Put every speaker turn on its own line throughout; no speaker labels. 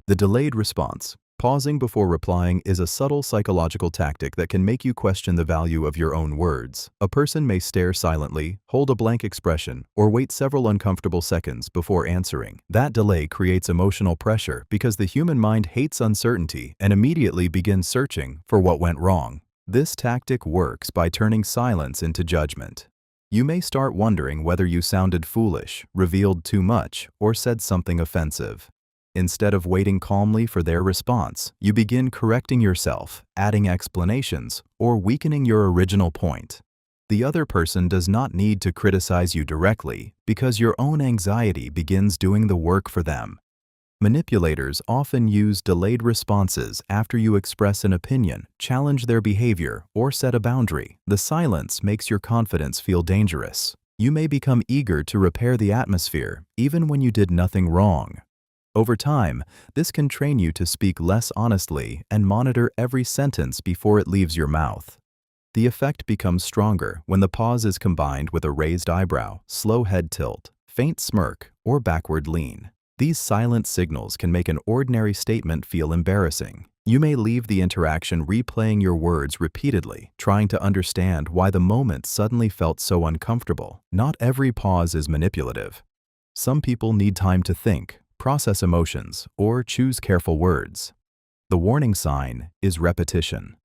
The delayed response. Pausing before replying is a subtle psychological tactic that can make you question the value of your own words. A person may stare silently, hold a blank expression, or wait several uncomfortable seconds before answering. That delay creates emotional pressure because the human mind hates uncertainty and immediately begins searching for what went wrong. This tactic works by turning silence into judgment. You may start wondering whether you sounded foolish, revealed too much, or said something offensive. Instead of waiting calmly for their response, you begin correcting yourself, adding explanations, or weakening your original point. The other person does not need to criticize you directly because your own anxiety begins doing the work for them. Manipulators often use delayed responses after you express an opinion, challenge their behavior, or set a boundary. The silence makes your confidence feel dangerous. You may become eager to repair the atmosphere, even when you did nothing wrong. Over time, this can train you to speak less honestly and monitor every sentence before it leaves your mouth. The effect becomes stronger when the pause is combined with a raised eyebrow, slow head tilt, faint smirk, or backward lean. These silent signals can make an ordinary statement feel embarrassing. You may leave the interaction replaying your words repeatedly, trying to understand why the moment suddenly felt so uncomfortable. Not every pause is manipulative. Some people need time to think, process emotions, or choose careful words. The warning sign is repetition.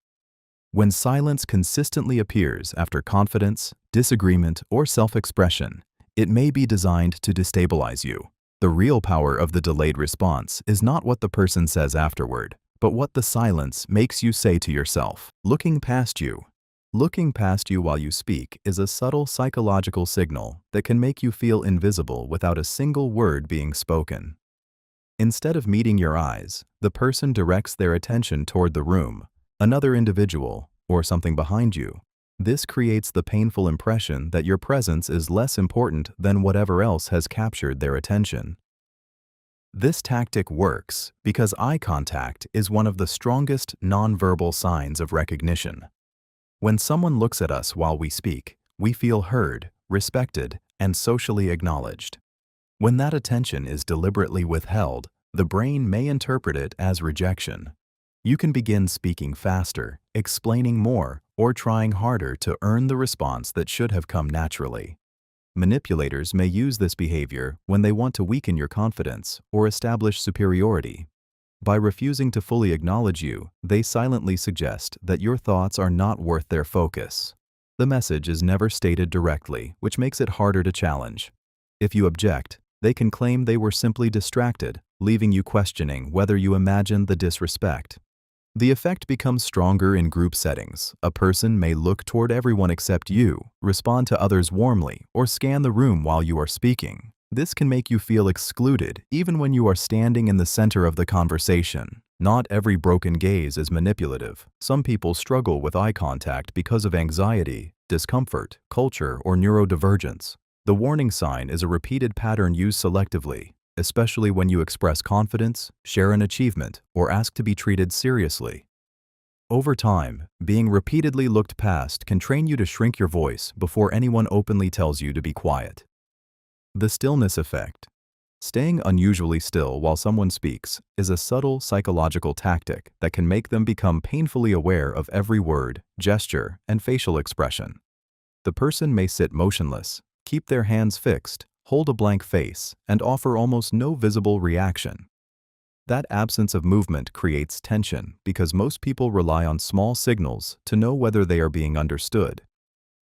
When silence consistently appears after confidence, disagreement, or self-expression, it may be designed to destabilize you. The real power of the delayed response is not what the person says afterward, but what the silence makes you say to yourself. Looking past you. Looking past you while you speak is a subtle psychological signal that can make you feel invisible without a single word being spoken. Instead of meeting your eyes, the person directs their attention toward the room, another individual, or something behind you. This creates the painful impression that your presence is less important than whatever else has captured their attention. This tactic works because eye contact is one of the strongest nonverbal signs of recognition. When someone looks at us while we speak, we feel heard, respected, and socially acknowledged. When that attention is deliberately withheld, the brain may interpret it as rejection. You can begin speaking faster, explaining more, or trying harder to earn the response that should have come naturally. Manipulators may use this behavior when they want to weaken your confidence or establish superiority. By refusing to fully acknowledge you, they silently suggest that your thoughts are not worth their focus. The message is never stated directly, which makes it harder to challenge. If you object, they can claim they were simply distracted, leaving you questioning whether you imagined the disrespect. The effect becomes stronger in group settings. A person may look toward everyone except you, respond to others warmly, or scan the room while you are speaking. This can make you feel excluded even when you are standing in the center of the conversation. Not every broken gaze is manipulative. Some people struggle with eye contact because of anxiety, discomfort, culture, or neurodivergence. The warning sign is a repeated pattern used selectively, especially when you express confidence, share an achievement, or ask to be treated seriously. Over time, being repeatedly looked past can train you to shrink your voice before anyone openly tells you to be quiet. The stillness effect. Staying unusually still while someone speaks is a subtle psychological tactic that can make them become painfully aware of every word, gesture, and facial expression. The person may sit motionless, keep their hands fixed, hold a blank face, and offer almost no visible reaction. That absence of movement creates tension because most people rely on small signals to know whether they are being understood.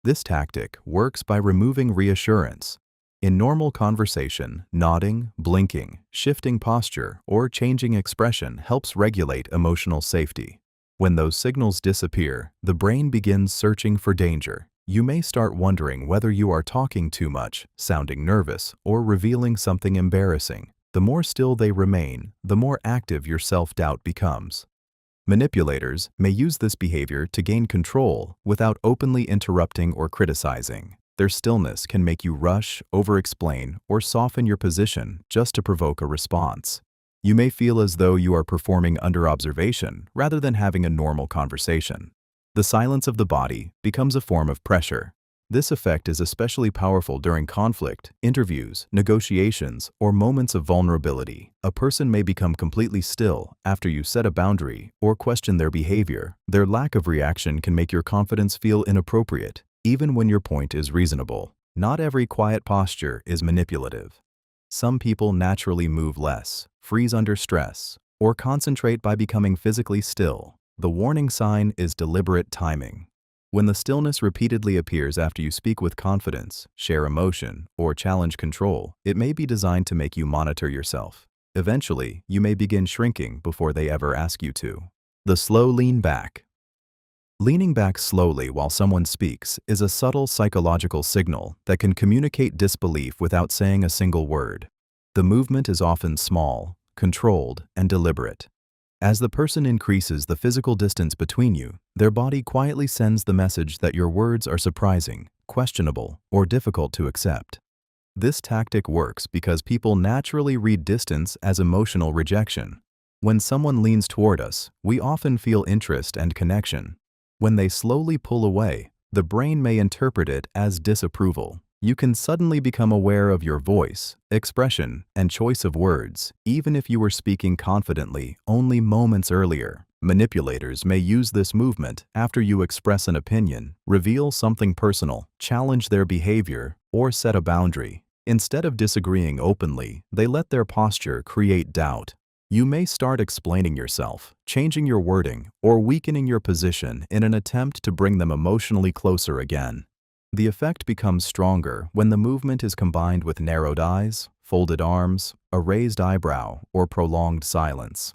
This tactic works by removing reassurance. In normal conversation, nodding, blinking, shifting posture, or changing expression helps regulate emotional safety. When those signals disappear, the brain begins searching for danger. You may start wondering whether you are talking too much, sounding nervous, or revealing something embarrassing. The more still they remain, the more active your self-doubt becomes. Manipulators may use this behavior to gain control without openly interrupting or criticizing. Their stillness can make you rush, over-explain, or soften your position just to provoke a response. You may feel as though you are performing under observation rather than having a normal conversation. The silence of the body becomes a form of pressure. This effect is especially powerful during conflict, interviews, negotiations, or moments of vulnerability. A person may become completely still after you set a boundary or question their behavior. Their lack of reaction can make your confidence feel inappropriate, even when your point is reasonable. Not every quiet posture is manipulative. Some people naturally move less, freeze under stress, or concentrate by becoming physically still. The warning sign is deliberate timing. When the stillness repeatedly appears after you speak with confidence, share emotion, or challenge control, it may be designed to make you monitor yourself. Eventually, you may begin shrinking before they ever ask you to. The slow lean back. Leaning back slowly while someone speaks is a subtle psychological signal that can communicate disbelief without saying a single word. The movement is often small, controlled, and deliberate. As the person increases the physical distance between you, their body quietly sends the message that your words are surprising, questionable, or difficult to accept. This tactic works because people naturally read distance as emotional rejection. When someone leans toward us, we often feel interest and connection. When they slowly pull away, the brain may interpret it as disapproval. You can suddenly become aware of your voice, expression, and choice of words, even if you were speaking confidently only moments earlier. Manipulators may use this movement after you express an opinion, reveal something personal, challenge their behavior, or set a boundary. Instead of disagreeing openly, they let their posture create doubt. You may start explaining yourself, changing your wording, or weakening your position in an attempt to bring them emotionally closer again. The effect becomes stronger when the movement is combined with narrowed eyes, folded arms, a raised eyebrow, or prolonged silence.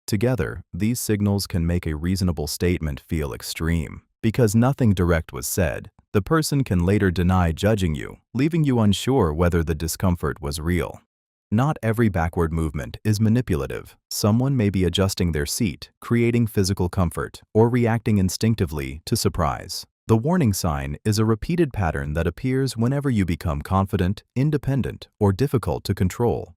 Together, these signals can make a reasonable statement feel extreme. Because nothing direct was said, the person can later deny judging you, leaving you unsure whether the discomfort was real. Not every backward movement is manipulative. Someone may be adjusting their seat, creating physical comfort, or reacting instinctively to surprise. The warning sign is a repeated pattern that appears whenever you become confident, independent, or difficult to control.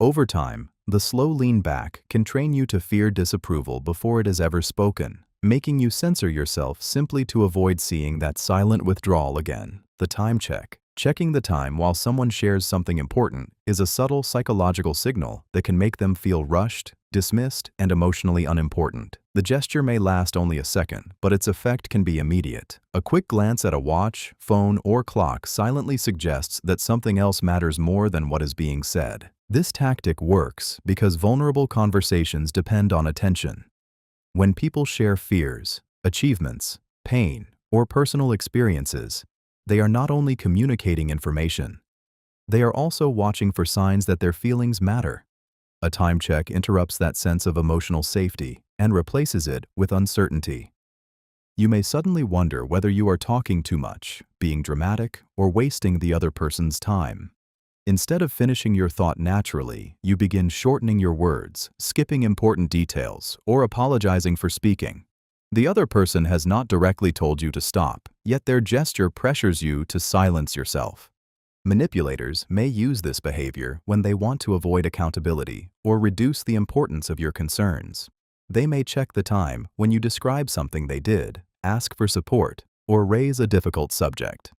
Over time, the slow lean back can train you to fear disapproval before it is ever spoken, making you censor yourself simply to avoid seeing that silent withdrawal again. The time check. Checking the time while someone shares something important is a subtle psychological signal that can make them feel rushed, dismissed, and emotionally unimportant. The gesture may last only a second, but its effect can be immediate. A quick glance at a watch, phone, or clock silently suggests that something else matters more than what is being said. This tactic works because vulnerable conversations depend on attention. When people share fears, achievements, pain, or personal experiences, they are not only communicating information, they are also watching for signs that their feelings matter. A time check interrupts that sense of emotional safety and replaces it with uncertainty. You may suddenly wonder whether you are talking too much, being dramatic, or wasting the other person's time. Instead of finishing your thought naturally, you begin shortening your words, skipping important details, or apologizing for speaking. The other person has not directly told you to stop, yet their gesture pressures you to silence yourself. Manipulators may use this behavior when they want to avoid accountability or reduce the importance of your concerns. They may check the time when you describe something they did, ask for support, or raise a difficult subject.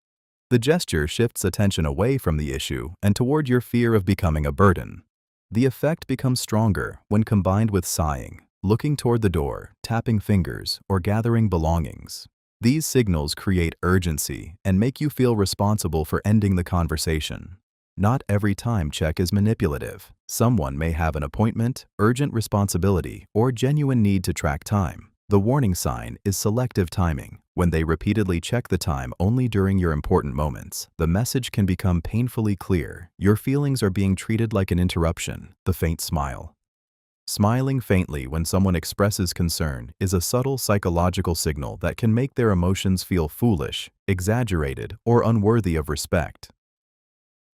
The gesture shifts attention away from the issue and toward your fear of becoming a burden. The effect becomes stronger when combined with sighing, looking toward the door, tapping fingers, or gathering belongings. These signals create urgency and make you feel responsible for ending the conversation. Not every time check is manipulative. Someone may have an appointment, urgent responsibility, or genuine need to track time. The warning sign is selective timing. When they repeatedly check the time only during your important moments, the message can become painfully clear. Your feelings are being treated like an interruption. The faint smile. Smiling faintly when someone expresses concern is a subtle psychological signal that can make their emotions feel foolish, exaggerated, or unworthy of respect.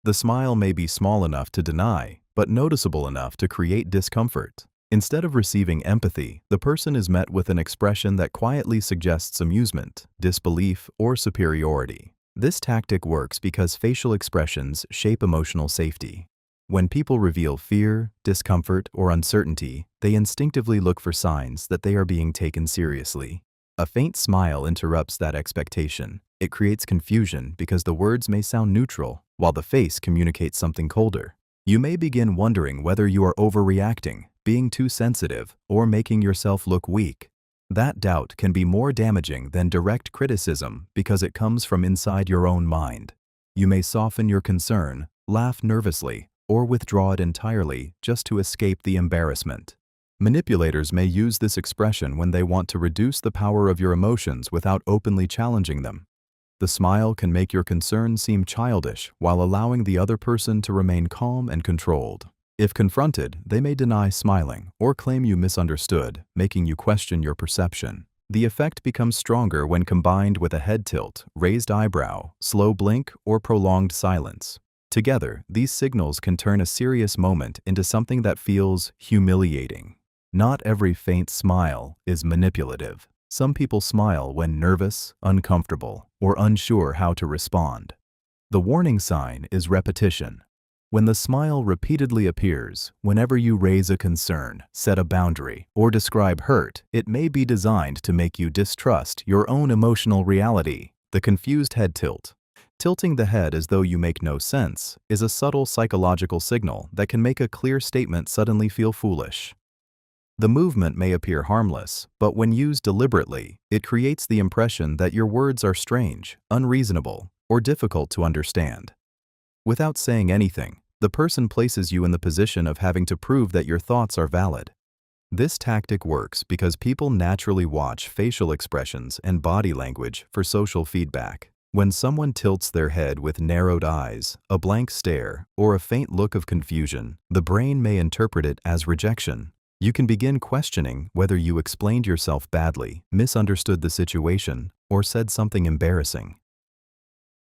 The smile may be small enough to deny, but noticeable enough to create discomfort. Instead of receiving empathy, the person is met with an expression that quietly suggests amusement, disbelief, or superiority. This tactic works because facial expressions shape emotional safety. When people reveal fear, discomfort, or uncertainty, they instinctively look for signs that they are being taken seriously. A faint smile interrupts that expectation, It creates confusion because the words may sound neutral, while the face communicates something colder. You may begin wondering whether you are overreacting, being too sensitive, or making yourself look weak. That doubt can be more damaging than direct criticism because it comes from inside your own mind. You may soften your concern, laugh nervously, or withdraw it entirely just to escape the embarrassment. Manipulators may use this expression when they want to reduce the power of your emotions without openly challenging them. The smile can make your concern seem childish while allowing the other person to remain calm and controlled. If confronted, they may deny smiling or claim you misunderstood, making you question your perception. The effect becomes stronger when combined with a head tilt, raised eyebrow, slow blink, or prolonged silence. Together, these signals can turn a serious moment into something that feels humiliating. Not every faint smile is manipulative. Some people smile when nervous, uncomfortable, or unsure how to respond. The warning sign is repetition. When the smile repeatedly appears, whenever you raise a concern, set a boundary, or describe hurt, it may be designed to make you distrust your own emotional reality. The confused head tilt. Tilting the head as though you make no sense is a subtle psychological signal that can make a clear statement suddenly feel foolish. The movement may appear harmless, but when used deliberately, it creates the impression that your words are strange, unreasonable, or difficult to understand. Without saying anything, the person places you in the position of having to prove that your thoughts are valid. This tactic works because people naturally watch facial expressions and body language for social feedback. When someone tilts their head with narrowed eyes, a blank stare, or a faint look of confusion, the brain may interpret it as rejection. You can begin questioning whether you explained yourself badly, misunderstood the situation, or said something embarrassing.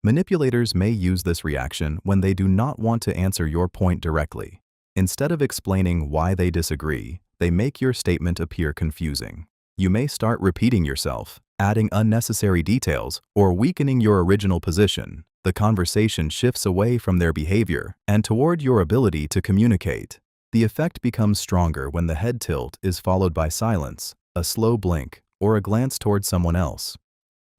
Manipulators may use this reaction when they do not want to answer your point directly. Instead of explaining why they disagree, they make your statement appear confusing. You may start repeating yourself, adding unnecessary details, or weakening your original position. The conversation shifts away from their behavior and toward your ability to communicate. The effect becomes stronger when the head tilt is followed by silence, a slow blink, or a glance toward someone else.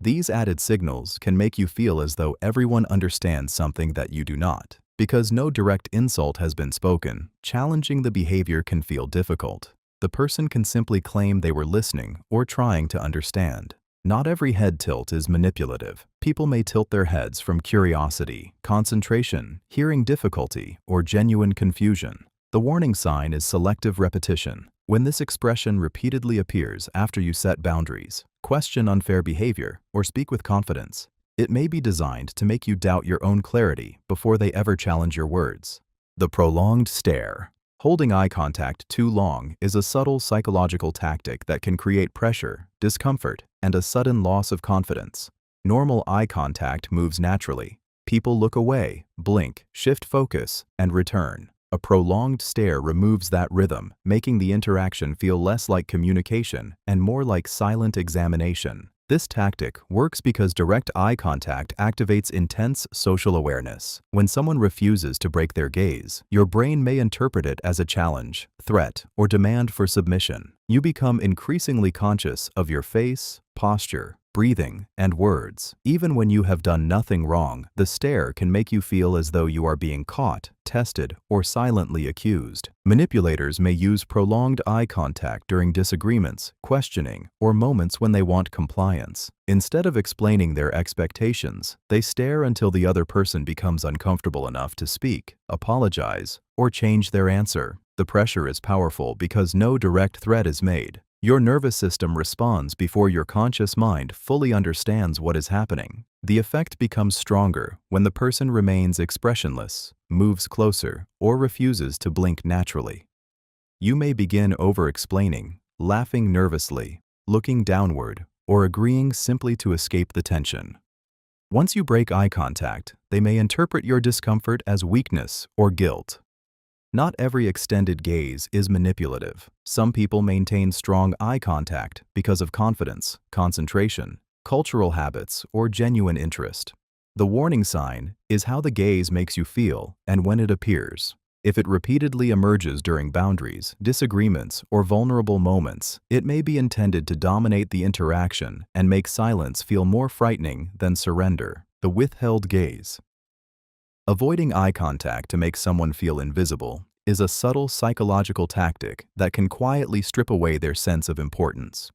These added signals can make you feel as though everyone understands something that you do not. Because no direct insult has been spoken, challenging the behavior can feel difficult. The person can simply claim they were listening or trying to understand. Not every head tilt is manipulative. People may tilt their heads from curiosity, concentration, hearing difficulty, or genuine confusion. The warning sign is selective repetition. When this expression repeatedly appears after you set boundaries, question unfair behavior, or speak with confidence, it may be designed to make you doubt your own clarity before they ever challenge your words. The prolonged stare. Holding eye contact too long is a subtle psychological tactic that can create pressure, discomfort, and a sudden loss of confidence. Normal eye contact moves naturally. People look away, blink, shift focus, and return. A prolonged stare removes that rhythm, making the interaction feel less like communication and more like silent examination. This tactic works because direct eye contact activates intense social awareness. When someone refuses to break their gaze, your brain may interpret it as a challenge, threat, or demand for submission. You become increasingly conscious of your face, posture, breathing, and words. Even when you have done nothing wrong, the stare can make you feel as though you are being caught, tested, or silently accused. Manipulators may use prolonged eye contact during disagreements, questioning, or moments when they want compliance. Instead of explaining their expectations, they stare until the other person becomes uncomfortable enough to speak, apologize, or change their answer. The pressure is powerful because no direct threat is made. Your nervous system responds before your conscious mind fully understands what is happening. The effect becomes stronger when the person remains expressionless, moves closer, or refuses to blink naturally. You may begin over-explaining, laughing nervously, looking downward, or agreeing simply to escape the tension. Once you break eye contact, they may interpret your discomfort as weakness or guilt. Not every extended gaze is manipulative. Some people maintain strong eye contact because of confidence, concentration, cultural habits, or genuine interest. The warning sign is how the gaze makes you feel and when it appears. If it repeatedly emerges during boundaries, disagreements, or vulnerable moments, it may be intended to dominate the interaction and make silence feel more frightening than surrender. The withheld gaze. Avoiding eye contact to make someone feel invisible is a subtle psychological tactic that can quietly strip away their sense of importance.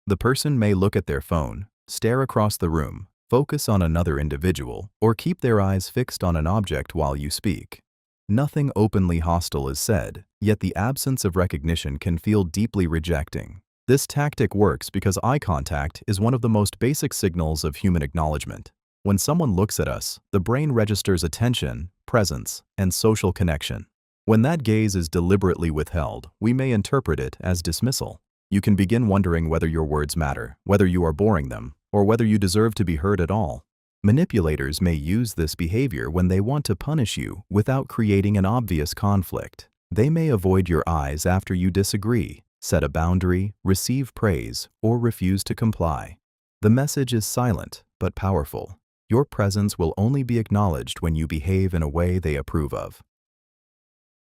The person may look at their phone, stare across the room, focus on another individual, or keep their eyes fixed on an object while you speak. Nothing openly hostile is said, yet the absence of recognition can feel deeply rejecting. This tactic works because eye contact is one of the most basic signals of human acknowledgement. When someone looks at us, the brain registers attention, presence, and social connection. When that gaze is deliberately withheld, we may interpret it as dismissal. You can begin wondering whether your words matter, whether you are boring them, or whether you deserve to be heard at all. Manipulators may use this behavior when they want to punish you without creating an obvious conflict. They may avoid your eyes after you disagree, set a boundary, receive praise, or refuse to comply. The message is silent but powerful. Your presence will only be acknowledged when you behave in a way they approve of.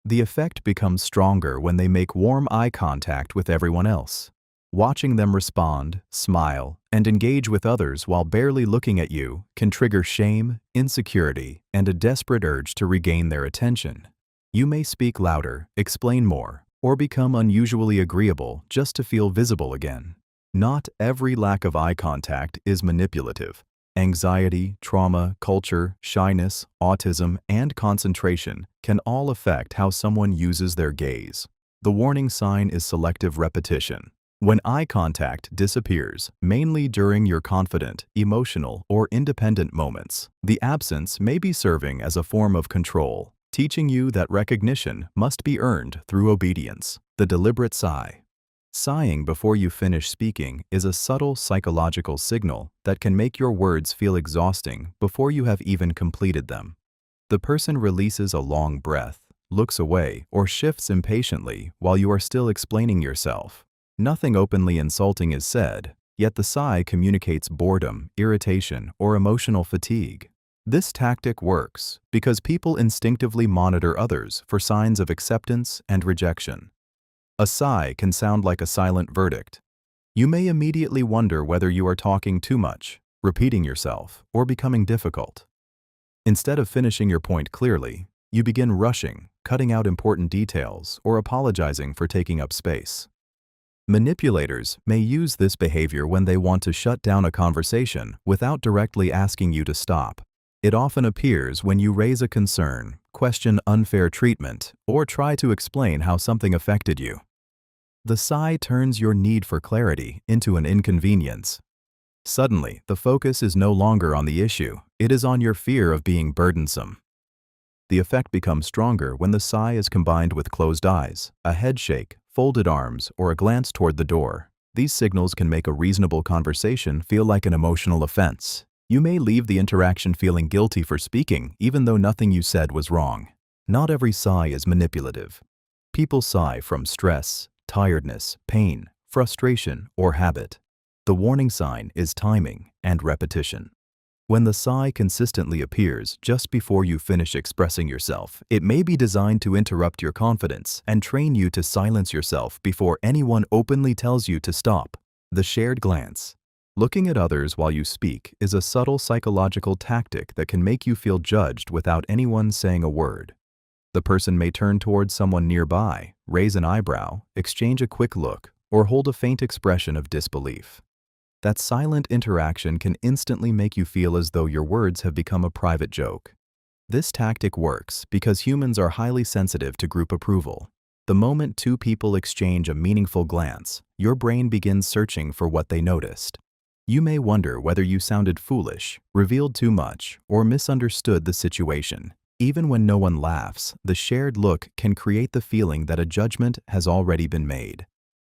The effect becomes stronger when they make warm eye contact with everyone else. Watching them respond, smile, and engage with others while barely looking at you can trigger shame, insecurity, and a desperate urge to regain their attention. You may speak louder, explain more, or become unusually agreeable just to feel visible again. Not every lack of eye contact is manipulative. Anxiety, trauma, culture, shyness, autism, and concentration can all affect how someone uses their gaze. The warning sign is selective repetition. When eye contact disappears, mainly during your confident, emotional, or independent moments, the absence may be serving as a form of control, teaching you that recognition must be earned through obedience. The deliberate sigh. Sighing before you finish speaking is a subtle psychological signal that can make your words feel exhausting before you have even completed them. The person releases a long breath, looks away, or shifts impatiently while you are still explaining yourself. Nothing openly insulting is said, yet the sigh communicates boredom, irritation, or emotional fatigue. This tactic works because people instinctively monitor others for signs of acceptance and rejection. A sigh can sound like a silent verdict. You may immediately wonder whether you are talking too much, repeating yourself, or becoming difficult. Instead of finishing your point clearly, you begin rushing, cutting out important details, or apologizing for taking up space. Manipulators may use this behavior when they want to shut down a conversation without directly asking you to stop. It often appears when you raise a concern, question unfair treatment, or try to explain how something affected you. The sigh turns your need for clarity into an inconvenience. Suddenly, the focus is no longer on the issue, it is on your fear of being burdensome. The effect becomes stronger when the sigh is combined with closed eyes, a head shake, folded arms, or a glance toward the door. These signals can make a reasonable conversation feel like an emotional offense. You may leave the interaction feeling guilty for speaking, even though nothing you said was wrong. Not every sigh is manipulative. People sigh from stress, tiredness, pain, frustration, or habit. The warning sign is timing and repetition. When the sigh consistently appears just before you finish expressing yourself, it may be designed to interrupt your confidence and train you to silence yourself before anyone openly tells you to stop. The shared glance. Looking at others while you speak is a subtle psychological tactic that can make you feel judged without anyone saying a word. The person may turn towards someone nearby, raise an eyebrow, exchange a quick look, or hold a faint expression of disbelief. That silent interaction can instantly make you feel as though your words have become a private joke. This tactic works because humans are highly sensitive to group approval. The moment two people exchange a meaningful glance, your brain begins searching for what they noticed. You may wonder whether you sounded foolish, revealed too much, or misunderstood the situation. Even when no one laughs, the shared look can create the feeling that a judgment has already been made.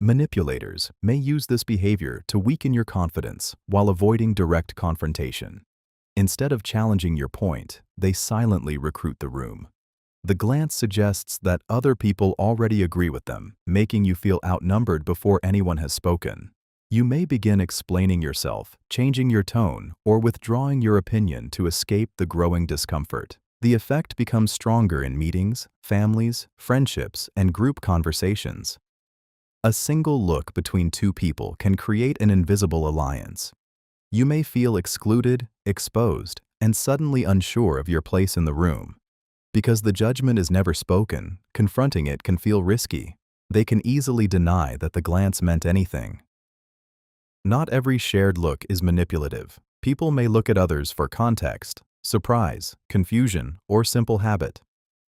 Manipulators may use this behavior to weaken your confidence while avoiding direct confrontation. Instead of challenging your point, they silently recruit the room. The glance suggests that other people already agree with them, making you feel outnumbered before anyone has spoken. You may begin explaining yourself, changing your tone, or withdrawing your opinion to escape the growing discomfort. The effect becomes stronger in meetings, families, friendships, and group conversations. A single look between two people can create an invisible alliance. You may feel excluded, exposed, and suddenly unsure of your place in the room. Because the judgment is never spoken, confronting it can feel risky. They can easily deny that the glance meant anything. Not every shared look is manipulative. People may look at others for context, surprise, confusion, or simple habit.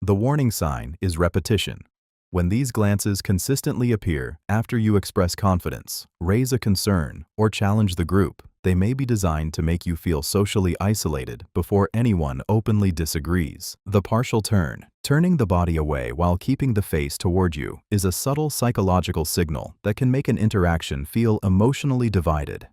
The warning sign is repetition. When these glances consistently appear after you express confidence, raise a concern, or challenge the group, they may be designed to make you feel socially isolated before anyone openly disagrees. The partial turn, turning the body away while keeping the face toward you, is a subtle psychological signal that can make an interaction feel emotionally divided.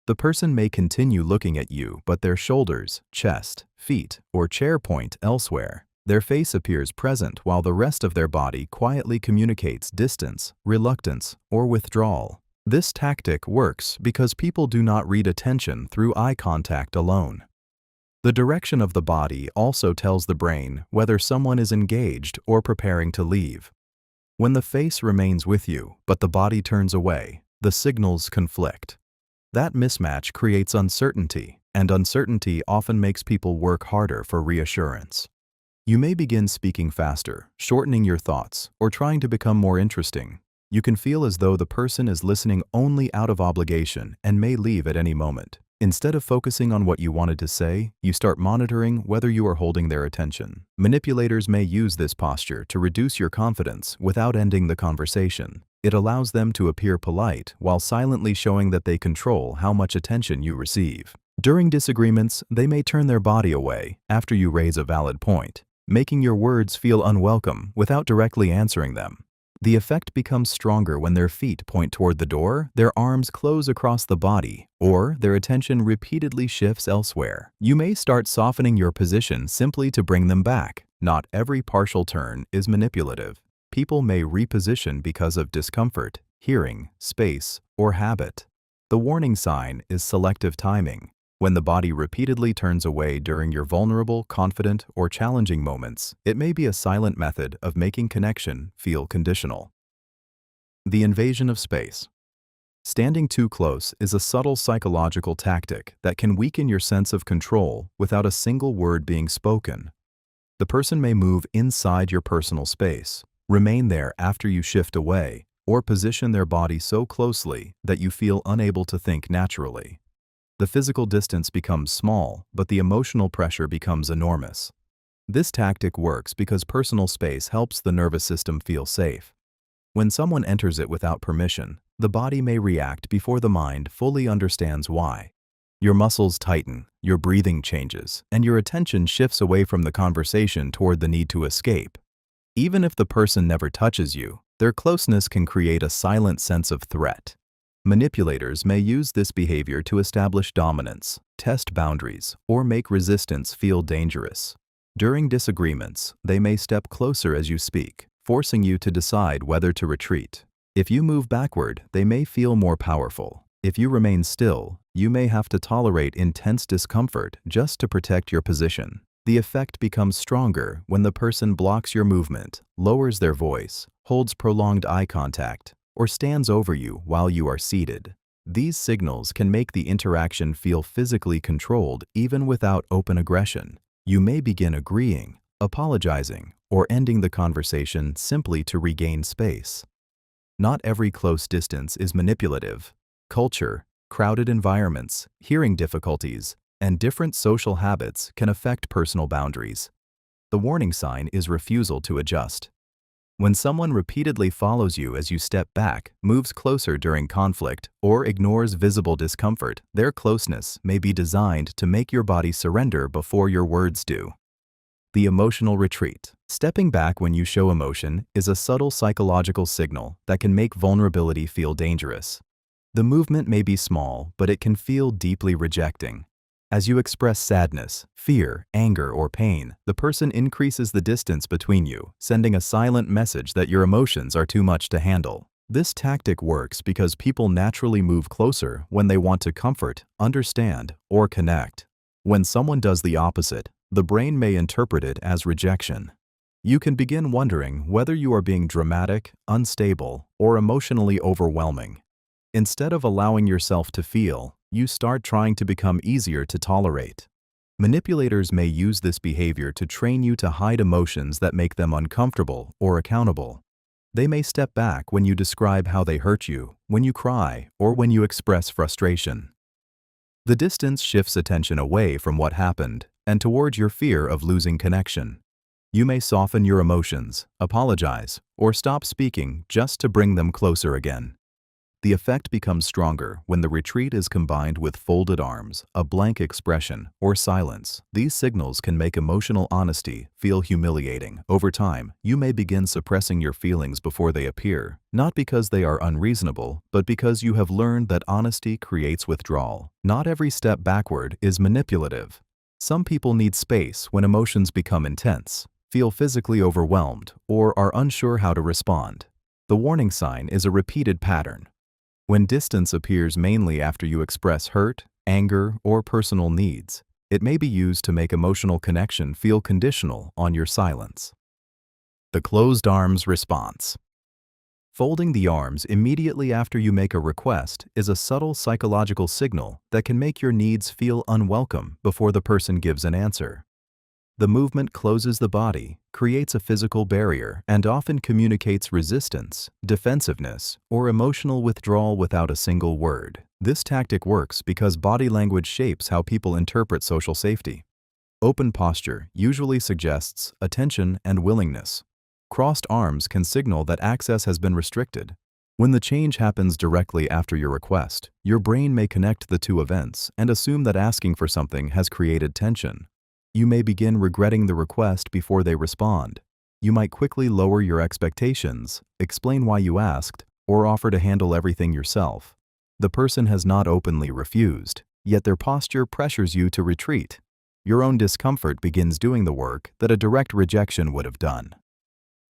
The person may continue looking at you, but their shoulders, chest, feet, or chair point elsewhere. Their face appears present while the rest of their body quietly communicates distance, reluctance, or withdrawal. This tactic works because people do not read attention through eye contact alone. The direction of the body also tells the brain whether someone is engaged or preparing to leave. When the face remains with you, but the body turns away, the signals conflict. That mismatch creates uncertainty, and uncertainty often makes people work harder for reassurance. You may begin speaking faster, shortening your thoughts, or trying to become more interesting. You can feel as though the person is listening only out of obligation and may leave at any moment. Instead of focusing on what you wanted to say, you start monitoring whether you are holding their attention. Manipulators may use this posture to reduce your confidence without ending the conversation. It allows them to appear polite while silently showing that they control how much attention you receive. During disagreements, they may turn their body away after you raise a valid point, making your words feel unwelcome without directly answering them. The effect becomes stronger when their feet point toward the door, their arms close across the body, or their attention repeatedly shifts elsewhere. You may start softening your position simply to bring them back. Not every partial turn is manipulative. People may reposition because of discomfort, hearing, space, or habit. The warning sign is selective timing. When the body repeatedly turns away during your vulnerable, confident, or challenging moments, it may be a silent method of making connection feel conditional. The invasion of space. Standing too close is a subtle psychological tactic that can weaken your sense of control without a single word being spoken. The person may move inside your personal space, remain there after you shift away, or position their body so closely that you feel unable to think naturally. The physical distance becomes small, but the emotional pressure becomes enormous. This tactic works because personal space helps the nervous system feel safe. When someone enters it without permission, the body may react before the mind fully understands why. Your muscles tighten, your breathing changes, and your attention shifts away from the conversation toward the need to escape. Even if the person never touches you, their closeness can create a silent sense of threat. Manipulators may use this behavior to establish dominance, test boundaries, or make resistance feel dangerous. During disagreements, they may step closer as you speak, forcing you to decide whether to retreat. If you move backward, they may feel more powerful. If you remain still, you may have to tolerate intense discomfort just to protect your position. The effect becomes stronger when the person blocks your movement, lowers their voice, holds prolonged eye contact, or stands over you while you are seated. These signals can make the interaction feel physically controlled even without open aggression. You may begin agreeing, apologizing, or ending the conversation simply to regain space. Not every close distance is manipulative. Culture, crowded environments, hearing difficulties, and different social habits can affect personal boundaries. The warning sign is refusal to adjust. When someone repeatedly follows you as you step back, moves closer during conflict, or ignores visible discomfort, their closeness may be designed to make your body surrender before your words do. The emotional retreat. Stepping back when you show emotion is a subtle psychological signal that can make vulnerability feel dangerous. The movement may be small, but it can feel deeply rejecting. As you express sadness, fear, anger, or pain, the person increases the distance between you, sending a silent message that your emotions are too much to handle. This tactic works because people naturally move closer when they want to comfort, understand, or connect. When someone does the opposite, the brain may interpret it as rejection. You can begin wondering whether you are being dramatic, unstable, or emotionally overwhelming. Instead of allowing yourself to feel, you start trying to become easier to tolerate. Manipulators may use this behavior to train you to hide emotions that make them uncomfortable or accountable. They may step back when you describe how they hurt you, when you cry, or when you express frustration. The distance shifts attention away from what happened and towards your fear of losing connection. You may soften your emotions, apologize, or stop speaking just to bring them closer again. The effect becomes stronger when the retreat is combined with folded arms, a blank expression, or silence. These signals can make emotional honesty feel humiliating. Over time, you may begin suppressing your feelings before they appear, not because they are unreasonable, but because you have learned that honesty creates withdrawal. Not every step backward is manipulative. Some people need space when emotions become intense, feel physically overwhelmed, or are unsure how to respond. The warning sign is a repeated pattern. When distance appears mainly after you express hurt, anger, or personal needs, it may be used to make emotional connection feel conditional on your silence. The closed arms response. Folding the arms immediately after you make a request is a subtle psychological signal that can make your needs feel unwelcome before the person gives an answer. The movement closes the body, creates a physical barrier, and often communicates resistance, defensiveness, or emotional withdrawal without a single word. This tactic works because body language shapes how people interpret social safety. Open posture usually suggests attention and willingness. Crossed arms can signal that access has been restricted. When the change happens directly after your request, your brain may connect the two events and assume that asking for something has created tension. You may begin regretting the request before they respond. You might quickly lower your expectations, explain why you asked, or offer to handle everything yourself. The person has not openly refused, yet their posture pressures you to retreat. Your own discomfort begins doing the work that a direct rejection would have done.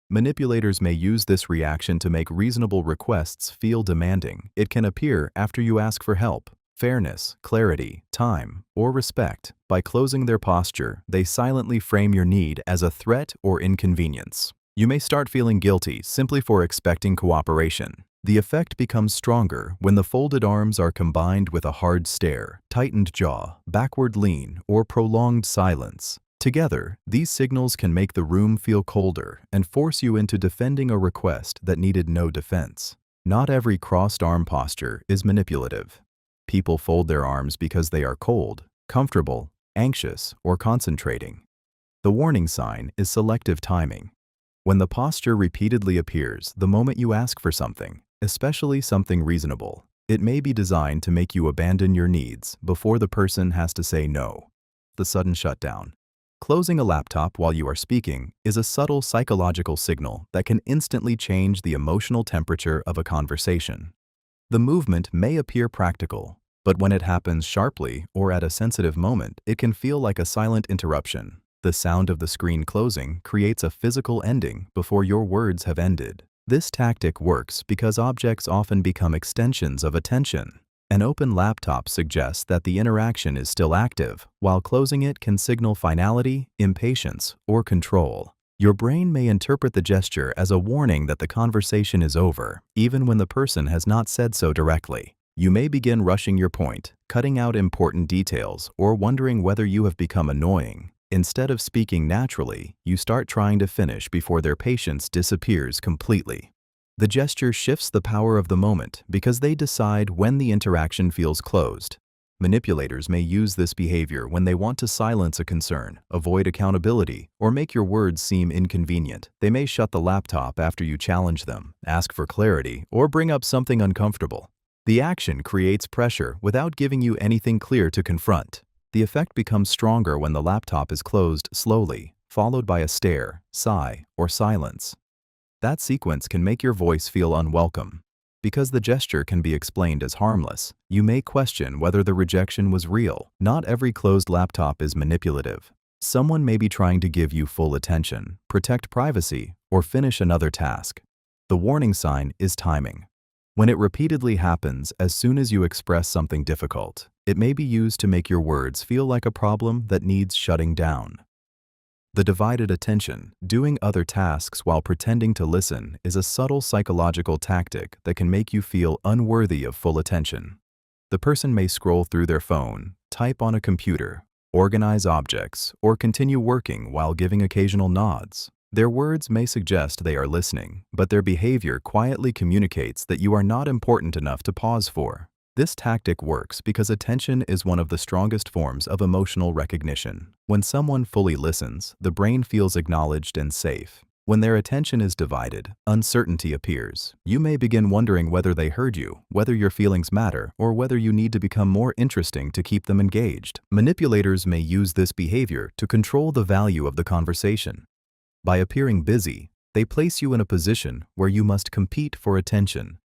Manipulators may use this reaction to make reasonable requests feel demanding. It can appear after you ask for help, fairness, clarity, time, or respect. By closing their posture, they silently frame your need as a threat or inconvenience. You may start feeling guilty simply for expecting cooperation. The effect becomes stronger when the folded arms are combined with a hard stare, tightened jaw, backward lean, or prolonged silence. Together, these signals can make the room feel colder and force you into defending a request that needed no defense. Not every crossed arm posture is manipulative. People fold their arms because they are cold, comfortable, anxious, or concentrating. The warning sign is selective timing. When the posture repeatedly appears the moment you ask for something, especially something reasonable, it may be designed to make you abandon your needs before the person has to say no. The sudden shutdown. Closing a laptop while you are speaking is a subtle psychological signal that can instantly change the emotional temperature of a conversation. The movement may appear practical, but when it happens sharply or at a sensitive moment, it can feel like a silent interruption. The sound of the screen closing creates a physical ending before your words have ended. This tactic works because objects often become extensions of attention. An open laptop suggests that the interaction is still active, while closing it can signal finality, impatience, or control. Your brain may interpret the gesture as a warning that the conversation is over, even when the person has not said so directly. You may begin rushing your point, cutting out important details, or wondering whether you have become annoying. Instead of speaking naturally, you start trying to finish before their patience disappears completely. The gesture shifts the power of the moment because they decide when the interaction feels closed. Manipulators may use this behavior when they want to silence a concern, avoid accountability, or make your words seem inconvenient. They may shut the laptop after you challenge them, ask for clarity, or bring up something uncomfortable. The action creates pressure without giving you anything clear to confront. The effect becomes stronger when the laptop is closed slowly, followed by a stare, sigh, or silence. That sequence can make your voice feel unwelcome. Because the gesture can be explained as harmless, you may question whether the rejection was real. Not every closed laptop is manipulative. Someone may be trying to give you full attention, protect privacy, or finish another task. The warning sign is timing. When it repeatedly happens as soon as you express something difficult, it may be used to make your words feel like a problem that needs shutting down. The divided attention, doing other tasks while pretending to listen, is a subtle psychological tactic that can make you feel unworthy of full attention. The person may scroll through their phone, type on a computer, organize objects, or continue working while giving occasional nods. Their words may suggest they are listening, but their behavior quietly communicates that you are not important enough to pause for. This tactic works because attention is one of the strongest forms of emotional recognition. When someone fully listens, the brain feels acknowledged and safe. When their attention is divided, uncertainty appears. You may begin wondering whether they heard you, whether your feelings matter, or whether you need to become more interesting to keep them engaged. Manipulators may use this behavior to control the value of the conversation. By appearing busy, they place you in a position where you must compete for attention.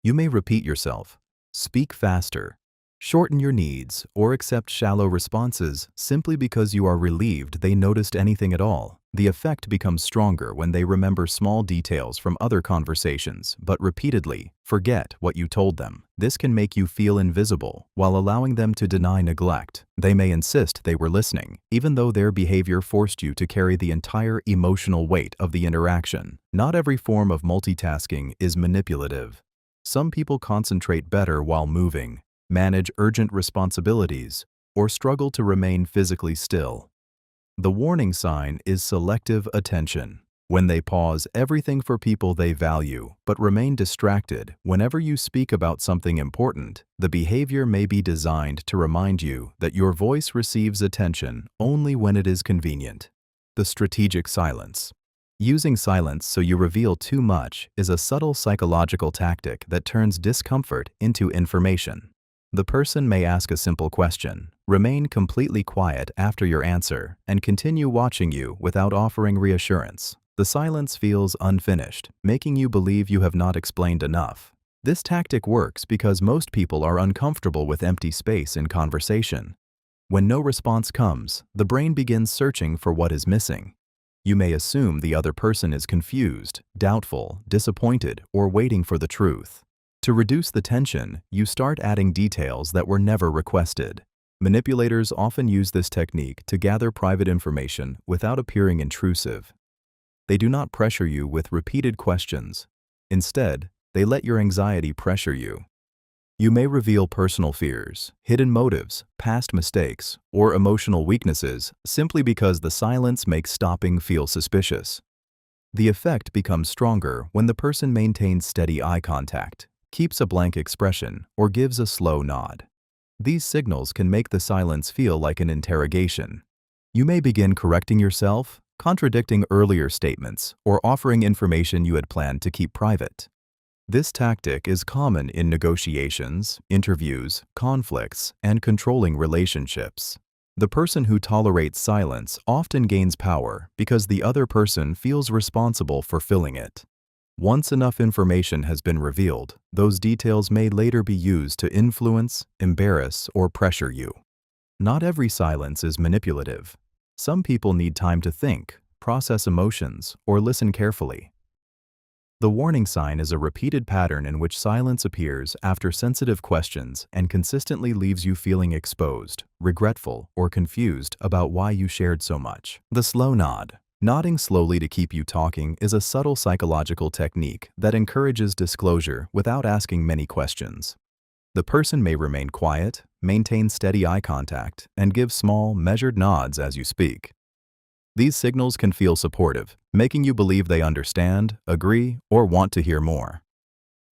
You may repeat yourself, speak faster, shorten your needs, or accept shallow responses simply because you are relieved they noticed anything at all. The effect becomes stronger when they remember small details from other conversations, but repeatedly forget what you told them. This can make you feel invisible while allowing them to deny neglect. They may insist they were listening, even though their behavior forced you to carry the entire emotional weight of the interaction. Not every form of multitasking is manipulative. Some people concentrate better while moving, manage urgent responsibilities, or struggle to remain physically still. The warning sign is selective attention. When they pause everything for people they value, but remain distracted whenever you speak about something important, the behavior may be designed to remind you that your voice receives attention only when it is convenient. The strategic silence. Using silence so you reveal too much is a subtle psychological tactic that turns discomfort into information. The person may ask a simple question, remain completely quiet after your answer, and continue watching you without offering reassurance. The silence feels unfinished, making you believe you have not explained enough. This tactic works because most people are uncomfortable with empty space in conversation. When no response comes, the brain begins searching for what is missing. You may assume the other person is confused, doubtful, disappointed, or waiting for the truth. To reduce the tension, you start adding details that were never requested. Manipulators often use this technique to gather private information without appearing intrusive. They do not pressure you with repeated questions. Instead, they let your anxiety pressure you. You may reveal personal fears, hidden motives, past mistakes, or emotional weaknesses simply because the silence makes stopping feel suspicious. The effect becomes stronger when the person maintains steady eye contact, keeps a blank expression, or gives a slow nod. These signals can make the silence feel like an interrogation. You may begin correcting yourself, contradicting earlier statements, or offering information you had planned to keep private. This tactic is common in negotiations, interviews, conflicts, and controlling relationships. The person who tolerates silence often gains power because the other person feels responsible for filling it. Once enough information has been revealed, those details may later be used to influence, embarrass, or pressure you. Not every silence is manipulative. Some people need time to think, process emotions, or listen carefully. The warning sign is a repeated pattern in which silence appears after sensitive questions and consistently leaves you feeling exposed, regretful, or confused about why you shared so much. The slow nod. Nodding slowly to keep you talking is a subtle psychological technique that encourages disclosure without asking many questions. The person may remain quiet, maintain steady eye contact, and give small, measured nods as you speak. These signals can feel supportive, making you believe they understand, agree, or want to hear more.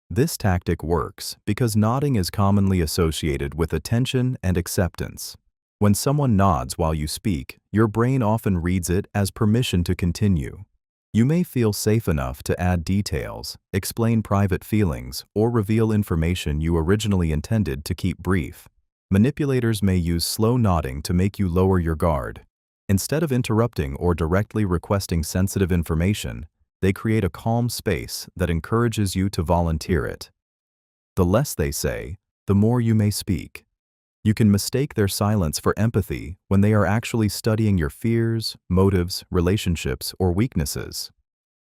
This tactic works because nodding is commonly associated with attention and acceptance. When someone nods while you speak, your brain often reads it as permission to continue. You may feel safe enough to add details, explain private feelings, or reveal information you originally intended to keep brief. Manipulators may use slow nodding to make you lower your guard. Instead of interrupting or directly requesting sensitive information, they create a calm space that encourages you to volunteer it. The less they say, the more you may speak. You can mistake their silence for empathy when they are actually studying your fears, motives, relationships, or weaknesses.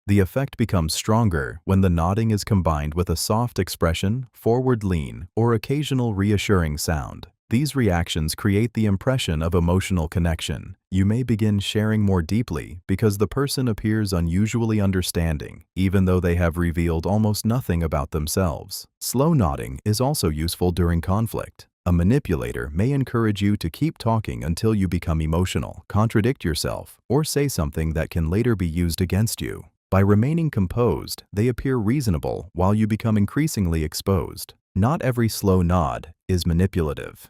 The effect becomes stronger when the nodding is combined with a soft expression, forward lean, or occasional reassuring sound. These reactions create the impression of emotional connection. You may begin sharing more deeply because the person appears unusually understanding, even though they have revealed almost nothing about themselves. Slow nodding is also useful during conflict. A manipulator may encourage you to keep talking until you become emotional, contradict yourself, or say something that can later be used against you. By remaining composed, they appear reasonable while you become increasingly exposed. Not every slow nod is manipulative.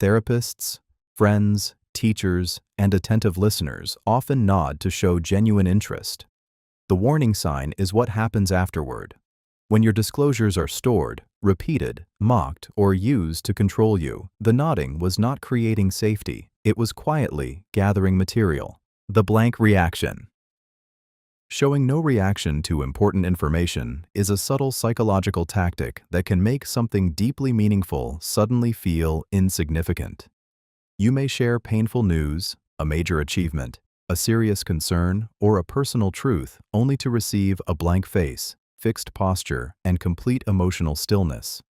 Therapists, friends, teachers, and attentive listeners often nod to show genuine interest. The warning sign is what happens afterward. When your disclosures are stored, repeated, mocked, or used to control you, the nodding was not creating safety. It was quietly gathering material. The blank reaction. Showing no reaction to important information is a subtle psychological tactic that can make something deeply meaningful suddenly feel insignificant. You may share painful news, a major achievement, a serious concern, or a personal truth only to receive a blank face, fixed posture, and complete emotional stillness.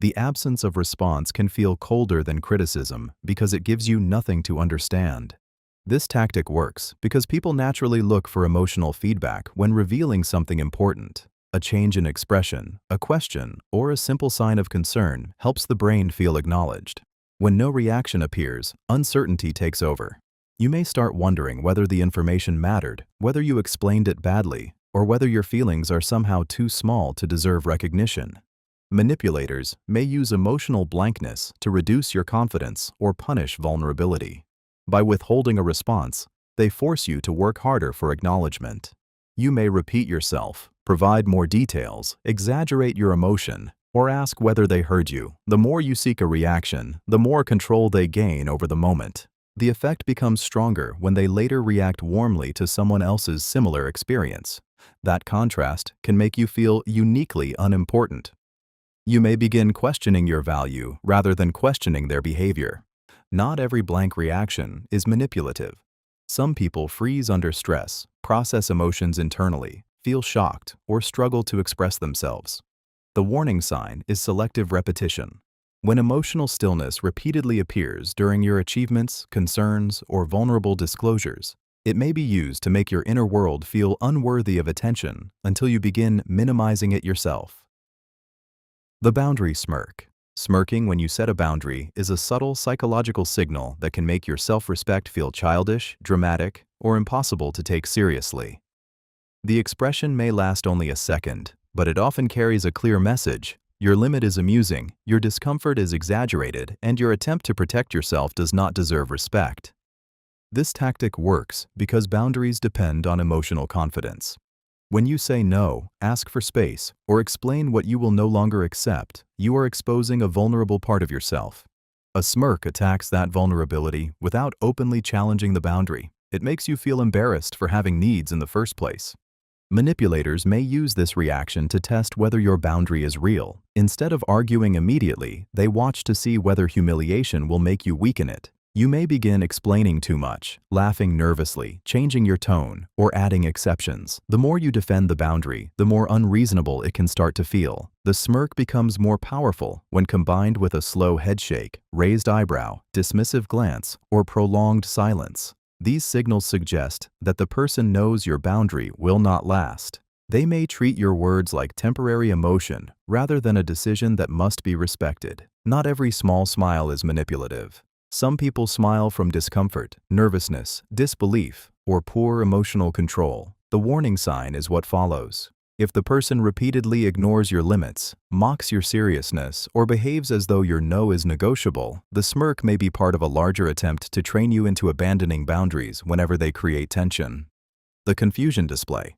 The absence of response can feel colder than criticism because it gives you nothing to understand. This tactic works because people naturally look for emotional feedback when revealing something important. A change in expression, a question, or a simple sign of concern helps the brain feel acknowledged. When no reaction appears, uncertainty takes over. You may start wondering whether the information mattered, whether you explained it badly, or whether your feelings are somehow too small to deserve recognition. Manipulators may use emotional blankness to reduce your confidence or punish vulnerability. By withholding a response, they force you to work harder for acknowledgement. You may repeat yourself, provide more details, exaggerate your emotion, or ask whether they heard you. The more you seek a reaction, the more control they gain over the moment. The effect becomes stronger when they later react warmly to someone else's similar experience. That contrast can make you feel uniquely unimportant. You may begin questioning your value rather than questioning their behavior. Not every blank reaction is manipulative. Some people freeze under stress, process emotions internally, feel shocked, or struggle to express themselves. The warning sign is selective repetition. When emotional stillness repeatedly appears during your achievements, concerns, or vulnerable disclosures, it may be used to make your inner world feel unworthy of attention until you begin minimizing it yourself. The boundary smirk. Smirking when you set a boundary is a subtle psychological signal that can make your self-respect feel childish, dramatic, or impossible to take seriously. The expression may last only a second, but it often carries a clear message. Your limit is amusing, your discomfort is exaggerated, and your attempt to protect yourself does not deserve respect. This tactic works because boundaries depend on emotional confidence. When you say no, ask for space, or explain what you will no longer accept, you are exposing a vulnerable part of yourself. A smirk attacks that vulnerability without openly challenging the boundary. It makes you feel embarrassed for having needs in the first place. Manipulators may use this reaction to test whether your boundary is real. Instead of arguing immediately, they watch to see whether humiliation will make you weaken it. You may begin explaining too much, laughing nervously, changing your tone, or adding exceptions. The more you defend the boundary, the more unreasonable it can start to feel. The smirk becomes more powerful when combined with a slow headshake, raised eyebrow, dismissive glance, or prolonged silence. These signals suggest that the person knows your boundary will not last. They may treat your words like temporary emotion rather than a decision that must be respected. Not every small smile is manipulative. Some people smile from discomfort, nervousness, disbelief, or poor emotional control. The warning sign is what follows. If the person repeatedly ignores your limits, mocks your seriousness, or behaves as though your no is negotiable, the smirk may be part of a larger attempt to train you into abandoning boundaries whenever they create tension. The confusion display.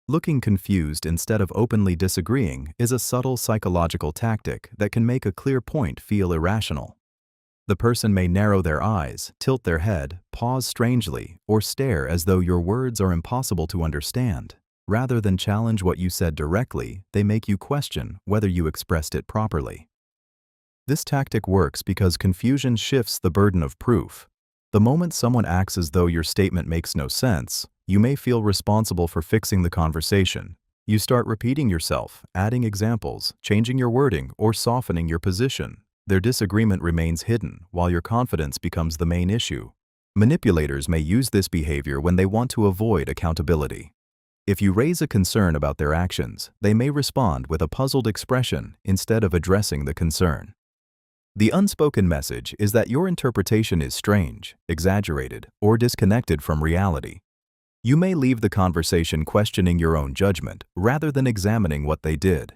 Looking confused instead of openly disagreeing is a subtle psychological tactic that can make a clear point feel irrational. The person may narrow their eyes, tilt their head, pause strangely, or stare as though your words are impossible to understand. Rather than challenge what you said directly, they make you question whether you expressed it properly. This tactic works because confusion shifts the burden of proof. The moment someone acts as though your statement makes no sense, you may feel responsible for fixing the conversation. You start repeating yourself, adding examples, changing your wording, or softening your position. Their disagreement remains hidden while your confidence becomes the main issue. Manipulators may use this behavior when they want to avoid accountability. If you raise a concern about their actions, they may respond with a puzzled expression instead of addressing the concern. The unspoken message is that your interpretation is strange, exaggerated, or disconnected from reality. You may leave the conversation questioning your own judgment rather than examining what they did.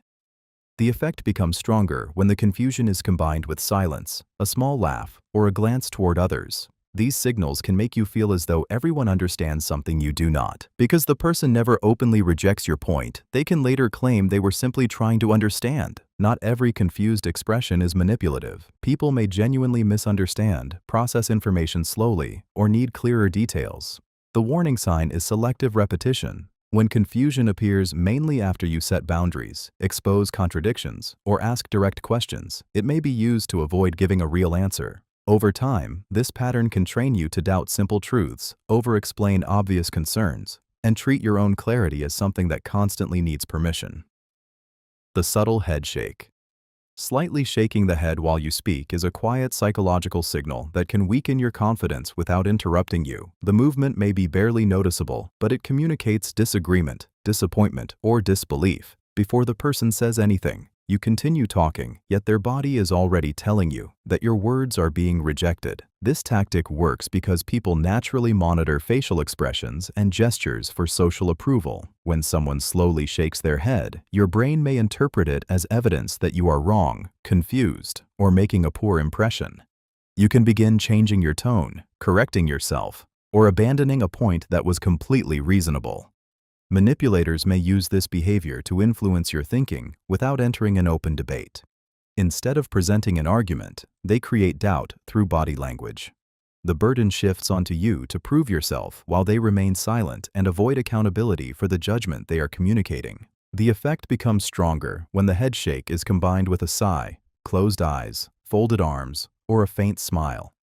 The effect becomes stronger when the confusion is combined with silence, a small laugh, or a glance toward others. These signals can make you feel as though everyone understands something you do not. Because the person never openly rejects your point, they can later claim they were simply trying to understand. Not every confused expression is manipulative. People may genuinely misunderstand, process information slowly, or need clearer details. The warning sign is selective repetition. When confusion appears mainly after you set boundaries, expose contradictions, or ask direct questions, it may be used to avoid giving a real answer. Over time, this pattern can train you to doubt simple truths, over-explain obvious concerns, and treat your own clarity as something that constantly needs permission. The subtle head shake. Slightly shaking the head while you speak is a quiet psychological signal that can weaken your confidence without interrupting you. The movement may be barely noticeable, but it communicates disagreement, disappointment, or disbelief. Before the person says anything, you continue talking, yet their body is already telling you that your words are being rejected. This tactic works because people naturally monitor facial expressions and gestures for social approval. When someone slowly shakes their head, your brain may interpret it as evidence that you are wrong, confused, or making a poor impression. You can begin changing your tone, correcting yourself, or abandoning a point that was completely reasonable. Manipulators may use this behavior to influence your thinking without entering an open debate. Instead of presenting an argument, they create doubt through body language. The burden shifts onto you to prove yourself while they remain silent and avoid accountability for the judgment they are communicating. The effect becomes stronger when the head shake is combined with a sigh, closed eyes, folded arms, or a faint smile.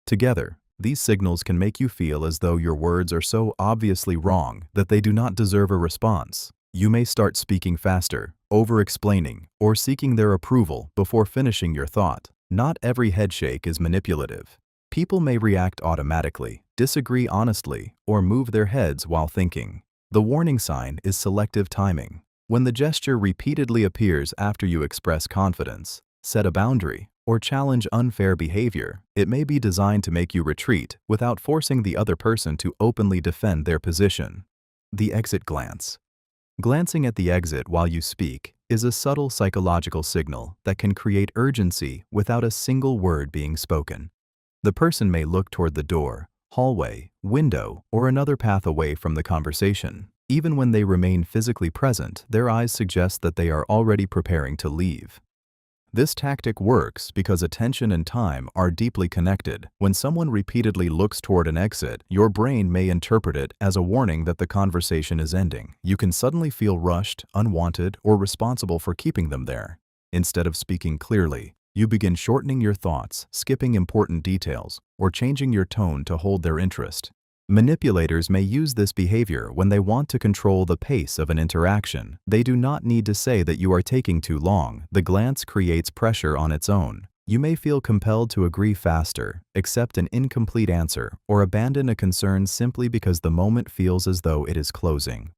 Together, these signals can make you feel as though your words are so obviously wrong that they do not deserve a response. You may start speaking faster, over-explaining, or seeking their approval before finishing your thought. Not every headshake is manipulative. People may react automatically, disagree honestly, or move their heads while thinking. The warning sign is selective timing. When the gesture repeatedly appears after you express confidence, set a boundary, or challenge unfair behavior, it may be designed to make you retreat without forcing the other person to openly defend their position. The exit glance. Glancing at the exit while you speak is a subtle psychological signal that can create urgency without a single word being spoken. The person may look toward the door, hallway, window, or another path away from the conversation. Even when they remain physically present, their eyes suggest that they are already preparing to leave. This tactic works because attention and time are deeply connected. When someone repeatedly looks toward an exit, your brain may interpret it as a warning that the conversation is ending. You can suddenly feel rushed, unwanted, or responsible for keeping them there. Instead of speaking clearly, you begin shortening your thoughts, skipping important details, or changing your tone to hold their interest. Manipulators may use this behavior when they want to control the pace of an interaction. They do not need to say that you are taking too long. The glance creates pressure on its own. You may feel compelled to agree faster, accept an incomplete answer, or abandon a concern simply because the moment feels as though it is closing.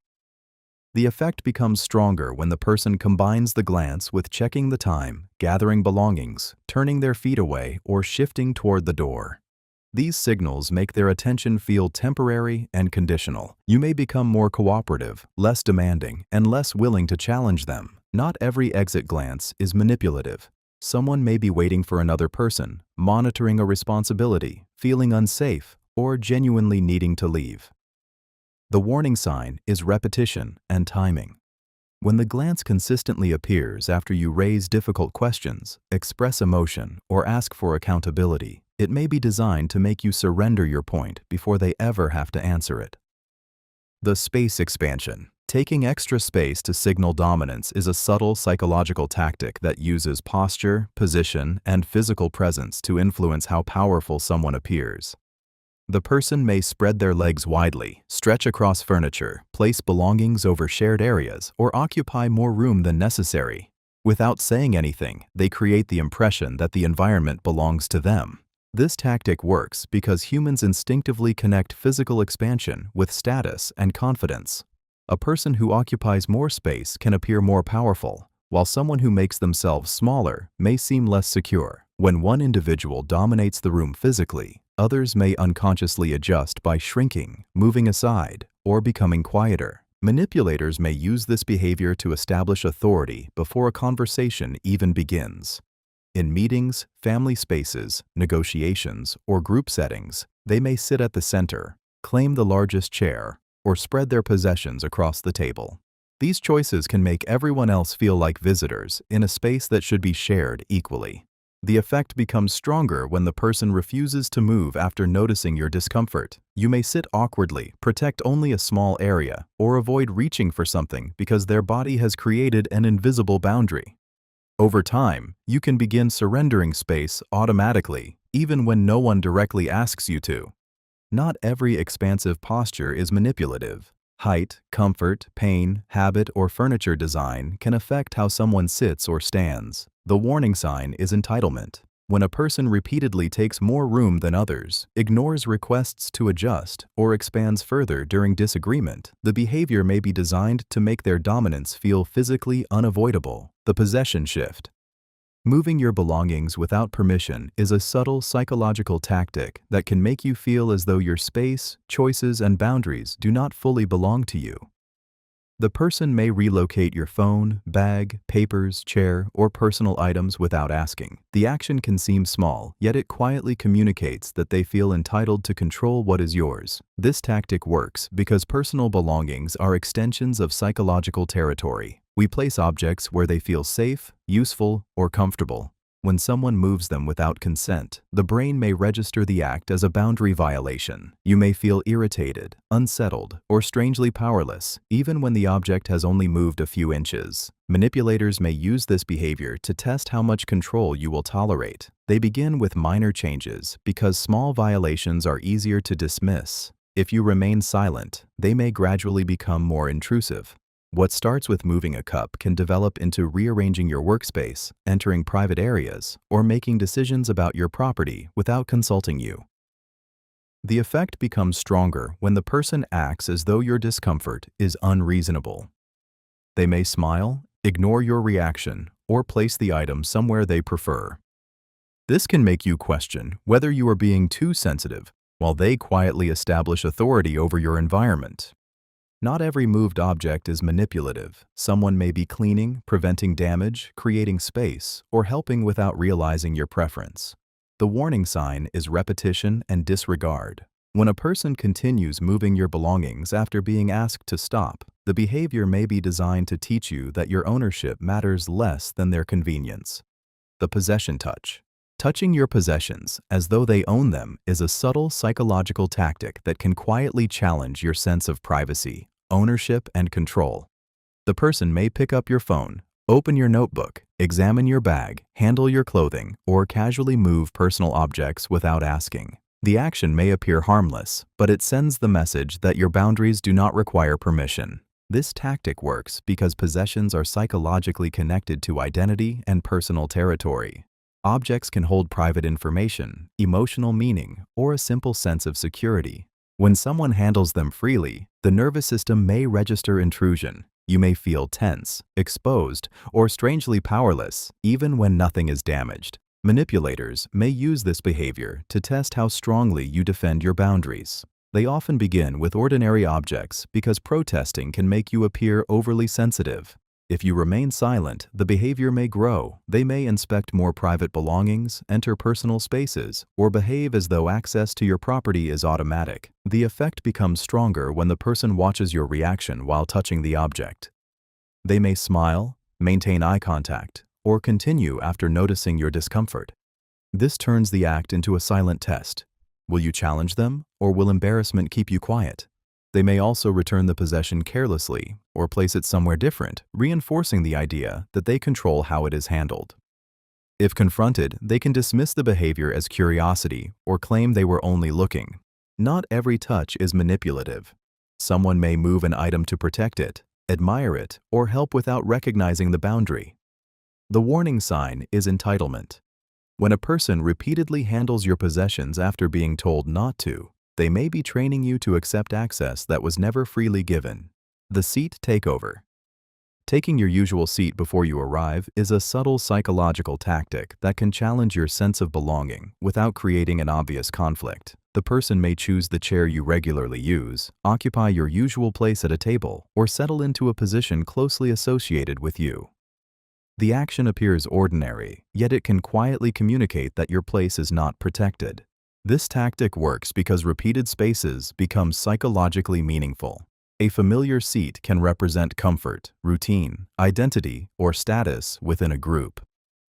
The effect becomes stronger when the person combines the glance with checking the time, gathering belongings, turning their feet away, or shifting toward the door. These signals make their attention feel temporary and conditional. You may become more cooperative, less demanding, and less willing to challenge them. Not every exit glance is manipulative. Someone may be waiting for another person, monitoring a responsibility, feeling unsafe, or genuinely needing to leave. The warning sign is repetition and timing. When the glance consistently appears after you raise difficult questions, express emotion, or ask for accountability, it may be designed to make you surrender your point before they ever have to answer it. The space expansion. Taking extra space to signal dominance is a subtle psychological tactic that uses posture, position, and physical presence to influence how powerful someone appears. The person may spread their legs widely, stretch across furniture, place belongings over shared areas, or occupy more room than necessary. Without saying anything, they create the impression that the environment belongs to them. This tactic works because humans instinctively connect physical expansion with status and confidence. A person who occupies more space can appear more powerful, while someone who makes themselves smaller may seem less secure. When one individual dominates the room physically, others may unconsciously adjust by shrinking, moving aside, or becoming quieter. Manipulators may use this behavior to establish authority before a conversation even begins. In meetings, family spaces, negotiations, or group settings, they may sit at the center, claim the largest chair, or spread their possessions across the table. These choices can make everyone else feel like visitors in a space that should be shared equally. The effect becomes stronger when the person refuses to move after noticing your discomfort. You may sit awkwardly, protect only a small area, or avoid reaching for something because their body has created an invisible boundary. Over time, you can begin surrendering space automatically, even when no one directly asks you to. Not every expansive posture is manipulative. Height, comfort, pain, habit, or furniture design can affect how someone sits or stands. The warning sign is entitlement. When a person repeatedly takes more room than others, ignores requests to adjust, or expands further during disagreement, the behavior may be designed to make their dominance feel physically unavoidable. The possession shift. Moving your belongings without permission is a subtle psychological tactic that can make you feel as though your space, choices, and boundaries do not fully belong to you. The person may relocate your phone, bag, papers, chair, or personal items without asking. The action can seem small, yet it quietly communicates that they feel entitled to control what is yours. This tactic works because personal belongings are extensions of psychological territory. We place objects where they feel safe, useful, or comfortable. When someone moves them without consent, the brain may register the act as a boundary violation. You may feel irritated, unsettled, or strangely powerless, even when the object has only moved a few inches. Manipulators may use this behavior to test how much control you will tolerate. They begin with minor changes because small violations are easier to dismiss. If you remain silent, they may gradually become more intrusive. What starts with moving a cup can develop into rearranging your workspace, entering private areas, or making decisions about your property without consulting you. The effect becomes stronger when the person acts as though your discomfort is unreasonable. They may smile, ignore your reaction, or place the item somewhere they prefer. This can make you question whether you are being too sensitive, while they quietly establish authority over your environment. Not every moved object is manipulative. Someone may be cleaning, preventing damage, creating space, or helping without realizing your preference. The warning sign is repetition and disregard. When a person continues moving your belongings after being asked to stop, the behavior may be designed to teach you that your ownership matters less than their convenience. The possession touch. Touching your possessions as though they own them is a subtle psychological tactic that can quietly challenge your sense of privacy, ownership, and control. The person may pick up your phone, open your notebook, examine your bag, handle your clothing, or casually move personal objects without asking. The action may appear harmless, but it sends the message that your boundaries do not require permission. This tactic works because possessions are psychologically connected to identity and personal territory. Objects can hold private information, emotional meaning, or a simple sense of security. When someone handles them freely, the nervous system may register intrusion. You may feel tense, exposed, or strangely powerless, even when nothing is damaged. Manipulators may use this behavior to test how strongly you defend your boundaries. They often begin with ordinary objects because protesting can make you appear overly sensitive. If you remain silent, the behavior may grow. They may inspect more private belongings, enter personal spaces, or behave as though access to your property is automatic. The effect becomes stronger when the person watches your reaction while touching the object. They may smile, maintain eye contact, or continue after noticing your discomfort. This turns the act into a silent test. Will you challenge them, or will embarrassment keep you quiet? They may also return the possession carelessly or place it somewhere different, reinforcing the idea that they control how it is handled. If confronted, they can dismiss the behavior as curiosity or claim they were only looking. Not every touch is manipulative. Someone may move an item to protect it, admire it, or help without recognizing the boundary. The warning sign is entitlement. When a person repeatedly handles your possessions after being told not to, they may be training you to accept access that was never freely given. The seat takeover. Taking your usual seat before you arrive is a subtle psychological tactic that can challenge your sense of belonging without creating an obvious conflict. The person may choose the chair you regularly use, occupy your usual place at a table, or settle into a position closely associated with you. The action appears ordinary, yet it can quietly communicate that your place is not protected. This tactic works because repeated spaces become psychologically meaningful. A familiar seat can represent comfort, routine, identity, or status within a group.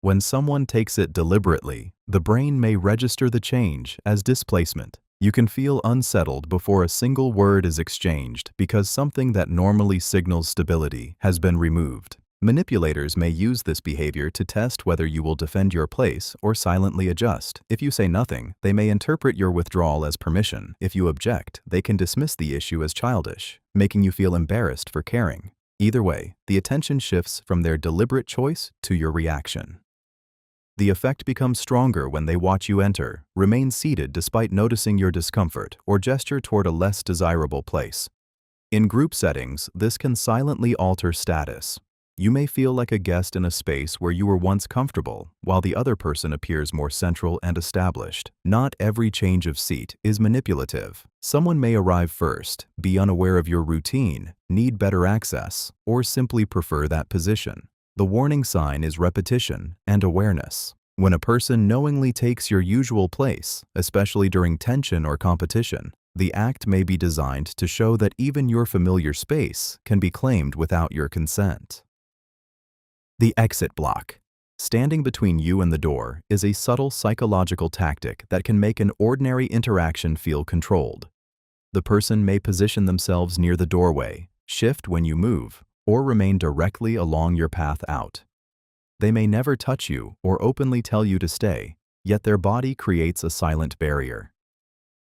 When someone takes it deliberately, the brain may register the change as displacement. You can feel unsettled before a single word is exchanged because something that normally signals stability has been removed. Manipulators may use this behavior to test whether you will defend your place or silently adjust. If you say nothing, they may interpret your withdrawal as permission. If you object, they can dismiss the issue as childish, making you feel embarrassed for caring. Either way, the attention shifts from their deliberate choice to your reaction. The effect becomes stronger when they watch you enter, remain seated despite noticing your discomfort, or gesture toward a less desirable place. In group settings, this can silently alter status. You may feel like a guest in a space where you were once comfortable, while the other person appears more central and established. Not every change of seat is manipulative. Someone may arrive first, be unaware of your routine, need better access, or simply prefer that position. The warning sign is repetition and awareness. When a person knowingly takes your usual place, especially during tension or competition, the act may be designed to show that even your familiar space can be claimed without your consent. The exit block. Standing between you and the door is a subtle psychological tactic that can make an ordinary interaction feel controlled. The person may position themselves near the doorway, shift when you move, or remain directly along your path out. They may never touch you or openly tell you to stay, yet their body creates a silent barrier.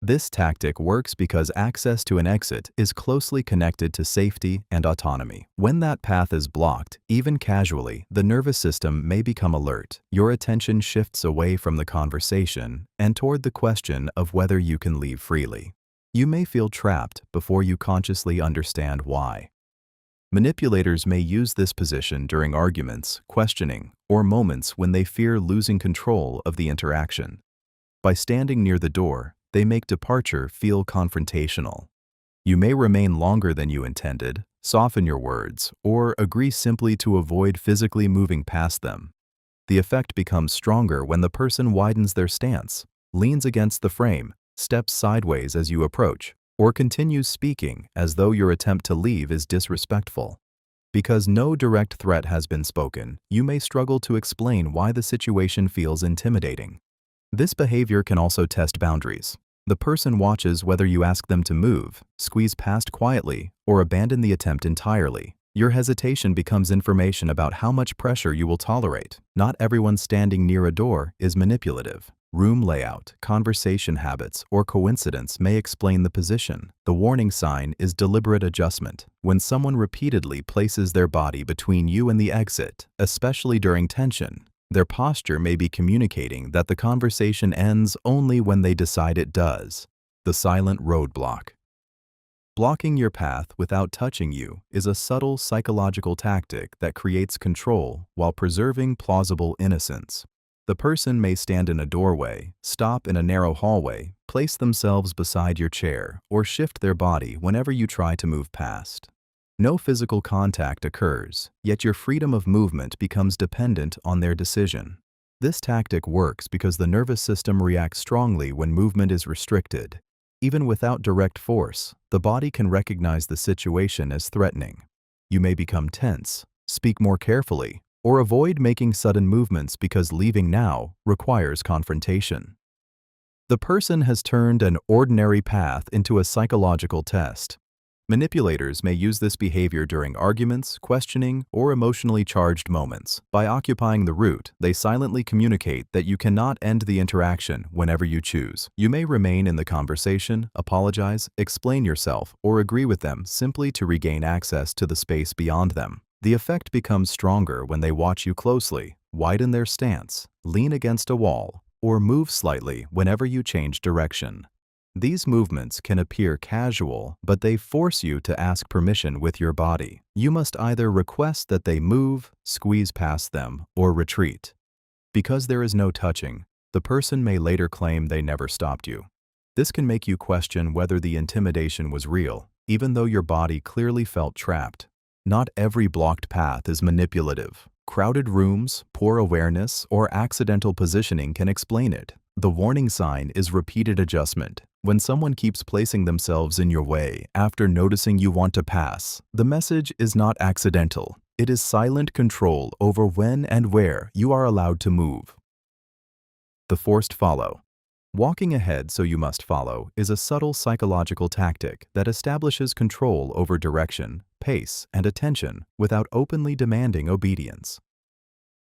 This tactic works because access to an exit is closely connected to safety and autonomy. When that path is blocked, even casually, the nervous system may become alert. Your attention shifts away from the conversation and toward the question of whether you can leave freely. You may feel trapped before you consciously understand why. Manipulators may use this position during arguments, questioning, or moments when they fear losing control of the interaction. By standing near the door, they make departure feel confrontational. You may remain longer than you intended, soften your words, or agree simply to avoid physically moving past them. The effect becomes stronger when the person widens their stance, leans against the frame, steps sideways as you approach, or continues speaking as though your attempt to leave is disrespectful. Because no direct threat has been spoken, you may struggle to explain why the situation feels intimidating. This behavior can also test boundaries. The person watches whether you ask them to move, squeeze past quietly, or abandon the attempt entirely. Your hesitation becomes information about how much pressure you will tolerate. Not everyone standing near a door is manipulative. Room layout, conversation habits, or coincidence may explain the position. The warning sign is deliberate adjustment. When someone repeatedly places their body between you and the exit, especially during tension, their posture may be communicating that the conversation ends only when they decide it does. The silent roadblock. Blocking your path without touching you is a subtle psychological tactic that creates control while preserving plausible innocence. The person may stand in a doorway, stop in a narrow hallway, place themselves beside your chair, or shift their body whenever you try to move past. No physical contact occurs, yet your freedom of movement becomes dependent on their decision. This tactic works because the nervous system reacts strongly when movement is restricted. Even without direct force, the body can recognize the situation as threatening. You may become tense, speak more carefully, or avoid making sudden movements because leaving now requires confrontation. The person has turned an ordinary path into a psychological test. Manipulators may use this behavior during arguments, questioning, or emotionally charged moments. By occupying the route, they silently communicate that you cannot end the interaction whenever you choose. You may remain in the conversation, apologize, explain yourself, or agree with them simply to regain access to the space beyond them. The effect becomes stronger when they watch you closely, widen their stance, lean against a wall, or move slightly whenever you change direction. These movements can appear casual, but they force you to ask permission with your body. You must either request that they move, squeeze past them, or retreat. Because there is no touching, the person may later claim they never stopped you. This can make you question whether the intimidation was real, even though your body clearly felt trapped. Not every blocked path is manipulative. Crowded rooms, poor awareness, or accidental positioning can explain it. The warning sign is repeated adjustment. When someone keeps placing themselves in your way after noticing you want to pass, the message is not accidental. It is silent control over when and where you are allowed to move. The forced follow. Walking ahead so you must follow is a subtle psychological tactic that establishes control over direction, pace, and attention without openly demanding obedience.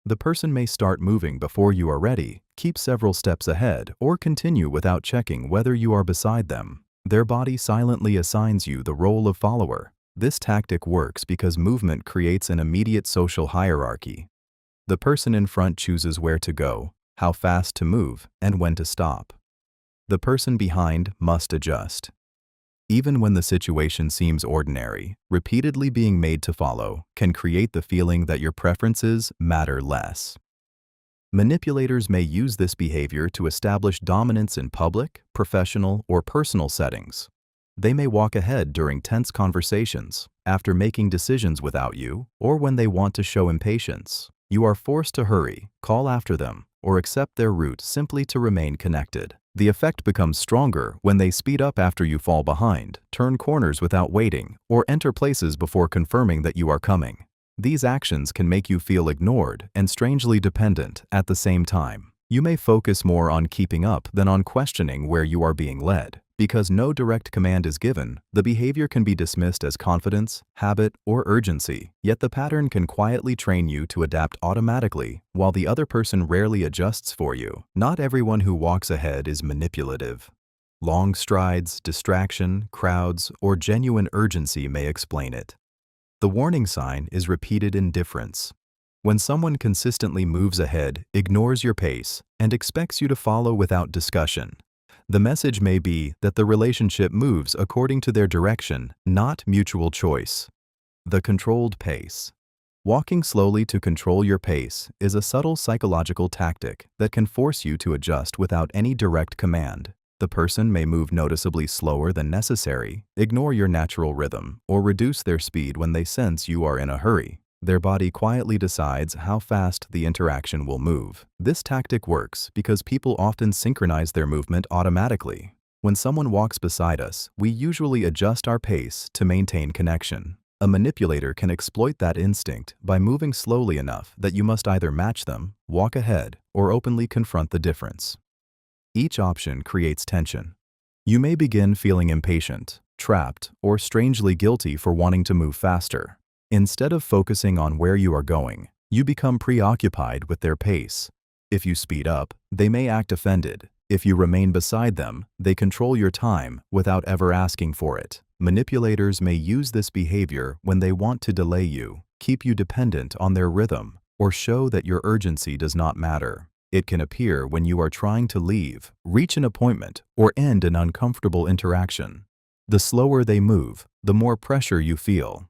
The person may start moving before you are ready, keep several steps ahead, or continue without checking whether you are beside them. Their body silently assigns you the role of follower. This tactic works because movement creates an immediate social hierarchy. The person in front chooses where to go, how fast to move, and when to stop. The person behind must adjust. Even when the situation seems ordinary, repeatedly being made to follow can create the feeling that your preferences matter less. Manipulators may use this behavior to establish dominance in public, professional, or personal settings. They may walk ahead during tense conversations, after making decisions without you, or when they want to show impatience. You are forced to hurry, call after them, or accept their route simply to remain connected. The effect becomes stronger when they speed up after you fall behind, turn corners without waiting, or enter places before confirming that you are coming. These actions can make you feel ignored and strangely dependent at the same time. You may focus more on keeping up than on questioning where you are being led. Because no direct command is given, the behavior can be dismissed as confidence, habit, or urgency, yet the pattern can quietly train you to adapt automatically, while the other person rarely adjusts for you. Not everyone who walks ahead is manipulative. Long strides, distraction, crowds, or genuine urgency may explain it. The warning sign is repeated indifference. When someone consistently moves ahead, ignores your pace, and expects you to follow without discussion, the message may be that the relationship moves according to their direction, not mutual choice. The controlled pace. Walking slowly to control your pace is a subtle psychological tactic that can force you to adjust without any direct command. The person may move noticeably slower than necessary, ignore your natural rhythm, or reduce their speed when they sense you are in a hurry. Their body quietly decides how fast the interaction will move. This tactic works because people often synchronize their movement automatically. When someone walks beside us, we usually adjust our pace to maintain connection. A manipulator can exploit that instinct by moving slowly enough that you must either match them, walk ahead, or openly confront the difference. Each option creates tension. You may begin feeling impatient, trapped, or strangely guilty for wanting to move faster. Instead of focusing on where you are going, you become preoccupied with their pace. If you speed up, they may act offended. If you remain beside them, they control your time without ever asking for it. Manipulators may use this behavior when they want to delay you, keep you dependent on their rhythm, or show that your urgency does not matter. It can appear when you are trying to leave, reach an appointment, or end an uncomfortable interaction. The slower they move, the more pressure you feel.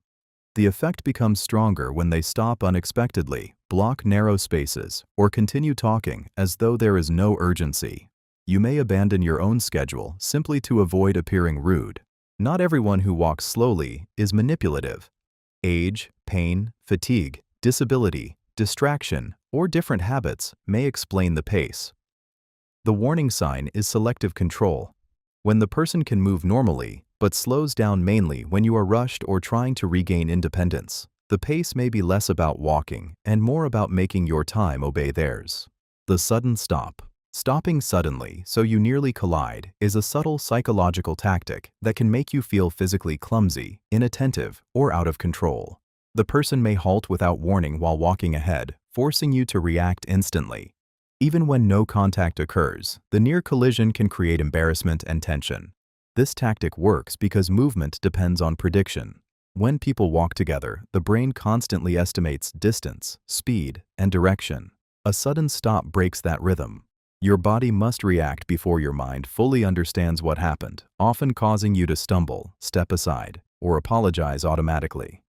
The effect becomes stronger when they stop unexpectedly, block narrow spaces, or continue talking as though there is no urgency. You may abandon your own schedule simply to avoid appearing rude. Not everyone who walks slowly is manipulative. Age, pain, fatigue, disability, distraction, or different habits may explain the pace. The warning sign is selective control. When the person can move normally, but slows down mainly when you are rushed or trying to regain independence. The pace may be less about walking and more about making your time obey theirs. The sudden stop. Stopping suddenly so you nearly collide is a subtle psychological tactic that can make you feel physically clumsy, inattentive, or out of control. The person may halt without warning while walking ahead, forcing you to react instantly. Even when no contact occurs, the near collision can create embarrassment and tension. This tactic works because movement depends on prediction. When people walk together, the brain constantly estimates distance, speed, and direction. A sudden stop breaks that rhythm. Your body must react before your mind fully understands what happened, often causing you to stumble, step aside, or apologize automatically.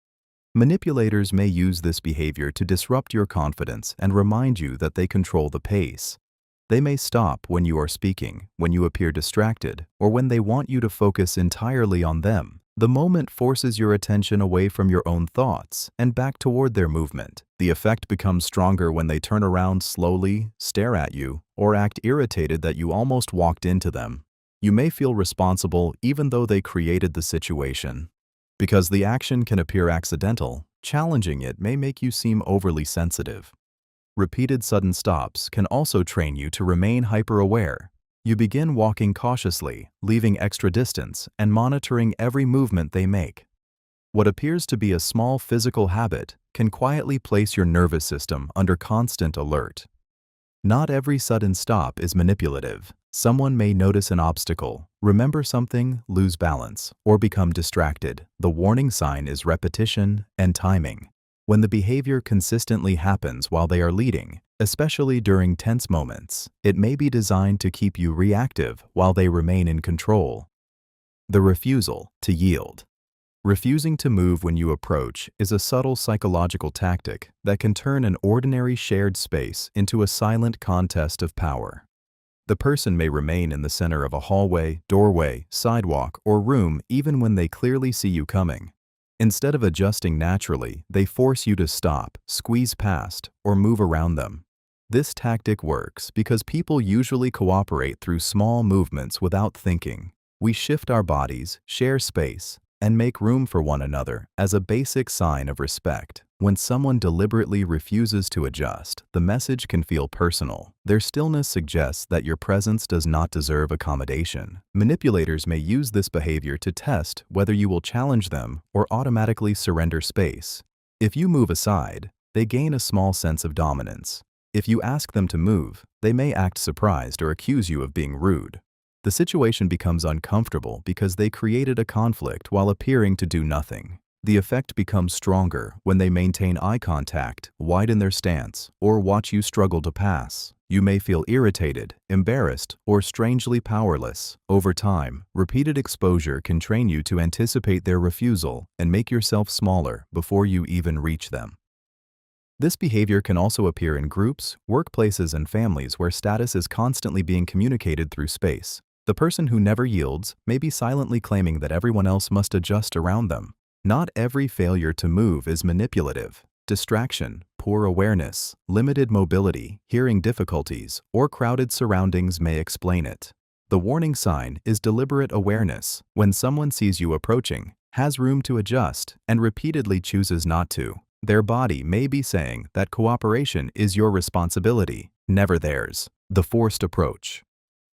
Manipulators may use this behavior to disrupt your confidence and remind you that they control the pace. They may stop when you are speaking, when you appear distracted, or when they want you to focus entirely on them. The moment forces your attention away from your own thoughts and back toward their movement. The effect becomes stronger when they turn around slowly, stare at you, or act irritated that you almost walked into them. You may feel responsible even though they created the situation. Because the action can appear accidental, challenging it may make you seem overly sensitive. Repeated sudden stops can also train you to remain hyper-aware. You begin walking cautiously, leaving extra distance, and monitoring every movement they make. What appears to be a small physical habit can quietly place your nervous system under constant alert. Not every sudden stop is manipulative. Someone may notice an obstacle, remember something, lose balance, or become distracted. The warning sign is repetition and timing. When the behavior consistently happens while they are leading, especially during tense moments, it may be designed to keep you reactive while they remain in control. The refusal to yield. Refusing to move when you approach is a subtle psychological tactic that can turn an ordinary shared space into a silent contest of power. The person may remain in the center of a hallway, doorway, sidewalk, or room even when they clearly see you coming. Instead of adjusting naturally, they force you to stop, squeeze past, or move around them. This tactic works because people usually cooperate through small movements without thinking. We shift our bodies, share space, and make room for one another as a basic sign of respect. When someone deliberately refuses to adjust, the message can feel personal. Their stillness suggests that your presence does not deserve accommodation. Manipulators may use this behavior to test whether you will challenge them or automatically surrender space. If you move aside, they gain a small sense of dominance. If you ask them to move, they may act surprised or accuse you of being rude. The situation becomes uncomfortable because they created a conflict while appearing to do nothing. The effect becomes stronger when they maintain eye contact, widen their stance, or watch you struggle to pass. You may feel irritated, embarrassed, or strangely powerless. Over time, repeated exposure can train you to anticipate their refusal and make yourself smaller before you even reach them. This behavior can also appear in groups, workplaces, and families where status is constantly being communicated through space. The person who never yields may be silently claiming that everyone else must adjust around them. Not every failure to move is manipulative. Distraction, poor awareness, limited mobility, hearing difficulties, or crowded surroundings may explain it. The warning sign is deliberate awareness. When someone sees you approaching, has room to adjust, and repeatedly chooses not to, their body may be saying that cooperation is your responsibility, never theirs. The forced approach.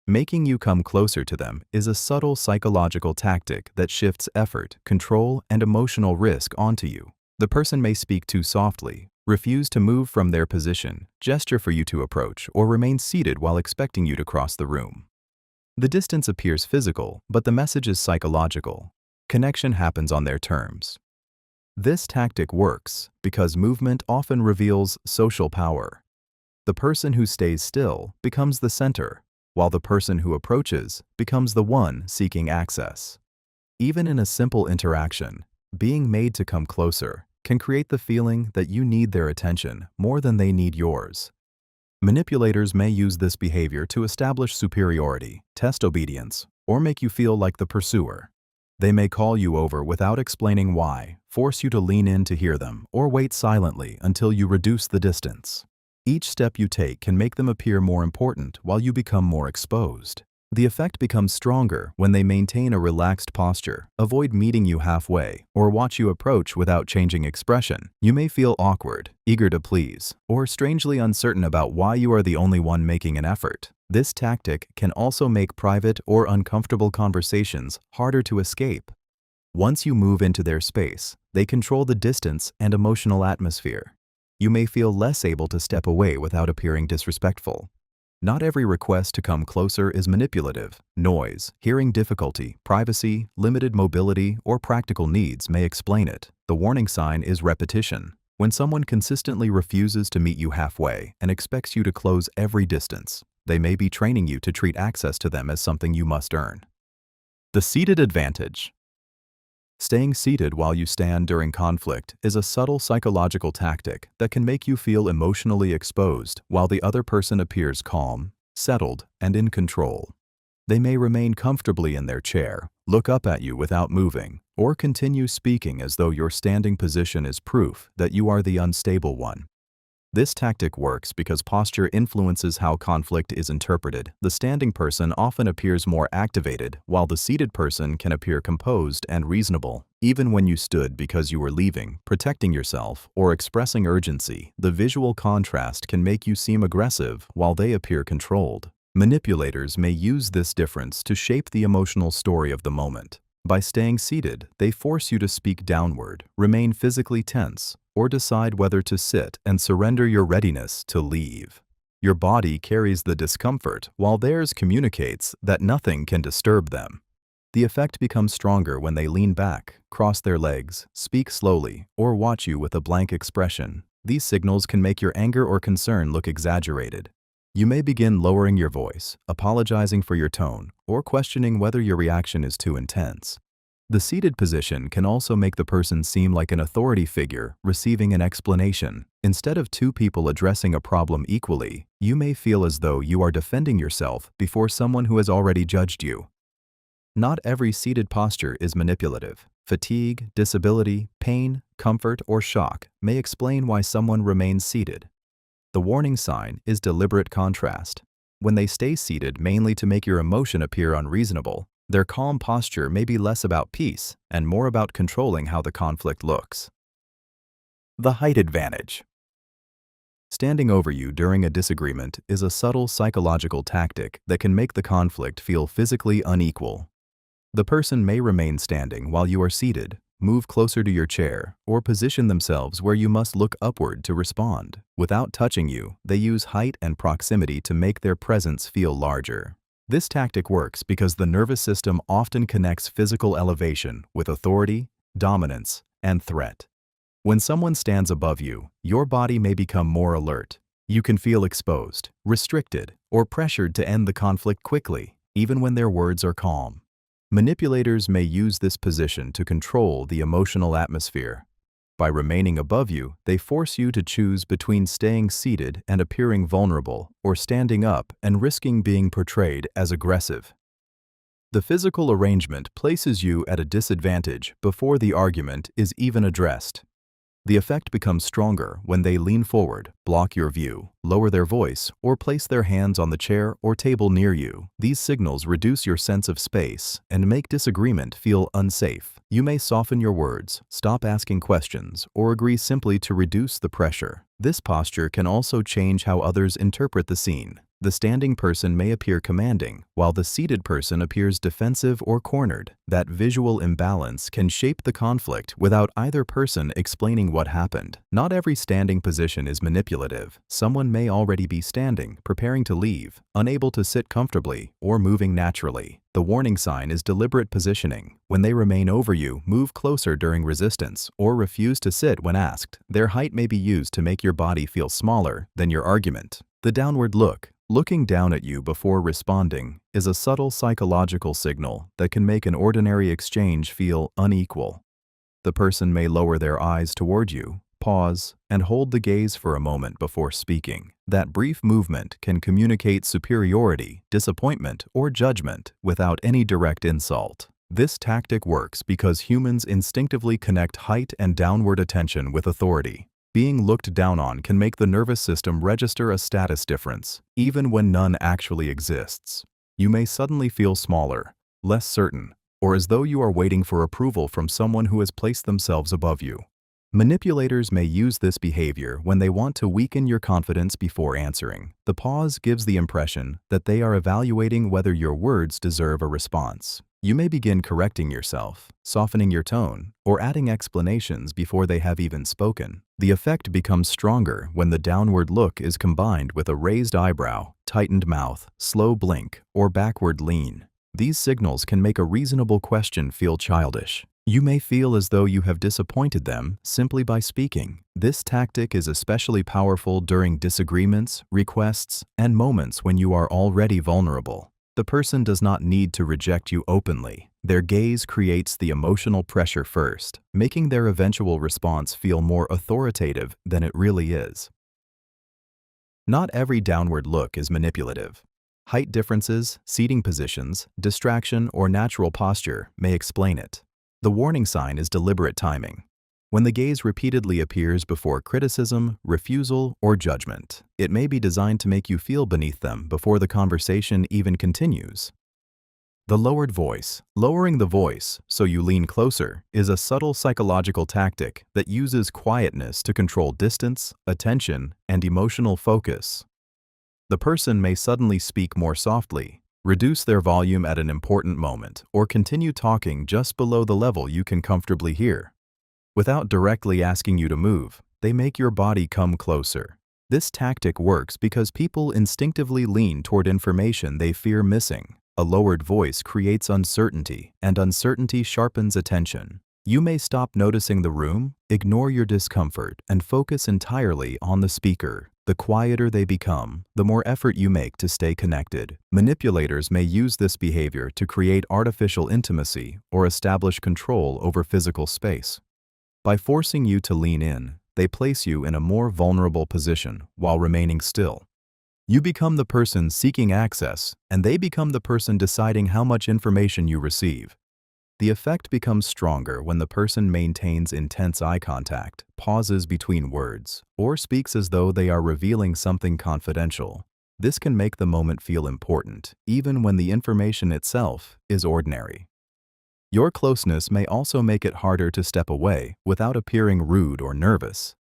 Making you come closer to them is a subtle psychological tactic that shifts effort, control, and emotional risk onto you. The person may speak too softly, refuse to move from their position, gesture for you to approach, or remain seated while expecting you to cross the room. The distance appears physical, but the message is psychological. Connection happens on their terms. This tactic works because movement often reveals social power. The person who stays still becomes the center, while the person who approaches becomes the one seeking access. Even in a simple interaction, being made to come closer can create the feeling that you need their attention more than they need yours. Manipulators may use this behavior to establish superiority, test obedience, or make you feel like the pursuer. They may call you over without explaining why, force you to lean in to hear them, or wait silently until you reduce the distance. Each step you take can make them appear more important while you become more exposed. The effect becomes stronger when they maintain a relaxed posture, avoid meeting you halfway, or watch you approach without changing expression. You may feel awkward, eager to please, or strangely uncertain about why you are the only one making an effort. This tactic can also make private or uncomfortable conversations harder to escape. Once you move into their space, they control the distance and emotional atmosphere. You may feel less able to step away without appearing disrespectful. Not every request to come closer is manipulative. Noise, hearing difficulty, privacy, limited mobility, or practical needs may explain it. The warning sign is repetition. When someone consistently refuses to meet you halfway and expects you to close every distance, they may be training you to treat access to them as something you must earn. The seated advantage. Staying seated while you stand during conflict is a subtle psychological tactic that can make you feel emotionally exposed while the other person appears calm, settled, and in control. They may remain comfortably in their chair, look up at you without moving, or continue speaking as though your standing position is proof that you are the unstable one. This tactic works because posture influences how conflict is interpreted. The standing person often appears more activated, while the seated person can appear composed and reasonable. Even when you stood because you were leaving, protecting yourself, or expressing urgency, the visual contrast can make you seem aggressive while they appear controlled. Manipulators may use this difference to shape the emotional story of the moment. By staying seated, they force you to speak downward, remain physically tense, or decide whether to sit and surrender your readiness to leave. Your body carries the discomfort while theirs communicates that nothing can disturb them. The effect becomes stronger when they lean back, cross their legs, speak slowly, or watch you with a blank expression. These signals can make your anger or concern look exaggerated. You may begin lowering your voice, apologizing for your tone, or questioning whether your reaction is too intense. The seated position can also make the person seem like an authority figure receiving an explanation. Instead of two people addressing a problem equally, you may feel as though you are defending yourself before someone who has already judged you. Not every seated posture is manipulative. Fatigue, disability, pain, comfort, or shock may explain why someone remains seated. The warning sign is deliberate contrast. When they stay seated mainly to make your emotion appear unreasonable, their calm posture may be less about peace and more about controlling how the conflict looks. The height advantage. Standing over you during a disagreement is a subtle psychological tactic that can make the conflict feel physically unequal. The person may remain standing while you are seated, move closer to your chair, or position themselves where you must look upward to respond. Without touching you, they use height and proximity to make their presence feel larger. This tactic works because the nervous system often connects physical elevation with authority, dominance, and threat. When someone stands above you, your body may become more alert. You can feel exposed, restricted, or pressured to end the conflict quickly, even when their words are calm. Manipulators may use this position to control the emotional atmosphere. By remaining above you, they force you to choose between staying seated and appearing vulnerable, or standing up and risking being portrayed as aggressive. The physical arrangement places you at a disadvantage before the argument is even addressed. The effect becomes stronger when they lean forward, block your view, lower their voice, or place their hands on the chair or table near you. These signals reduce your sense of space and make disagreement feel unsafe. You may soften your words, stop asking questions, or agree simply to reduce the pressure. This posture can also change how others interpret the scene. The standing person may appear commanding, while the seated person appears defensive or cornered. That visual imbalance can shape the conflict without either person explaining what happened. Not every standing position is manipulative. Someone may already be standing, preparing to leave, unable to sit comfortably, or moving naturally. The warning sign is deliberate positioning. When they remain over you, move closer during resistance, or refuse to sit when asked. Their height may be used to make your body feel smaller than your argument. The downward look, looking down at you before responding, is a subtle psychological signal that can make an ordinary exchange feel unequal. The person may lower their eyes toward you, pause, and hold the gaze for a moment before speaking. That brief movement can communicate superiority, disappointment, or judgment without any direct insult. This tactic works because humans instinctively connect height and downward attention with authority. Being looked down on can make the nervous system register a status difference, even when none actually exists. You may suddenly feel smaller, less certain, or as though you are waiting for approval from someone who has placed themselves above you. Manipulators may use this behavior when they want to weaken your confidence before answering. The pause gives the impression that they are evaluating whether your words deserve a response. You may begin correcting yourself, softening your tone, or adding explanations before they have even spoken. The effect becomes stronger when the downward look is combined with a raised eyebrow, tightened mouth, slow blink, or backward lean. These signals can make a reasonable question feel childish. You may feel as though you have disappointed them simply by speaking. This tactic is especially powerful during disagreements, requests, and moments when you are already vulnerable. The person does not need to reject you openly. Their gaze creates the emotional pressure first, making their eventual response feel more authoritative than it really is. Not every downward look is manipulative. Height differences, seating positions, distraction, or natural posture may explain it. The warning sign is deliberate timing. When the gaze repeatedly appears before criticism, refusal, or judgment, it may be designed to make you feel beneath them before the conversation even continues. The lowered voice. Lowering the voice so you lean closer is a subtle psychological tactic that uses quietness to control distance, attention, and emotional focus. The person may suddenly speak more softly, reduce their volume at an important moment, or continue talking just below the level you can comfortably hear. Without directly asking you to move, they make your body come closer. This tactic works because people instinctively lean toward information they fear missing. A lowered voice creates uncertainty, and uncertainty sharpens attention. You may stop noticing the room, ignore your discomfort, and focus entirely on the speaker. The quieter they become, the more effort you make to stay connected. Manipulators may use this behavior to create artificial intimacy or establish control over physical space. By forcing you to lean in, they place you in a more vulnerable position while remaining still. You become the person seeking access, and they become the person deciding how much information you receive. The effect becomes stronger when the person maintains intense eye contact, pauses between words, or speaks as though they are revealing something confidential. This can make the moment feel important, even when the information itself is ordinary. Your closeness may also make it harder to step away without appearing rude or nervous.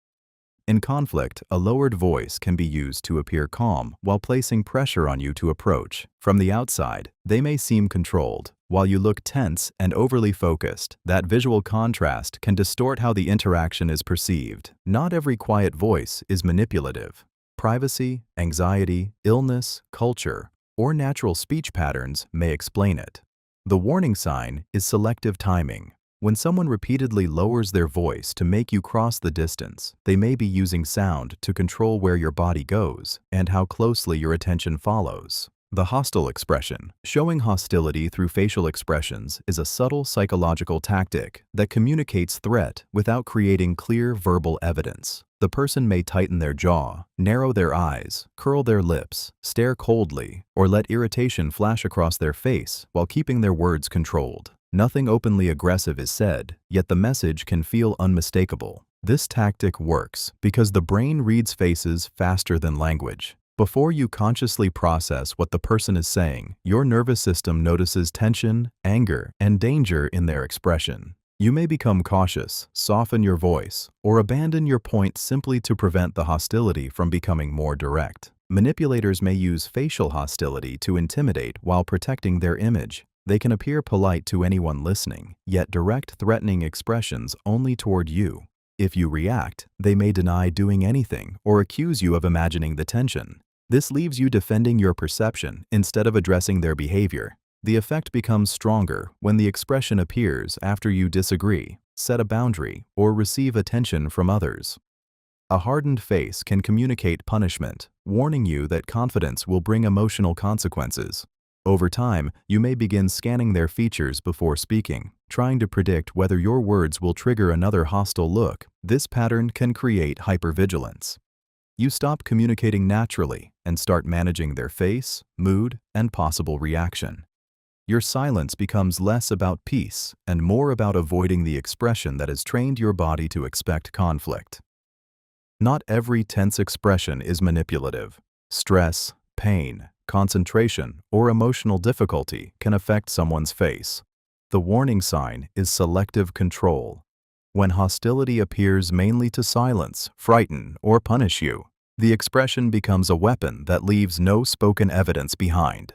In conflict, a lowered voice can be used to appear calm while placing pressure on you to approach. From the outside, they may seem controlled, while you look tense and overly focused. That visual contrast can distort how the interaction is perceived. Not every quiet voice is manipulative. Privacy, anxiety, illness, culture, or natural speech patterns may explain it. The warning sign is selective timing. When someone repeatedly lowers their voice to make you cross the distance, they may be using sound to control where your body goes and how closely your attention follows. The hostile expression. Showing hostility through facial expressions is a subtle psychological tactic that communicates threat without creating clear verbal evidence. The person may tighten their jaw, narrow their eyes, curl their lips, stare coldly, or let irritation flash across their face while keeping their words controlled. Nothing openly aggressive is said, yet the message can feel unmistakable. This tactic works because the brain reads faces faster than language. Before you consciously process what the person is saying, your nervous system notices tension, anger, and danger in their expression. You may become cautious, soften your voice, or abandon your point simply to prevent the hostility from becoming more direct. Manipulators may use facial hostility to intimidate while protecting their image. They can appear polite to anyone listening, yet direct threatening expressions only toward you. If you react, they may deny doing anything or accuse you of imagining the tension. This leaves you defending your perception instead of addressing their behavior. The effect becomes stronger when the expression appears after you disagree, set a boundary, or receive attention from others. A hardened face can communicate punishment, warning you that confidence will bring emotional consequences. Over time, you may begin scanning their features before speaking, trying to predict whether your words will trigger another hostile look. This pattern can create hypervigilance. You stop communicating naturally and start managing their face, mood, and possible reaction. Your silence becomes less about peace and more about avoiding the expression that has trained your body to expect conflict. Not every tense expression is manipulative. Stress, pain, concentration, or emotional difficulty can affect someone's face. The warning sign is selective control. When hostility appears mainly to silence, frighten, or punish you, the expression becomes a weapon that leaves no spoken evidence behind.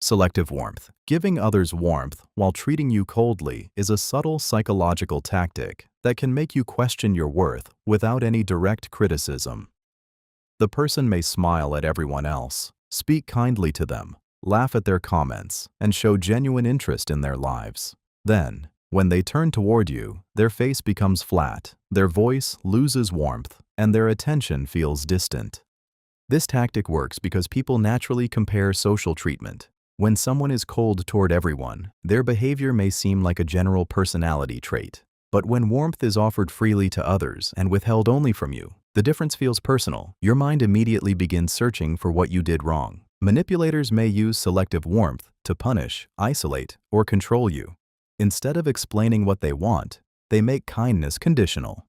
Selective warmth. Giving others warmth while treating you coldly is a subtle psychological tactic that can make you question your worth without any direct criticism. The person may smile at everyone else, speak kindly to them, laugh at their comments, and show genuine interest in their lives. Then, when they turn toward you, their face becomes flat, their voice loses warmth, and their attention feels distant. This tactic works because people naturally compare social treatment. When someone is cold toward everyone, their behavior may seem like a general personality trait. But when warmth is offered freely to others and withheld only from you, the difference feels personal. Your mind immediately begins searching for what you did wrong. Manipulators may use selective warmth to punish, isolate, or control you. Instead of explaining what they want, they make kindness conditional.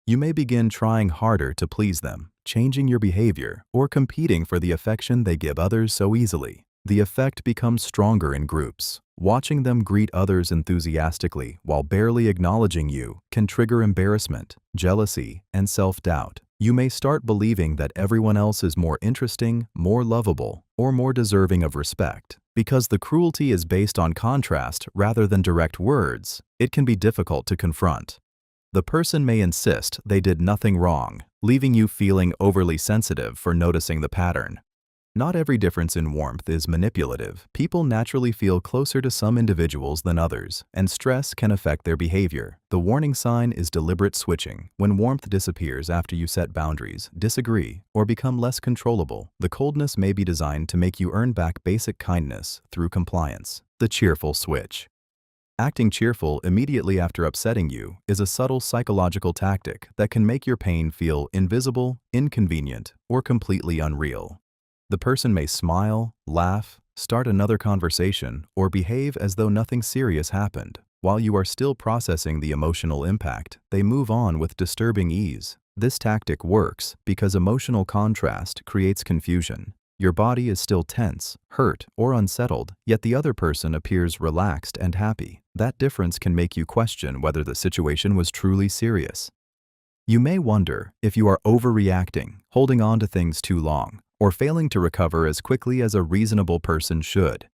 You may begin trying harder to please them, changing your behavior, or competing for the affection they give others so easily. The effect becomes stronger in groups. Watching them greet others enthusiastically while barely acknowledging you can trigger embarrassment, jealousy, and self-doubt. You may start believing that everyone else is more interesting, more lovable, or more deserving of respect. Because the cruelty is based on contrast rather than direct words, it can be difficult to confront. The person may insist they did nothing wrong, leaving you feeling overly sensitive for noticing the pattern. Not every difference in warmth is manipulative. People naturally feel closer to some individuals than others, and stress can affect their behavior. The warning sign is deliberate switching. When warmth disappears after you set boundaries, disagree, or become less controllable, the coldness may be designed to make you earn back basic kindness through compliance. The cheerful switch. Acting cheerful immediately after upsetting you is a subtle psychological tactic that can make your pain feel invisible, inconvenient, or completely unreal. The person may smile, laugh, start another conversation, or behave as though nothing serious happened. While you are still processing the emotional impact, they move on with disturbing ease. This tactic works because emotional contrast creates confusion. Your body is still tense, hurt, or unsettled, yet the other person appears relaxed and happy. That difference can make you question whether the situation was truly serious. You may wonder if you are overreacting, holding on to things too long, or failing to recover as quickly as a reasonable person should.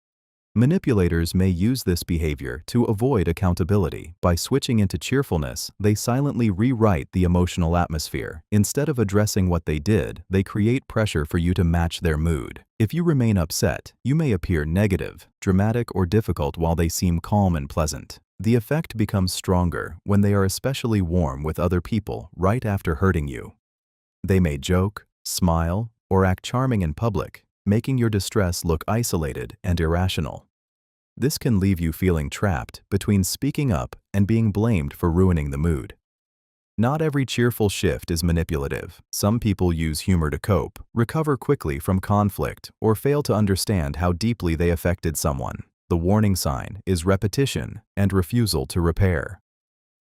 Manipulators may use this behavior to avoid accountability. By switching into cheerfulness, they silently rewrite the emotional atmosphere. Instead of addressing what they did, they create pressure for you to match their mood. If you remain upset, you may appear negative, dramatic, or difficult while they seem calm and pleasant. The effect becomes stronger when they are especially warm with other people right after hurting you. They may joke, smile, or act charming in public, making your distress look isolated and irrational. This can leave you feeling trapped between speaking up and being blamed for ruining the mood. Not every cheerful shift is manipulative. Some people use humor to cope, recover quickly from conflict, or fail to understand how deeply they affected someone. The warning sign is repetition and refusal to repair.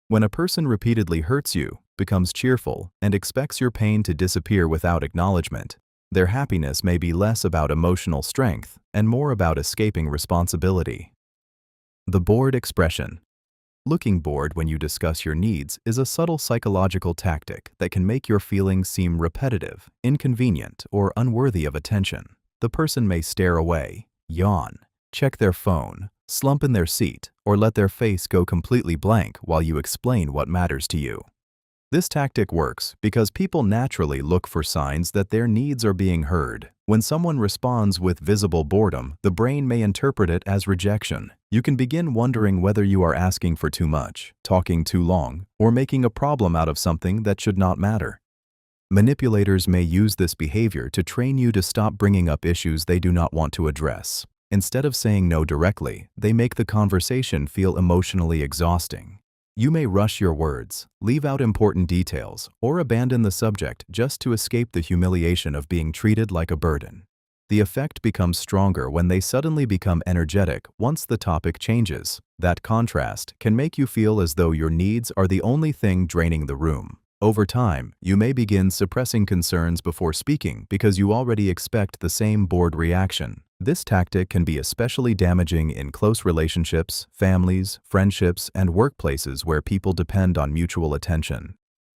When a person repeatedly hurts you, becomes cheerful, and expects your pain to disappear without acknowledgement, their happiness may be less about emotional strength and more about escaping responsibility. The bored expression. Looking bored when you discuss your needs is a subtle psychological tactic that can make your feelings seem repetitive, inconvenient, or unworthy of attention. The person may stare away, yawn, check their phone, slump in their seat, or let their face go completely blank while you explain what matters to you. This tactic works because people naturally look for signs that their needs are being heard. When someone responds with visible boredom, the brain may interpret it as rejection. You can begin wondering whether you are asking for too much, talking too long, or making a problem out of something that should not matter. Manipulators may use this behavior to train you to stop bringing up issues they do not want to address. Instead of saying no directly, they make the conversation feel emotionally exhausting. You may rush your words, leave out important details, or abandon the subject just to escape the humiliation of being treated like a burden. The effect becomes stronger when they suddenly become energetic once the topic changes. That contrast can make you feel as though your needs are the only thing draining the room. Over time, you may begin suppressing concerns before speaking because you already expect the same bored reaction. This tactic can be especially damaging in close relationships, families, friendships, and workplaces where people depend on mutual attention.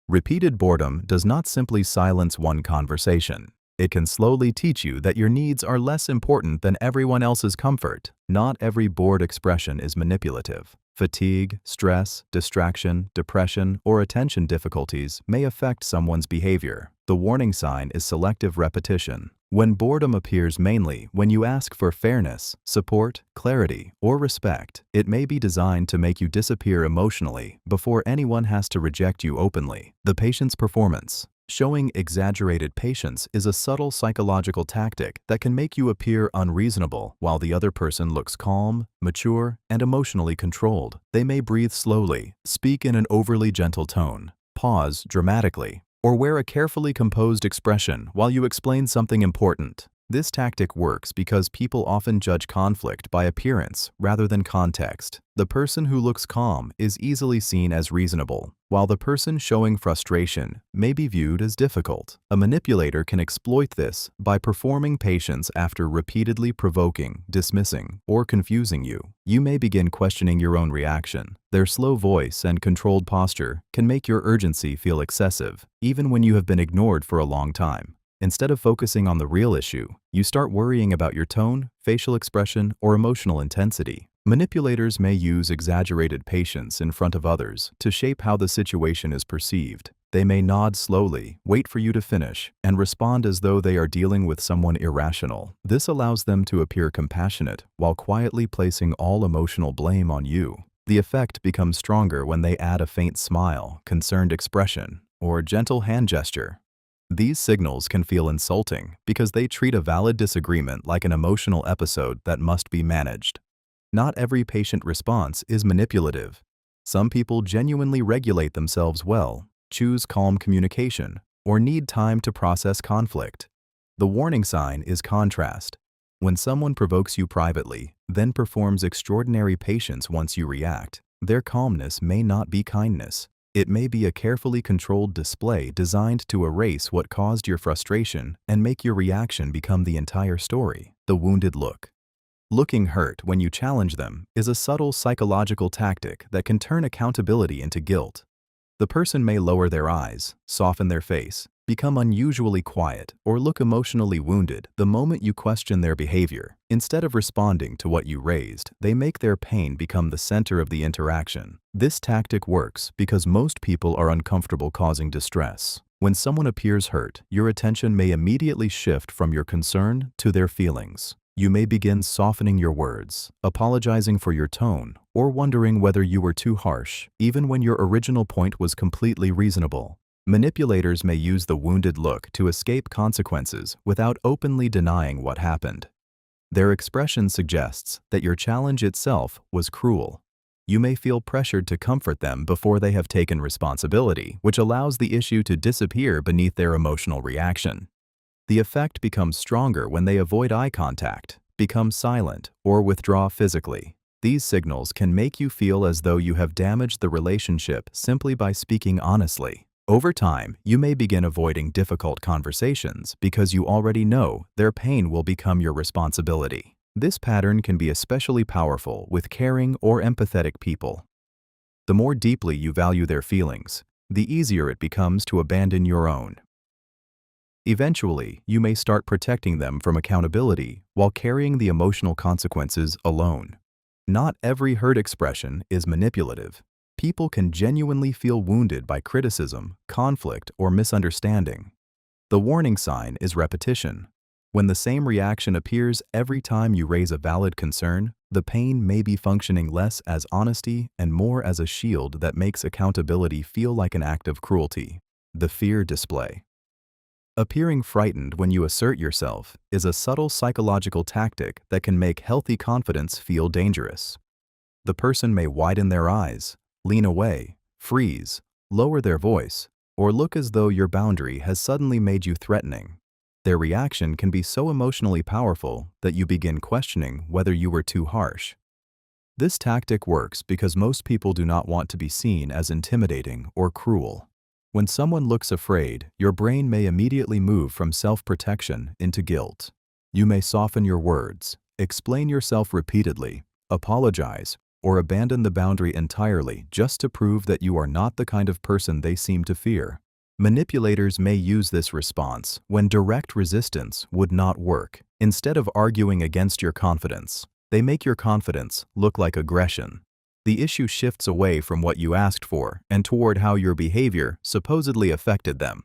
Repeated boredom does not simply silence one conversation. It can slowly teach you that your needs are less important than everyone else's comfort. Not every bored expression is manipulative. Fatigue, stress, distraction, depression, or attention difficulties may affect someone's behavior. The warning sign is selective repetition. When boredom appears mainly when you ask for fairness, support, clarity, or respect, it may be designed to make you disappear emotionally before anyone has to reject you openly. The patient's performance. Showing exaggerated patience is a subtle psychological tactic that can make you appear unreasonable while the other person looks calm, mature, and emotionally controlled. They may breathe slowly, speak in an overly gentle tone, pause dramatically, or wear a carefully composed expression while you explain something important. This tactic works because people often judge conflict by appearance rather than context. The person who looks calm is easily seen as reasonable, while the person showing frustration may be viewed as difficult. A manipulator can exploit this by performing patience after repeatedly provoking, dismissing, or confusing you. You may begin questioning your own reaction. Their slow voice and controlled posture can make your urgency feel excessive, even when you have been ignored for a long time. Instead of focusing on the real issue, you start worrying about your tone, facial expression, or emotional intensity. Manipulators may use exaggerated patience in front of others to shape how the situation is perceived. They may nod slowly, wait for you to finish, and respond as though they are dealing with someone irrational. This allows them to appear compassionate while quietly placing all emotional blame on you. The effect becomes stronger when they add a faint smile, concerned expression, or gentle hand gesture. These signals can feel insulting because they treat a valid disagreement like an emotional episode that must be managed. Not every patient response is manipulative. Some people genuinely regulate themselves well, choose calm communication, or need time to process conflict. The warning sign is contrast. When someone provokes you privately, then performs extraordinary patience once you react, their calmness may not be kindness. It may be a carefully controlled display designed to erase what caused your frustration and make your reaction become the entire story. The wounded look. Looking hurt when you challenge them is a subtle psychological tactic that can turn accountability into guilt. The person may lower their eyes, soften their face, become unusually quiet, or look emotionally wounded the moment you question their behavior. Instead of responding to what you raised, they make their pain become the center of the interaction. This tactic works because most people are uncomfortable causing distress. When someone appears hurt, your attention may immediately shift from your concern to their feelings. You may begin softening your words, apologizing for your tone, or wondering whether you were too harsh, even when your original point was completely reasonable. Manipulators may use the wounded look to escape consequences without openly denying what happened. Their expression suggests that your challenge itself was cruel. You may feel pressured to comfort them before they have taken responsibility, which allows the issue to disappear beneath their emotional reaction. The effect becomes stronger when they avoid eye contact, become silent, or withdraw physically. These signals can make you feel as though you have damaged the relationship simply by speaking honestly. Over time, you may begin avoiding difficult conversations because you already know their pain will become your responsibility. This pattern can be especially powerful with caring or empathetic people. The more deeply you value their feelings, the easier it becomes to abandon your own. Eventually, you may start protecting them from accountability while carrying the emotional consequences alone. Not every hurt expression is manipulative. People can genuinely feel wounded by criticism, conflict, or misunderstanding. The warning sign is repetition. When the same reaction appears every time you raise a valid concern, the pain may be functioning less as honesty and more as a shield that makes accountability feel like an act of cruelty. The fear display. Appearing frightened when you assert yourself is a subtle psychological tactic that can make healthy confidence feel dangerous. The person may widen their eyes, lean away, freeze, lower their voice, or look as though your boundary has suddenly made you threatening. Their reaction can be so emotionally powerful that you begin questioning whether you were too harsh. This tactic works because most people do not want to be seen as intimidating or cruel. When someone looks afraid, your brain may immediately move from self-protection into guilt. You may soften your words, explain yourself repeatedly, apologize, or abandon the boundary entirely just to prove that you are not the kind of person they seem to fear. Manipulators may use this response when direct resistance would not work. Instead of arguing against your confidence, they make your confidence look like aggression. The issue shifts away from what you asked for and toward how your behavior supposedly affected them.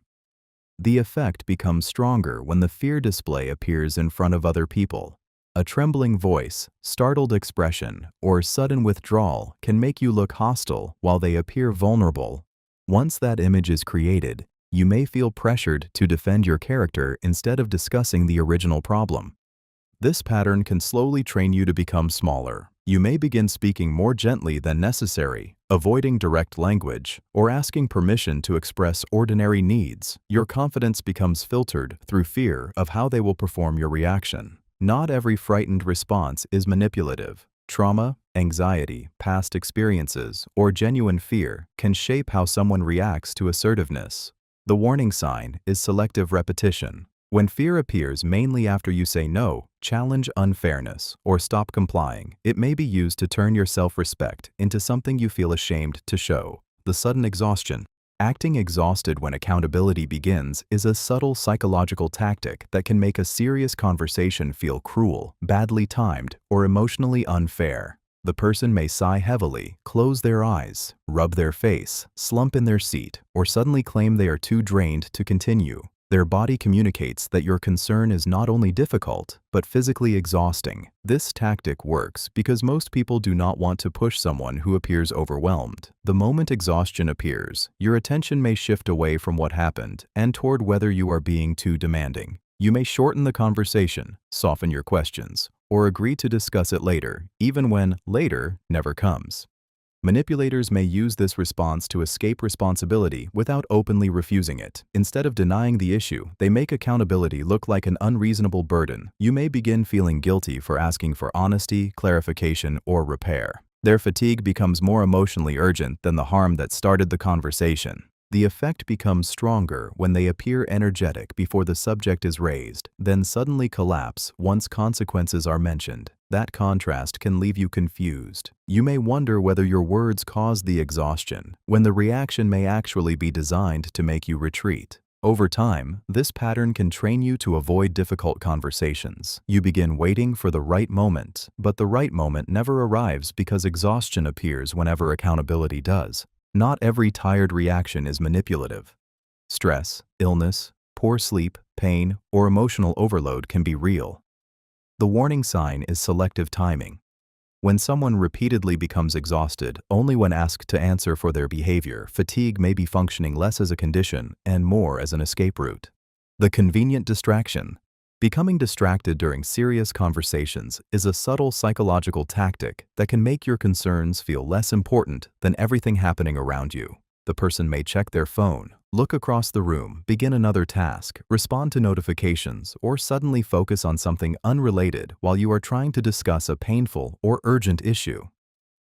The effect becomes stronger when the fear display appears in front of other people. A trembling voice, startled expression, or sudden withdrawal can make you look hostile while they appear vulnerable. Once that image is created, you may feel pressured to defend your character instead of discussing the original problem. This pattern can slowly train you to become smaller. You may begin speaking more gently than necessary, avoiding direct language, or asking permission to express ordinary needs. Your confidence becomes filtered through fear of how they will perform your reaction. Not every frightened response is manipulative. Trauma, anxiety, past experiences, or genuine fear can shape how someone reacts to assertiveness. The warning sign is selective repetition. When fear appears mainly after you say no, challenge unfairness, or stop complying, it may be used to turn your self-respect into something you feel ashamed to show. The sudden exhaustion. Acting exhausted when accountability begins is a subtle psychological tactic that can make a serious conversation feel cruel, badly timed, or emotionally unfair. The person may sigh heavily, close their eyes, rub their face, slump in their seat, or suddenly claim they are too drained to continue. Their body communicates that your concern is not only difficult, but physically exhausting. This tactic works because most people do not want to push someone who appears overwhelmed. The moment exhaustion appears, your attention may shift away from what happened and toward whether you are being too demanding. You may shorten the conversation, soften your questions, or agree to discuss it later, even when later never comes. Manipulators may use this response to escape responsibility without openly refusing it. Instead of denying the issue, they make accountability look like an unreasonable burden. You may begin feeling guilty for asking for honesty, clarification, or repair. Their fatigue becomes more emotionally urgent than the harm that started the conversation. The effect becomes stronger when they appear energetic before the subject is raised, then suddenly collapse once consequences are mentioned. That contrast can leave you confused. You may wonder whether your words caused the exhaustion, when the reaction may actually be designed to make you retreat. Over time, this pattern can train you to avoid difficult conversations. You begin waiting for the right moment, but the right moment never arrives because exhaustion appears whenever accountability does. Not every tired reaction is manipulative. Stress, illness, poor sleep, pain, or emotional overload can be real. The warning sign is selective timing. When someone repeatedly becomes exhausted only when asked to answer for their behavior, fatigue may be functioning less as a condition and more as an escape route. The convenient distraction. Becoming distracted during serious conversations is a subtle psychological tactic that can make your concerns feel less important than everything happening around you. The person may check their phone, look across the room, begin another task, respond to notifications, or suddenly focus on something unrelated while you are trying to discuss a painful or urgent issue.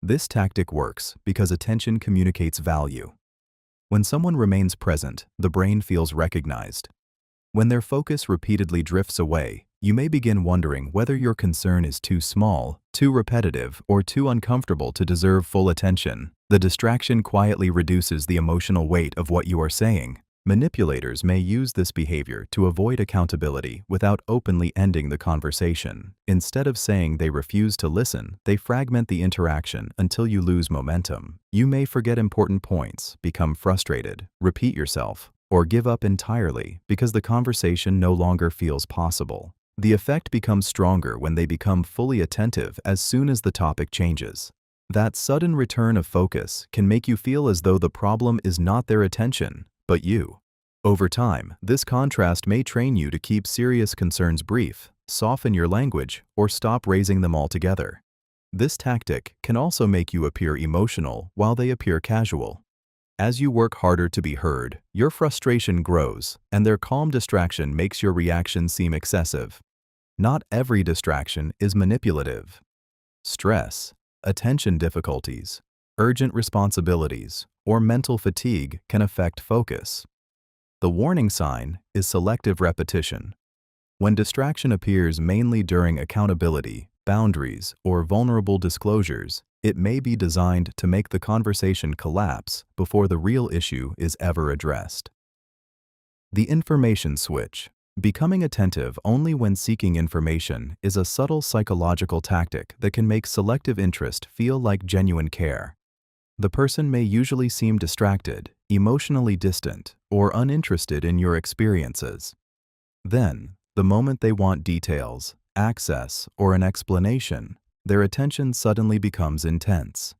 This tactic works because attention communicates value. When someone remains present, the brain feels recognized. When their focus repeatedly drifts away, you may begin wondering whether your concern is too small, too repetitive, or too uncomfortable to deserve full attention. The distraction quietly reduces the emotional weight of what you are saying. Manipulators may use this behavior to avoid accountability without openly ending the conversation. Instead of saying they refuse to listen, they fragment the interaction until you lose momentum. You may forget important points, become frustrated, repeat yourself, or give up entirely because the conversation no longer feels possible. The effect becomes stronger when they become fully attentive as soon as the topic changes. That sudden return of focus can make you feel as though the problem is not their attention, but you. Over time, this contrast may train you to keep serious concerns brief, soften your language, or stop raising them altogether. This tactic can also make you appear emotional while they appear casual. As you work harder to be heard, your frustration grows, and their calm distraction makes your reaction seem excessive. Not every distraction is manipulative. Stress, attention difficulties, urgent responsibilities, or mental fatigue can affect focus. The warning sign is selective repetition. When distraction appears mainly during accountability, boundaries, or vulnerable disclosures, it may be designed to make the conversation collapse before the real issue is ever addressed. The information switch. Becoming attentive only when seeking information is a subtle psychological tactic that can make selective interest feel like genuine care. The person may usually seem distracted, emotionally distant, or uninterested in your experiences. Then, the moment they want details, access, or an explanation, their attention suddenly becomes intense.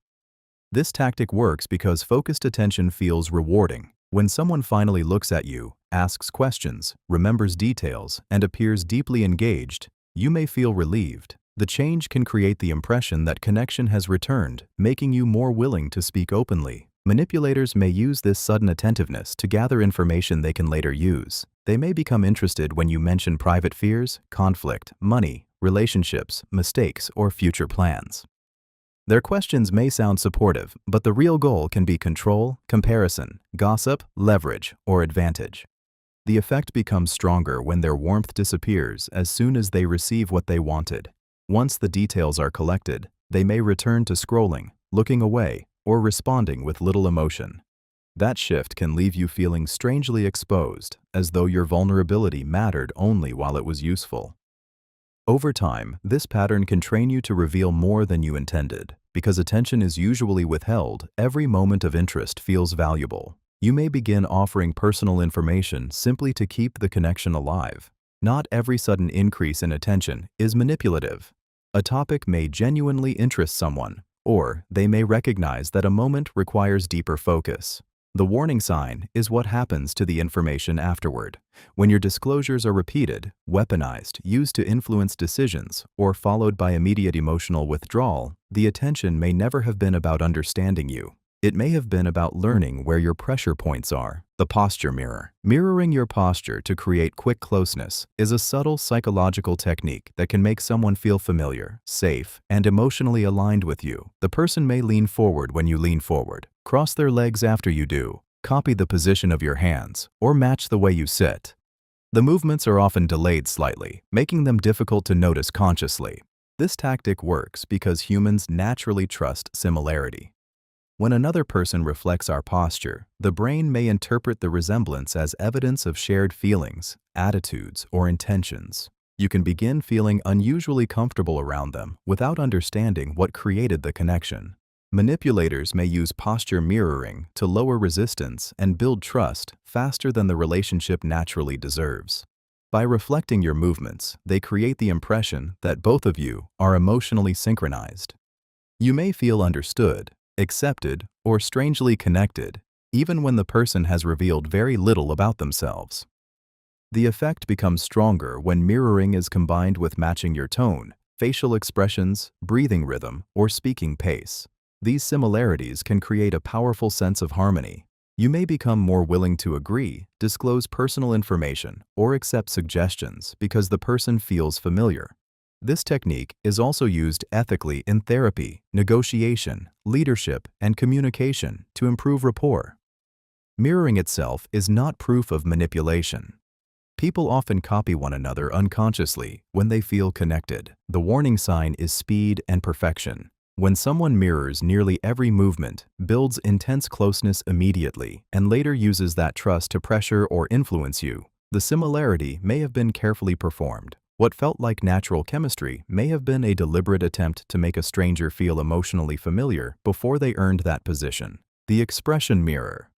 This tactic works because focused attention feels rewarding. When someone finally looks at you, asks questions, remembers details, and appears deeply engaged, you may feel relieved. The change can create the impression that connection has returned, making you more willing to speak openly. Manipulators may use this sudden attentiveness to gather information they can later use. They may become interested when you mention private fears, conflict, money, relationships, mistakes, or future plans. Their questions may sound supportive, but the real goal can be control, comparison, gossip, leverage, or advantage. The effect becomes stronger when their warmth disappears as soon as they receive what they wanted. Once the details are collected, they may return to scrolling, looking away, or responding with little emotion. That shift can leave you feeling strangely exposed, as though your vulnerability mattered only while it was useful. Over time, this pattern can train you to reveal more than you intended. Because attention is usually withheld, every moment of interest feels valuable. You may begin offering personal information simply to keep the connection alive. Not every sudden increase in attention is manipulative. A topic may genuinely interest someone, or they may recognize that a moment requires deeper focus. The warning sign is what happens to the information afterward. When your disclosures are repeated, weaponized, used to influence decisions, or followed by immediate emotional withdrawal, the attention may never have been about understanding you. It may have been about learning where your pressure points are. The posture mirror. Mirroring your posture to create quick closeness is a subtle psychological technique that can make someone feel familiar, safe, and emotionally aligned with you. The person may lean forward when you lean forward, cross their legs after you do, copy the position of your hands, or match the way you sit. The movements are often delayed slightly, making them difficult to notice consciously. This tactic works because humans naturally trust similarity. When another person reflects our posture, the brain may interpret the resemblance as evidence of shared feelings, attitudes, or intentions. You can begin feeling unusually comfortable around them without understanding what created the connection. Manipulators may use posture mirroring to lower resistance and build trust faster than the relationship naturally deserves. By reflecting your movements, they create the impression that both of you are emotionally synchronized. You may feel understood, accepted, or strangely connected, even when the person has revealed very little about themselves. The effect becomes stronger when mirroring is combined with matching your tone, facial expressions, breathing rhythm, or speaking pace. These similarities can create a powerful sense of harmony. You may become more willing to agree, disclose personal information, or accept suggestions because the person feels familiar. This technique is also used ethically in therapy, negotiation, leadership, and communication to improve rapport. Mirroring itself is not proof of manipulation. People often copy one another unconsciously when they feel connected. The warning sign is speed and perfection. When someone mirrors nearly every movement, builds intense closeness immediately, and later uses that trust to pressure or influence you, the similarity may have been carefully performed. What felt like natural chemistry may have been a deliberate attempt to make a stranger feel emotionally familiar before they earned that position. The expression mirror.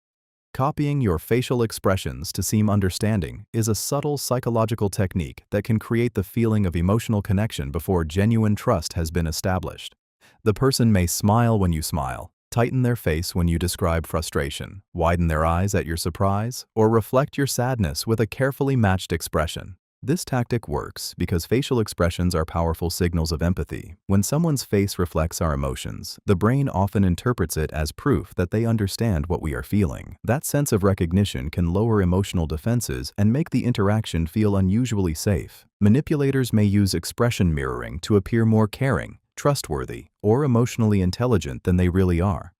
Copying your facial expressions to seem understanding is a subtle psychological technique that can create the feeling of emotional connection before genuine trust has been established. The person may smile when you smile, tighten their face when you describe frustration, widen their eyes at your surprise, or reflect your sadness with a carefully matched expression. This tactic works because facial expressions are powerful signals of empathy. When someone's face reflects our emotions, the brain often interprets it as proof that they understand what we are feeling. That sense of recognition can lower emotional defenses and make the interaction feel unusually safe. Manipulators may use expression mirroring to appear more caring, trustworthy, or emotionally intelligent than they really are.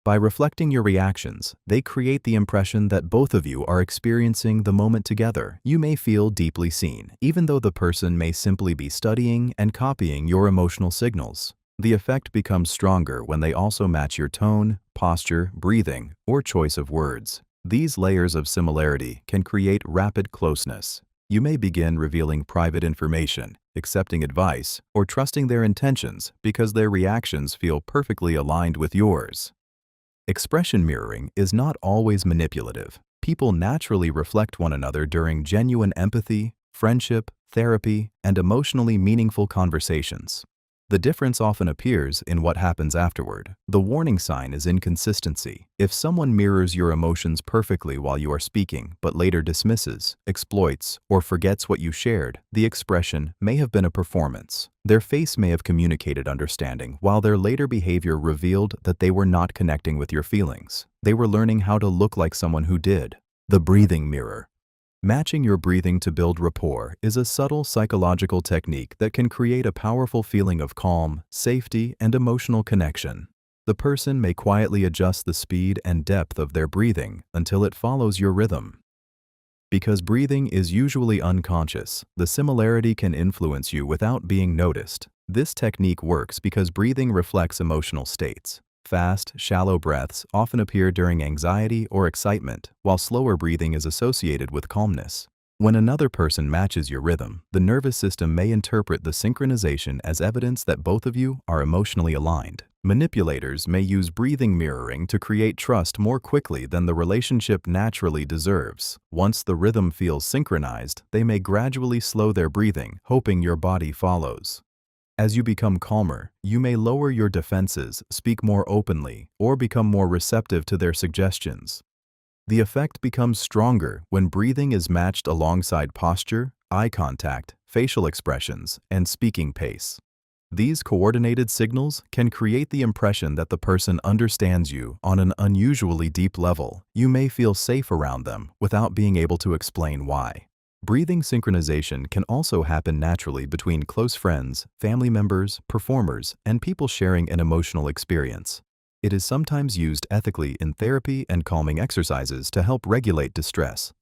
By reflecting your reactions, they create the impression that both of you are experiencing the moment together. You may feel deeply seen, even though the person may simply be studying and copying your emotional signals. The effect becomes stronger when they also match your tone, posture, breathing, or choice of words. These layers of similarity can create rapid closeness. You may begin revealing private information, accepting advice, or trusting their intentions because their reactions feel perfectly aligned with yours. Expression mirroring is not always manipulative. People naturally reflect one another during genuine empathy, friendship, therapy, and emotionally meaningful conversations. The difference often appears in what happens afterward. The warning sign is inconsistency. If someone mirrors your emotions perfectly while you are speaking, but later dismisses, exploits, or forgets what you shared, the expression may have been a performance. Their face may have communicated understanding, while their later behavior revealed that they were not connecting with your feelings. They were learning how to look like someone who did. The breathing mirror. Matching your breathing to build rapport is a subtle psychological technique that can create a powerful feeling of calm, safety, and emotional connection. The person may quietly adjust the speed and depth of their breathing until it follows your rhythm. Because breathing is usually unconscious, the similarity can influence you without being noticed. This technique works because breathing reflects emotional states. Fast, shallow breaths often appear during anxiety or excitement, while slower breathing is associated with calmness. When another person matches your rhythm, the nervous system may interpret the synchronization as evidence that both of you are emotionally aligned. Manipulators may use breathing mirroring to create trust more quickly than the relationship naturally deserves. Once the rhythm feels synchronized, they may gradually slow their breathing, hoping your body follows. As you become calmer, you may lower your defenses, speak more openly, or become more receptive to their suggestions. The effect becomes stronger when breathing is matched alongside posture, eye contact, facial expressions, and speaking pace. These coordinated signals can create the impression that the person understands you on an unusually deep level. You may feel safe around them without being able to explain why. Breathing synchronization can also happen naturally between close friends, family members, performers, and people sharing an emotional experience. It is sometimes used ethically in therapy and calming exercises to help regulate distress.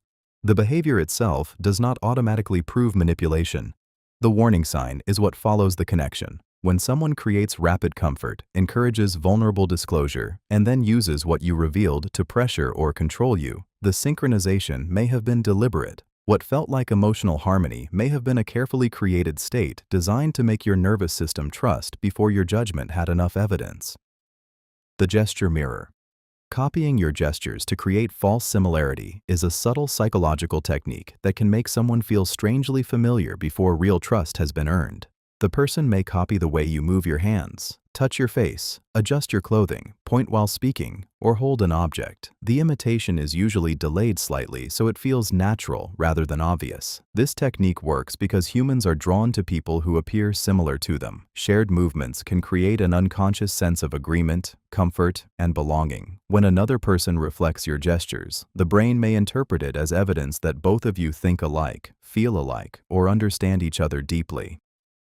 The behavior itself does not automatically prove manipulation. The warning sign is what follows the connection. When someone creates rapid comfort, encourages vulnerable disclosure, and then uses what you revealed to pressure or control you, the synchronization may have been deliberate. What felt like emotional harmony may have been a carefully created state designed to make your nervous system trust before your judgment had enough evidence. The gesture mirror. Copying your gestures to create false similarity is a subtle psychological technique that can make someone feel strangely familiar before real trust has been earned. The person may copy the way you move your hands, touch your face, adjust your clothing, point while speaking, or hold an object. The imitation is usually delayed slightly so it feels natural rather than obvious. This technique works because humans are drawn to people who appear similar to them. Shared movements can create an unconscious sense of agreement, comfort, and belonging. When another person reflects your gestures, the brain may interpret it as evidence that both of you think alike, feel alike, or understand each other deeply.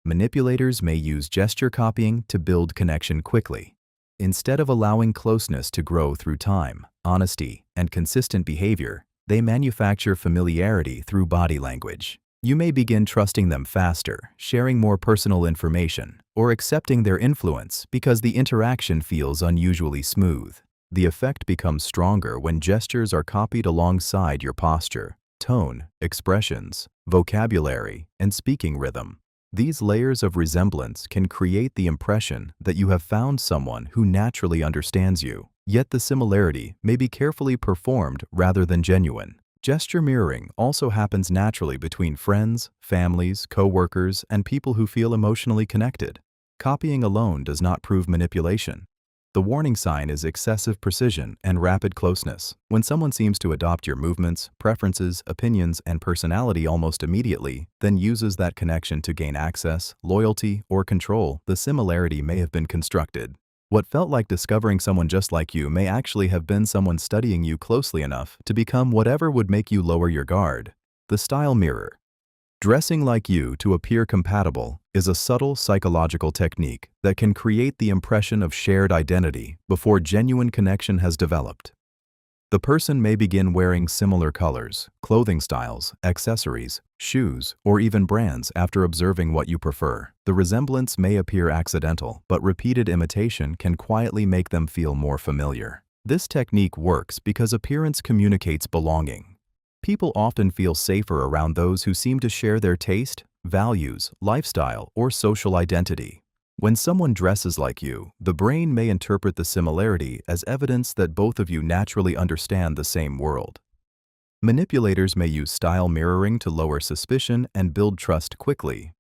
Manipulators may use gesture copying to build connection quickly. Instead of allowing closeness to grow through time, honesty, and consistent behavior, they manufacture familiarity through body language. You may begin trusting them faster, sharing more personal information, or accepting their influence because the interaction feels unusually smooth. The effect becomes stronger when gestures are copied alongside your posture, tone, expressions, vocabulary, and speaking rhythm. These layers of resemblance can create the impression that you have found someone who naturally understands you, yet the similarity may be carefully performed rather than genuine. Gesture mirroring also happens naturally between friends, families, co-workers, and people who feel emotionally connected. Copying alone does not prove manipulation. The warning sign is excessive precision and rapid closeness. When someone seems to adopt your movements, preferences, opinions, and personality almost immediately, then uses that connection to gain access, loyalty, or control, the similarity may have been constructed. What felt like discovering someone just like you may actually have been someone studying you closely enough to become whatever would make you lower your guard. The style mirror. Dressing like you to appear compatible is a subtle psychological technique that can create the impression of shared identity before genuine connection has developed. The person may begin wearing similar colors, clothing styles, accessories, shoes, or even brands after observing what you prefer. The resemblance may appear accidental, but repeated imitation can quietly make them feel more familiar. This technique works because appearance communicates belonging. People often feel safer around those who seem to share their taste, values, lifestyle, or social identity. When someone dresses like you, the brain may interpret the similarity as evidence that both of you naturally understand the same world. Manipulators may use style mirroring to lower suspicion and build trust quickly.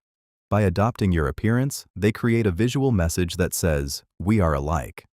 By adopting your appearance, they create a visual message that says, "We are alike."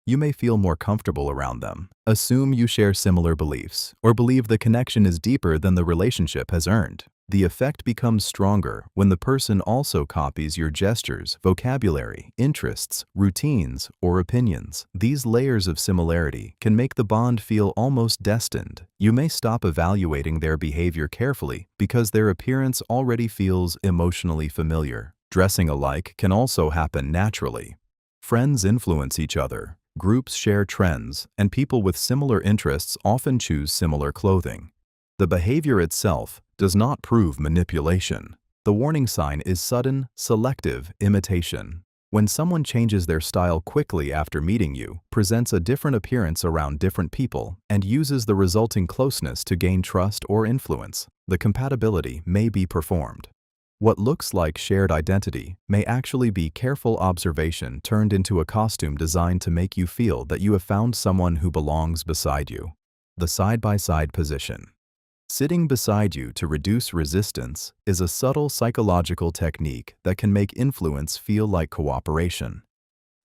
You may feel more comfortable around them, assume you share similar beliefs, or believe the connection is deeper than the relationship has earned. The effect becomes stronger when the person also copies your gestures, vocabulary, interests, routines, or opinions. These layers of similarity can make the bond feel almost destined. You may stop evaluating their behavior carefully because their appearance already feels emotionally familiar. Dressing alike can also happen naturally. Friends influence each other. Groups share trends, and people with similar interests often choose similar clothing. The behavior itself does not prove manipulation. The warning sign is sudden, selective imitation. When someone changes their style quickly after meeting you, presents a different appearance around different people, and uses the resulting closeness to gain trust or influence, the compatibility may be performed. What looks like shared identity may actually be careful observation turned into a costume designed to make you feel that you have found someone who belongs beside you. The side-by-side position. Sitting beside you to reduce resistance is a subtle psychological technique that can make influence feel like cooperation.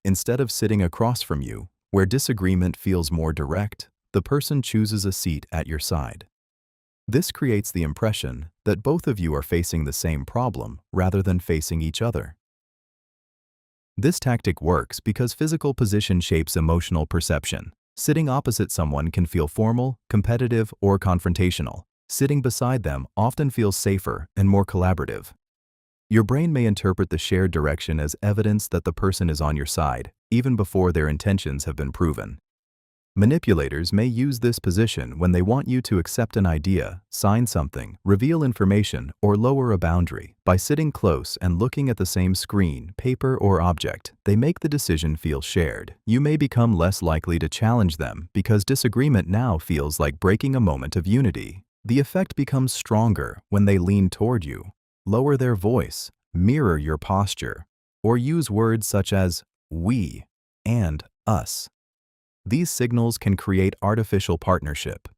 Instead of sitting across from you, where disagreement feels more direct, the person chooses a seat at your side. This creates the impression that both of you are facing the same problem rather than facing each other. This tactic works because physical position shapes emotional perception. Sitting opposite someone can feel formal, competitive, or confrontational. Sitting beside them often feels safer and more collaborative. Your brain may interpret the shared direction as evidence that the person is on your side, even before their intentions have been proven. Manipulators may use this position when they want you to accept an idea, sign something, reveal information, or lower a boundary. By sitting close and looking at the same screen, paper, or object, they make the decision feel shared. You may become less likely to challenge them because disagreement now feels like breaking a moment of unity. The effect becomes stronger when they lean toward you, lower their voice, mirror your posture, or use words such as "we" and "us." These signals can create artificial partnership.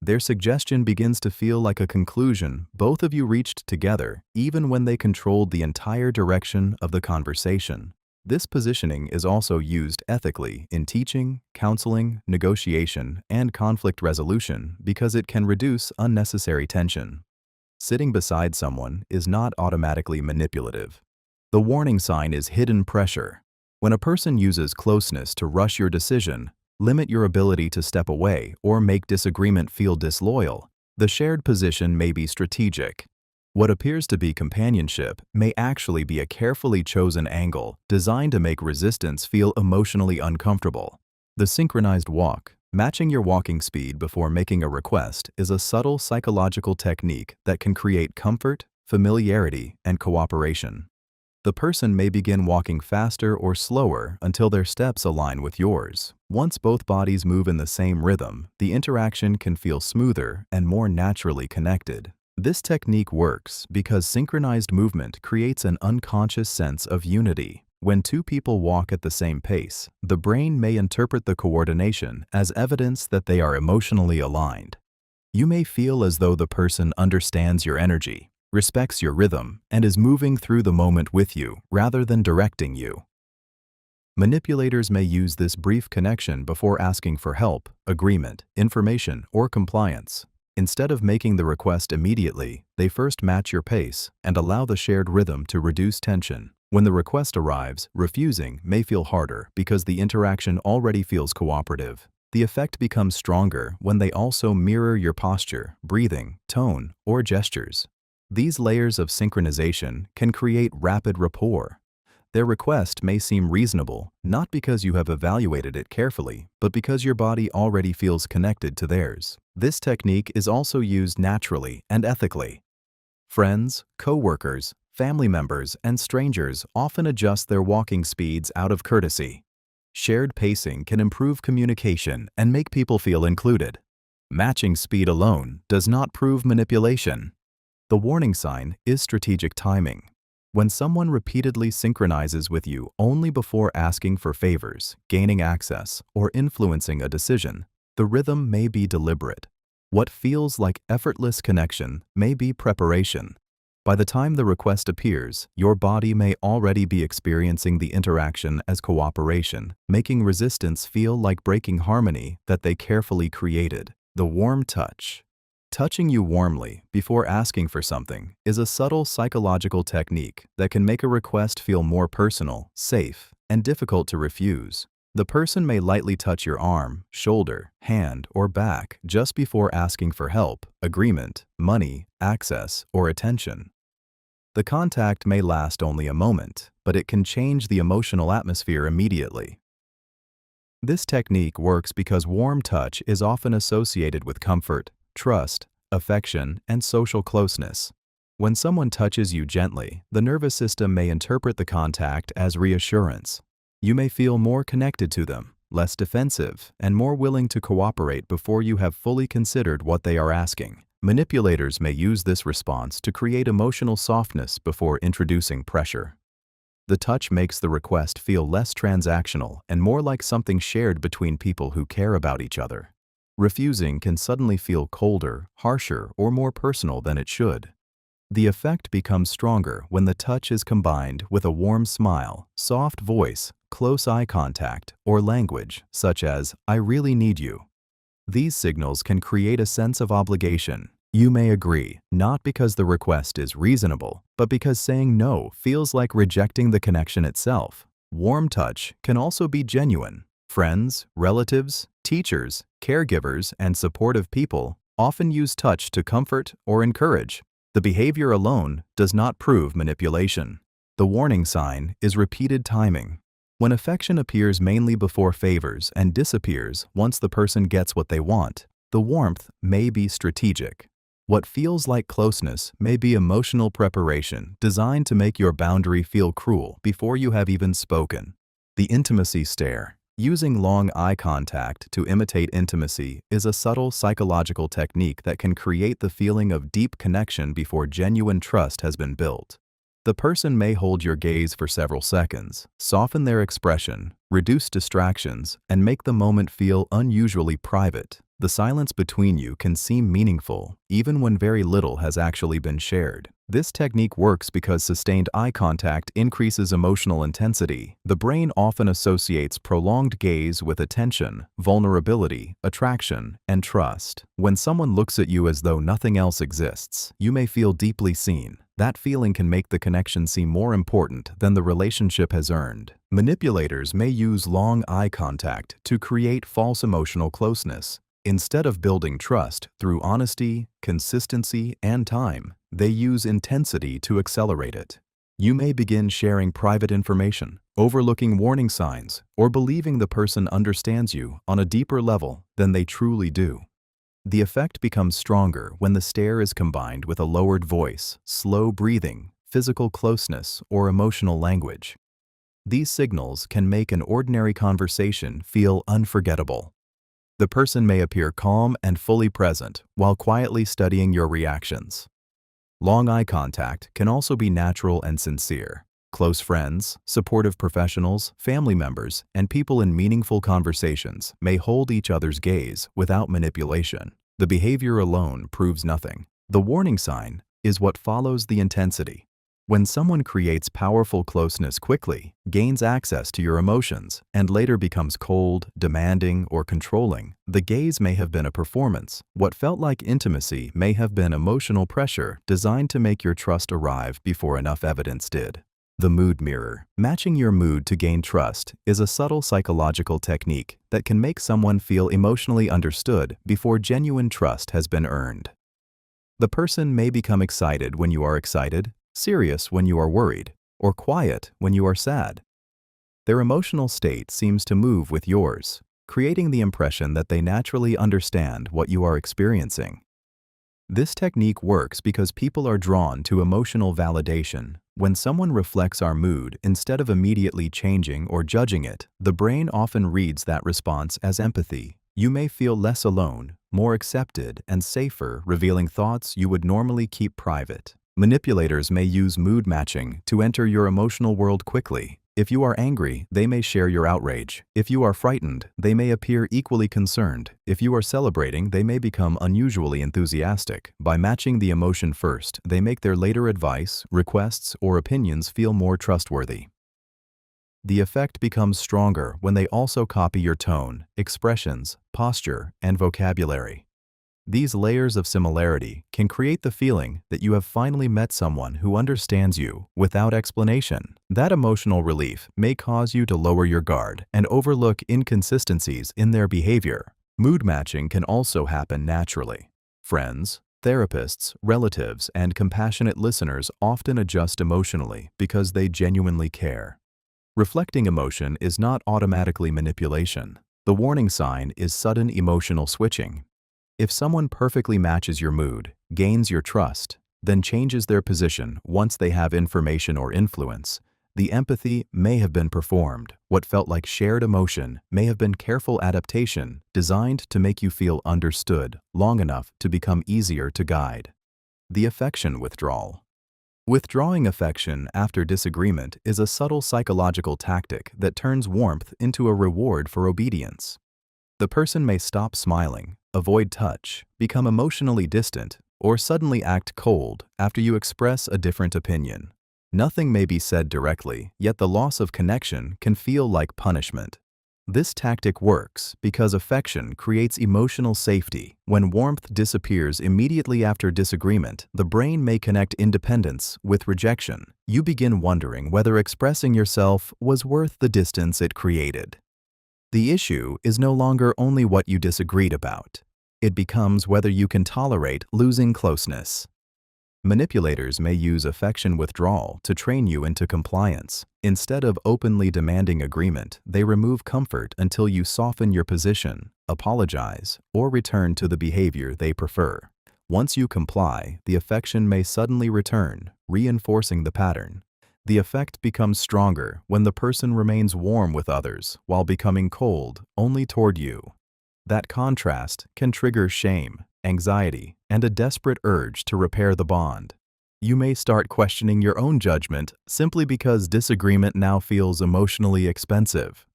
Their suggestion begins to feel like a conclusion both of you reached together, even when they controlled the entire direction of the conversation. This positioning is also used ethically in teaching, counseling, negotiation, and conflict resolution because it can reduce unnecessary tension. Sitting beside someone is not automatically manipulative. The warning sign is hidden pressure. When a person uses closeness to rush your decision, limit your ability to step away, or make disagreement feel disloyal, the shared position may be strategic. What appears to be companionship may actually be a carefully chosen angle designed to make resistance feel emotionally uncomfortable. The synchronized walk, matching your walking speed before making a request, is a subtle psychological technique that can create comfort, familiarity, and cooperation. The person may begin walking faster or slower until their steps align with yours. Once both bodies move in the same rhythm, the interaction can feel smoother and more naturally connected. This technique works because synchronized movement creates an unconscious sense of unity. When two people walk at the same pace, the brain may interpret the coordination as evidence that they are emotionally aligned. You may feel as though the person understands your energy, respects your rhythm, and is moving through the moment with you rather than directing you. Manipulators may use this brief connection before asking for help, agreement, information, or compliance. Instead of making the request immediately, they first match your pace and allow the shared rhythm to reduce tension. When the request arrives, refusing may feel harder because the interaction already feels cooperative. The effect becomes stronger when they also mirror your posture, breathing, tone, or gestures. These layers of synchronization can create rapid rapport. Their request may seem reasonable, not because you have evaluated it carefully, but because your body already feels connected to theirs. This technique is also used naturally and ethically. Friends, co-workers, family members, and strangers often adjust their walking speeds out of courtesy. Shared pacing can improve communication and make people feel included. Matching speed alone does not prove manipulation. The warning sign is strategic timing. When someone repeatedly synchronizes with you only before asking for favors, gaining access, or influencing a decision, the rhythm may be deliberate. What feels like effortless connection may be preparation. By the time the request appears, your body may already be experiencing the interaction as cooperation, making resistance feel like breaking harmony that they carefully created. The warm touch. Touching you warmly before asking for something is a subtle psychological technique that can make a request feel more personal, safe, and difficult to refuse. The person may lightly touch your arm, shoulder, hand, or back just before asking for help, agreement, money, access, or attention. The contact may last only a moment, but it can change the emotional atmosphere immediately. This technique works because warm touch is often associated with comfort, trust, affection, and social closeness. When someone touches you gently, the nervous system may interpret the contact as reassurance. You may feel more connected to them, less defensive, and more willing to cooperate before you have fully considered what they are asking. Manipulators may use this response to create emotional softness before introducing pressure. The touch makes the request feel less transactional and more like something shared between people who care about each other. Refusing can suddenly feel colder, harsher, or more personal than it should. The effect becomes stronger when the touch is combined with a warm smile, soft voice, close eye contact, or language such as, "I really need you." These signals can create a sense of obligation. You may agree, not because the request is reasonable, but because saying no feels like rejecting the connection itself. Warm touch can also be genuine. Friends, relatives, teachers, caregivers, and supportive people often use touch to comfort or encourage. The behavior alone does not prove manipulation. The warning sign is repeated timing. When affection appears mainly before favors and disappears once the person gets what they want, the warmth may be strategic. What feels like closeness may be emotional preparation designed to make your boundary feel cruel before you have even spoken. The intimacy stare. Using long eye contact to imitate intimacy is a subtle psychological technique that can create the feeling of deep connection before genuine trust has been built. The person may hold your gaze for several seconds, soften their expression, reduce distractions, and make the moment feel unusually private. The silence between you can seem meaningful, even when very little has actually been shared. This technique works because sustained eye contact increases emotional intensity. The brain often associates prolonged gaze with attention, vulnerability, attraction, and trust. When someone looks at you as though nothing else exists, you may feel deeply seen. That feeling can make the connection seem more important than the relationship has earned. Manipulators may use long eye contact to create false emotional closeness. Instead of building trust through honesty, consistency, and time, they use intensity to accelerate it. You may begin sharing private information, overlooking warning signs, or believing the person understands you on a deeper level than they truly do. The effect becomes stronger when the stare is combined with a lowered voice, slow breathing, physical closeness, or emotional language. These signals can make an ordinary conversation feel unforgettable. The person may appear calm and fully present while quietly studying your reactions. Long eye contact can also be natural and sincere. Close friends, supportive professionals, family members, and people in meaningful conversations may hold each other's gaze without manipulation. The behavior alone proves nothing. The warning sign is what follows the intensity. When someone creates powerful closeness quickly, gains access to your emotions, and later becomes cold, demanding, or controlling, the gaze may have been a performance. What felt like intimacy may have been emotional pressure designed to make your trust arrive before enough evidence did. The mood mirror. Matching your mood to gain trust is a subtle psychological technique that can make someone feel emotionally understood before genuine trust has been earned. The person may become excited when you are excited, serious when you are worried, or quiet when you are sad. Their emotional state seems to move with yours, creating the impression that they naturally understand what you are experiencing. This technique works because people are drawn to emotional validation. When someone reflects our mood, instead of immediately changing or judging it, the brain often reads that response as empathy. You may feel less alone, more accepted, and safer, revealing thoughts you would normally keep private. Manipulators may use mood matching to enter your emotional world quickly. If you are angry, they may share your outrage. If you are frightened, they may appear equally concerned. If you are celebrating, they may become unusually enthusiastic. By matching the emotion first, they make their later advice, requests, or opinions feel more trustworthy. The effect becomes stronger when they also copy your tone, expressions, posture, and vocabulary. These layers of similarity can create the feeling that you have finally met someone who understands you without explanation. That emotional relief may cause you to lower your guard and overlook inconsistencies in their behavior. Mood matching can also happen naturally. Friends, therapists, relatives, and compassionate listeners often adjust emotionally because they genuinely care. Reflecting emotion is not automatically manipulation. The warning sign is sudden emotional switching. If someone perfectly matches your mood, gains your trust, then changes their position once they have information or influence, the empathy may have been performed. What felt like shared emotion may have been careful adaptation designed to make you feel understood long enough to become easier to guide. The affection withdrawal. Withdrawing affection after disagreement is a subtle psychological tactic that turns warmth into a reward for obedience. The person may stop smiling, avoid touch, become emotionally distant, or suddenly act cold after you express a different opinion. Nothing may be said directly, yet the loss of connection can feel like punishment. This tactic works because affection creates emotional safety. When warmth disappears immediately after disagreement, the brain may connect independence with rejection. You begin wondering whether expressing yourself was worth the distance it created. The issue is no longer only what you disagreed about. It becomes whether you can tolerate losing closeness. Manipulators may use affection withdrawal to train you into compliance. Instead of openly demanding agreement, they remove comfort until you soften your position, apologize, or return to the behavior they prefer. Once you comply, the affection may suddenly return, reinforcing the pattern. The effect becomes stronger when the person remains warm with others while becoming cold only toward you. That contrast can trigger shame, anxiety, and a desperate urge to repair the bond. You may start questioning your own judgment simply because disagreement now feels emotionally expensive.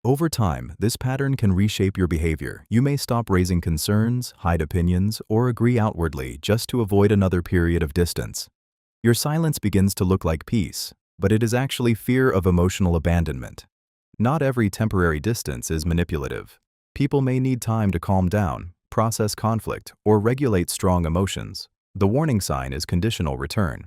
Over time, this pattern can reshape your behavior. You may stop raising concerns, hide opinions, or agree outwardly just to avoid another period of distance. Your silence begins to look like peace, but it is actually fear of emotional abandonment. Not every temporary distance is manipulative. People may need time to calm down, process conflict, or regulate strong emotions. The warning sign is conditional return.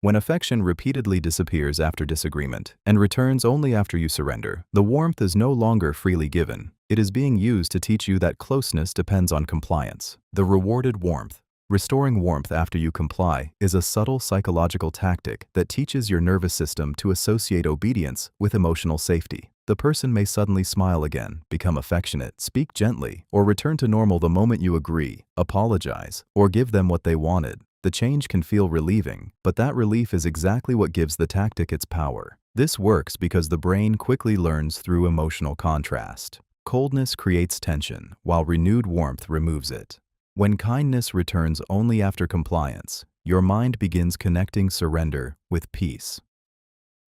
When affection repeatedly disappears after disagreement and returns only after you surrender, the warmth is no longer freely given. It is being used to teach you that closeness depends on compliance. The rewarded warmth. Restoring warmth after you comply is a subtle psychological tactic that teaches your nervous system to associate obedience with emotional safety. The person may suddenly smile again, become affectionate, speak gently, or return to normal the moment you agree, apologize, or give them what they wanted. The change can feel relieving, but that relief is exactly what gives the tactic its power. This works because the brain quickly learns through emotional contrast. Coldness creates tension, while renewed warmth removes it. When kindness returns only after compliance, your mind begins connecting surrender with peace.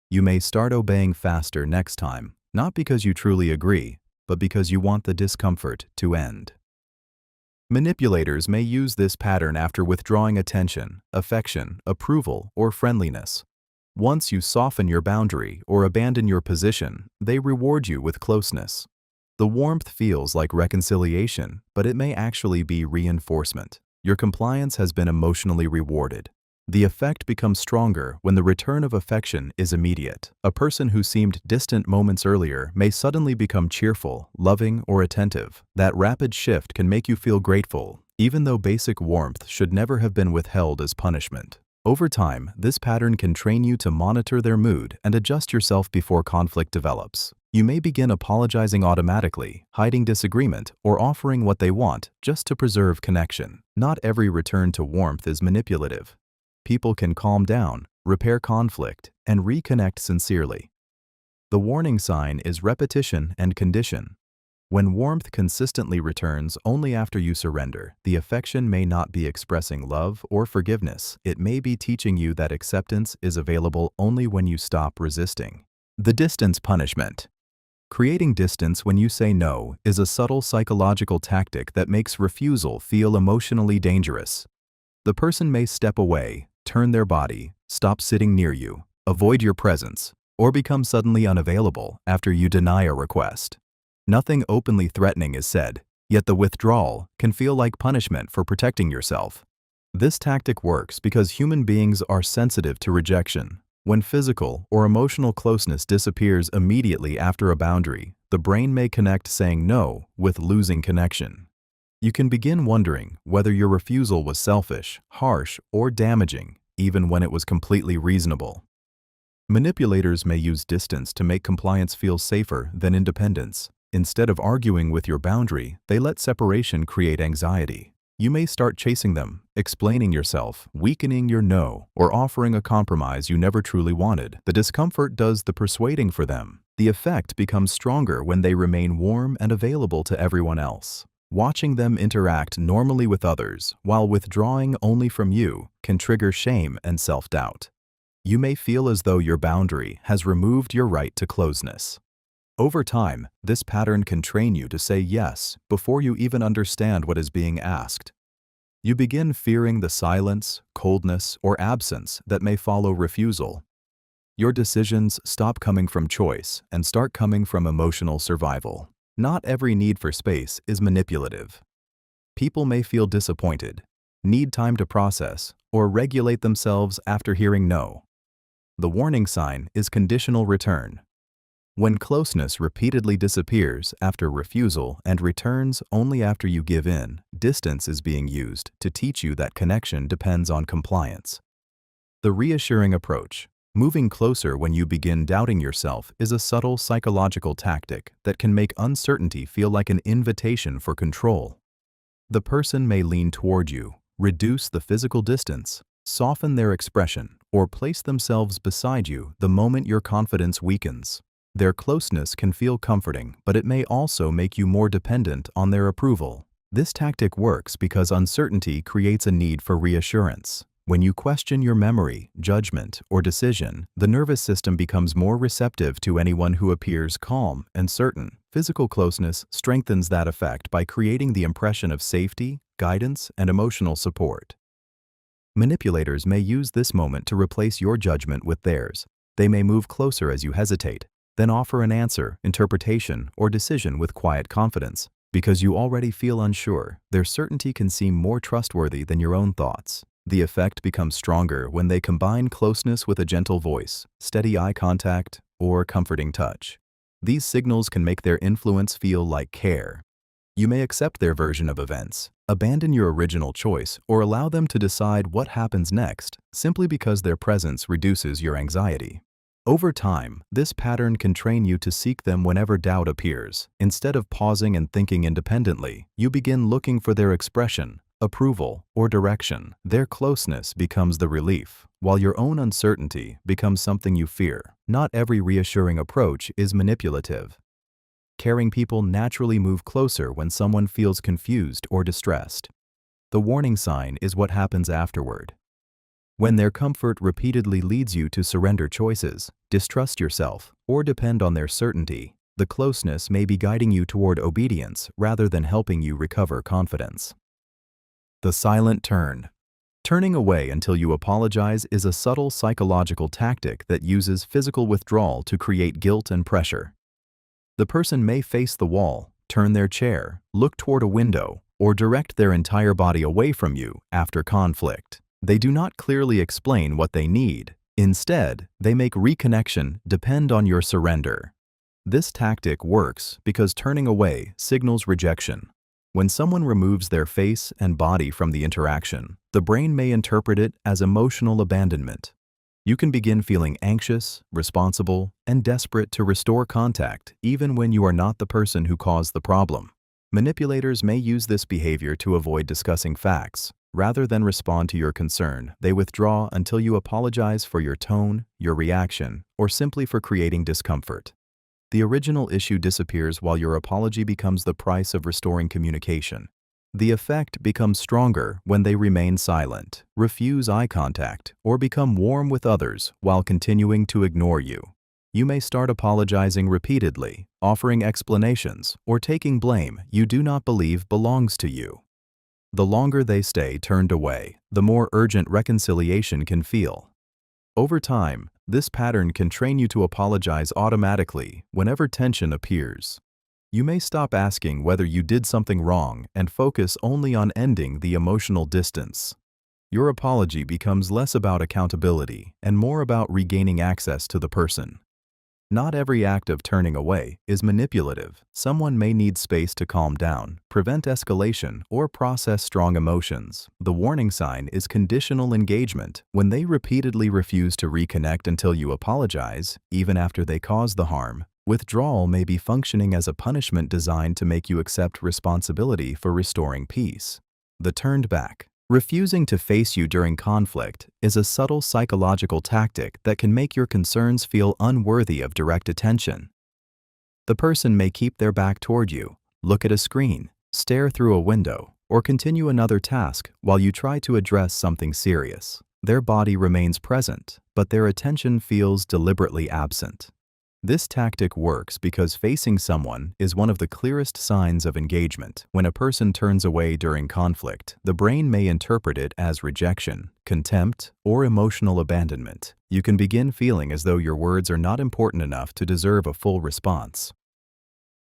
You may start obeying faster next time, not because you truly agree, but because you want the discomfort to end. Manipulators may use this pattern after withdrawing attention, affection, approval, or friendliness. Once you soften your boundary or abandon your position, they reward you with closeness. The warmth feels like reconciliation, but it may actually be reinforcement. Your compliance has been emotionally rewarded. The effect becomes stronger when the return of affection is immediate. A person who seemed distant moments earlier may suddenly become cheerful, loving, or attentive. That rapid shift can make you feel grateful, even though basic warmth should never have been withheld as punishment. Over time, this pattern can train you to monitor their mood and adjust yourself before conflict develops. You may begin apologizing automatically, hiding disagreement, or offering what they want just to preserve connection. Not every return to warmth is manipulative. People can calm down, repair conflict, and reconnect sincerely. The warning sign is repetition and condition. When warmth consistently returns only after you surrender, the affection may not be expressing love or forgiveness. It may be teaching you that acceptance is available only when you stop resisting. The distance punishment. Creating distance when you say no is a subtle psychological tactic that makes refusal feel emotionally dangerous. The person may step away, turn their body, stop sitting near you, avoid your presence, or become suddenly unavailable after you deny a request. Nothing openly threatening is said, yet the withdrawal can feel like punishment for protecting yourself. This tactic works because human beings are sensitive to rejection. When physical or emotional closeness disappears immediately after a boundary, the brain may connect saying no with losing connection. You can begin wondering whether your refusal was selfish, harsh, or damaging, even when it was completely reasonable. Manipulators may use distance to make compliance feel safer than independence. Instead of arguing with your boundary, they let separation create anxiety. You may start chasing them, explaining yourself, weakening your no, or offering a compromise you never truly wanted. The discomfort does the persuading for them. The effect becomes stronger when they remain warm and available to everyone else. Watching them interact normally with others, while withdrawing only from you, can trigger shame and self-doubt. You may feel as though your boundary has removed your right to closeness. Over time, this pattern can train you to say yes before you even understand what is being asked. You begin fearing the silence, coldness, or absence that may follow refusal. Your decisions stop coming from choice and start coming from emotional survival. Not every need for space is manipulative. People may feel disappointed, need time to process, or regulate themselves after hearing no. The warning sign is conditional return. When closeness repeatedly disappears after refusal and returns only after you give in, distance is being used to teach you that connection depends on compliance. The reassuring approach, moving closer when you begin doubting yourself, is a subtle psychological tactic that can make uncertainty feel like an invitation for control. The person may lean toward you, reduce the physical distance, soften their expression, or place themselves beside you the moment your confidence weakens. Their closeness can feel comforting, but it may also make you more dependent on their approval. This tactic works because uncertainty creates a need for reassurance. When you question your memory, judgment, or decision, the nervous system becomes more receptive to anyone who appears calm and certain. Physical closeness strengthens that effect by creating the impression of safety, guidance, and emotional support. Manipulators may use this moment to replace your judgment with theirs. They may move closer as you hesitate, then offer an answer, interpretation, or decision with quiet confidence. Because you already feel unsure, their certainty can seem more trustworthy than your own thoughts. The effect becomes stronger when they combine closeness with a gentle voice, steady eye contact, or comforting touch. These signals can make their influence feel like care. You may accept their version of events, abandon your original choice, or allow them to decide what happens next, simply because their presence reduces your anxiety. Over time, this pattern can train you to seek them whenever doubt appears. Instead of pausing and thinking independently, you begin looking for their expression, approval, or direction. Their closeness becomes the relief, while your own uncertainty becomes something you fear. Not every reassuring approach is manipulative. Caring people naturally move closer when someone feels confused or distressed. The warning sign is what happens afterward. When their comfort repeatedly leads you to surrender choices, distrust yourself, or depend on their certainty, the closeness may be guiding you toward obedience rather than helping you recover confidence. The silent turn. Turning away until you apologize is a subtle psychological tactic that uses physical withdrawal to create guilt and pressure. The person may face the wall, turn their chair, look toward a window, or direct their entire body away from you after conflict. They do not clearly explain what they need. Instead, they make reconnection depend on your surrender. This tactic works because turning away signals rejection. When someone removes their face and body from the interaction, the brain may interpret it as emotional abandonment. You can begin feeling anxious, responsible, and desperate to restore contact even when you are not the person who caused the problem. Manipulators may use this behavior to avoid discussing facts. Rather than respond to your concern, they withdraw until you apologize for your tone, your reaction, or simply for creating discomfort. The original issue disappears while your apology becomes the price of restoring communication. The effect becomes stronger when they remain silent, refuse eye contact, or become warm with others while continuing to ignore you. You may start apologizing repeatedly, offering explanations, or taking blame you do not believe belongs to you. The longer they stay turned away, the more urgent reconciliation can feel. Over time, this pattern can train you to apologize automatically whenever tension appears. You may stop asking whether you did something wrong and focus only on ending the emotional distance. Your apology becomes less about accountability and more about regaining access to the person. Not every act of turning away is manipulative. Someone may need space to calm down, prevent escalation, or process strong emotions. The warning sign is conditional engagement. When they repeatedly refuse to reconnect until you apologize, even after they cause the harm, withdrawal may be functioning as a punishment designed to make you accept responsibility for restoring peace. The turned back. Refusing to face you during conflict is a subtle psychological tactic that can make your concerns feel unworthy of direct attention. The person may keep their back toward you, look at a screen, stare through a window, or continue another task while you try to address something serious. Their body remains present, but their attention feels deliberately absent. This tactic works because facing someone is one of the clearest signs of engagement. When a person turns away during conflict, the brain may interpret it as rejection, contempt, or emotional abandonment. You can begin feeling as though your words are not important enough to deserve a full response.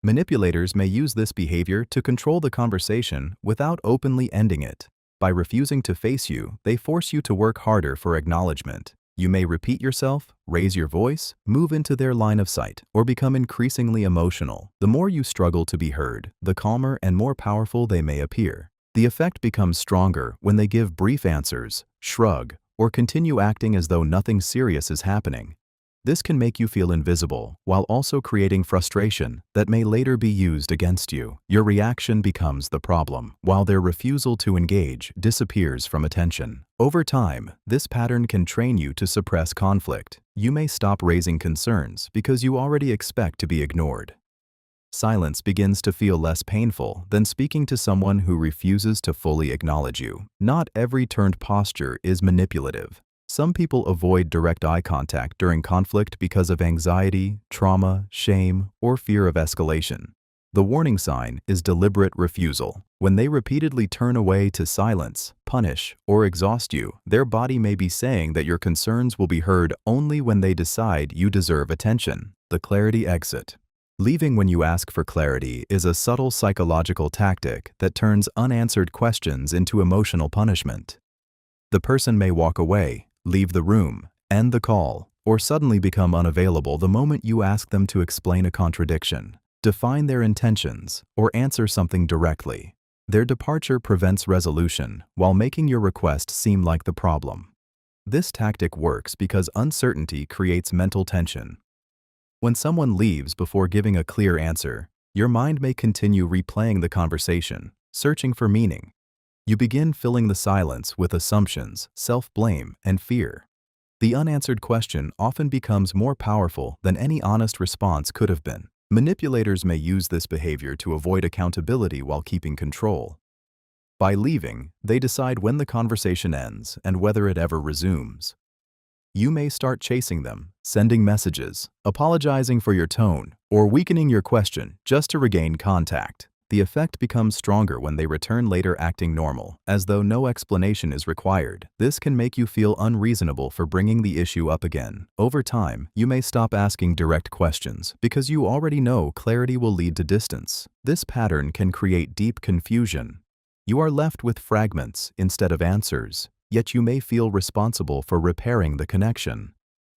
Manipulators may use this behavior to control the conversation without openly ending it. By refusing to face you, they force you to work harder for acknowledgement. You may repeat yourself, raise your voice, move into their line of sight, or become increasingly emotional. The more you struggle to be heard, the calmer and more powerful they may appear. The effect becomes stronger when they give brief answers, shrug, or continue acting as though nothing serious is happening. This can make you feel invisible while also creating frustration that may later be used against you. Your reaction becomes the problem, while their refusal to engage disappears from attention. Over time, this pattern can train you to suppress conflict. You may stop raising concerns because you already expect to be ignored. Silence begins to feel less painful than speaking to someone who refuses to fully acknowledge you. Not every turned posture is manipulative. Some people avoid direct eye contact during conflict because of anxiety, trauma, shame, or fear of escalation. The warning sign is deliberate refusal. When they repeatedly turn away to silence, punish, or exhaust you, their body may be saying that your concerns will be heard only when they decide you deserve attention. The clarity exit. Leaving when you ask for clarity is a subtle psychological tactic that turns unanswered questions into emotional punishment. The person may walk away, leave the room, end the call, or suddenly become unavailable the moment you ask them to explain a contradiction, define their intentions, or answer something directly. Their departure prevents resolution while making your request seem like the problem. This tactic works because uncertainty creates mental tension. When someone leaves before giving a clear answer, your mind may continue replaying the conversation, searching for meaning. You begin filling the silence with assumptions, self-blame, and fear. The unanswered question often becomes more powerful than any honest response could have been. Manipulators may use this behavior to avoid accountability while keeping control. By leaving, they decide when the conversation ends and whether it ever resumes. You may start chasing them, sending messages, apologizing for your tone, or weakening your question just to regain contact. The effect becomes stronger when they return later acting normal, as though no explanation is required. This can make you feel unreasonable for bringing the issue up again. Over time, you may stop asking direct questions because you already know clarity will lead to distance. This pattern can create deep confusion. You are left with fragments instead of answers, yet you may feel responsible for repairing the connection.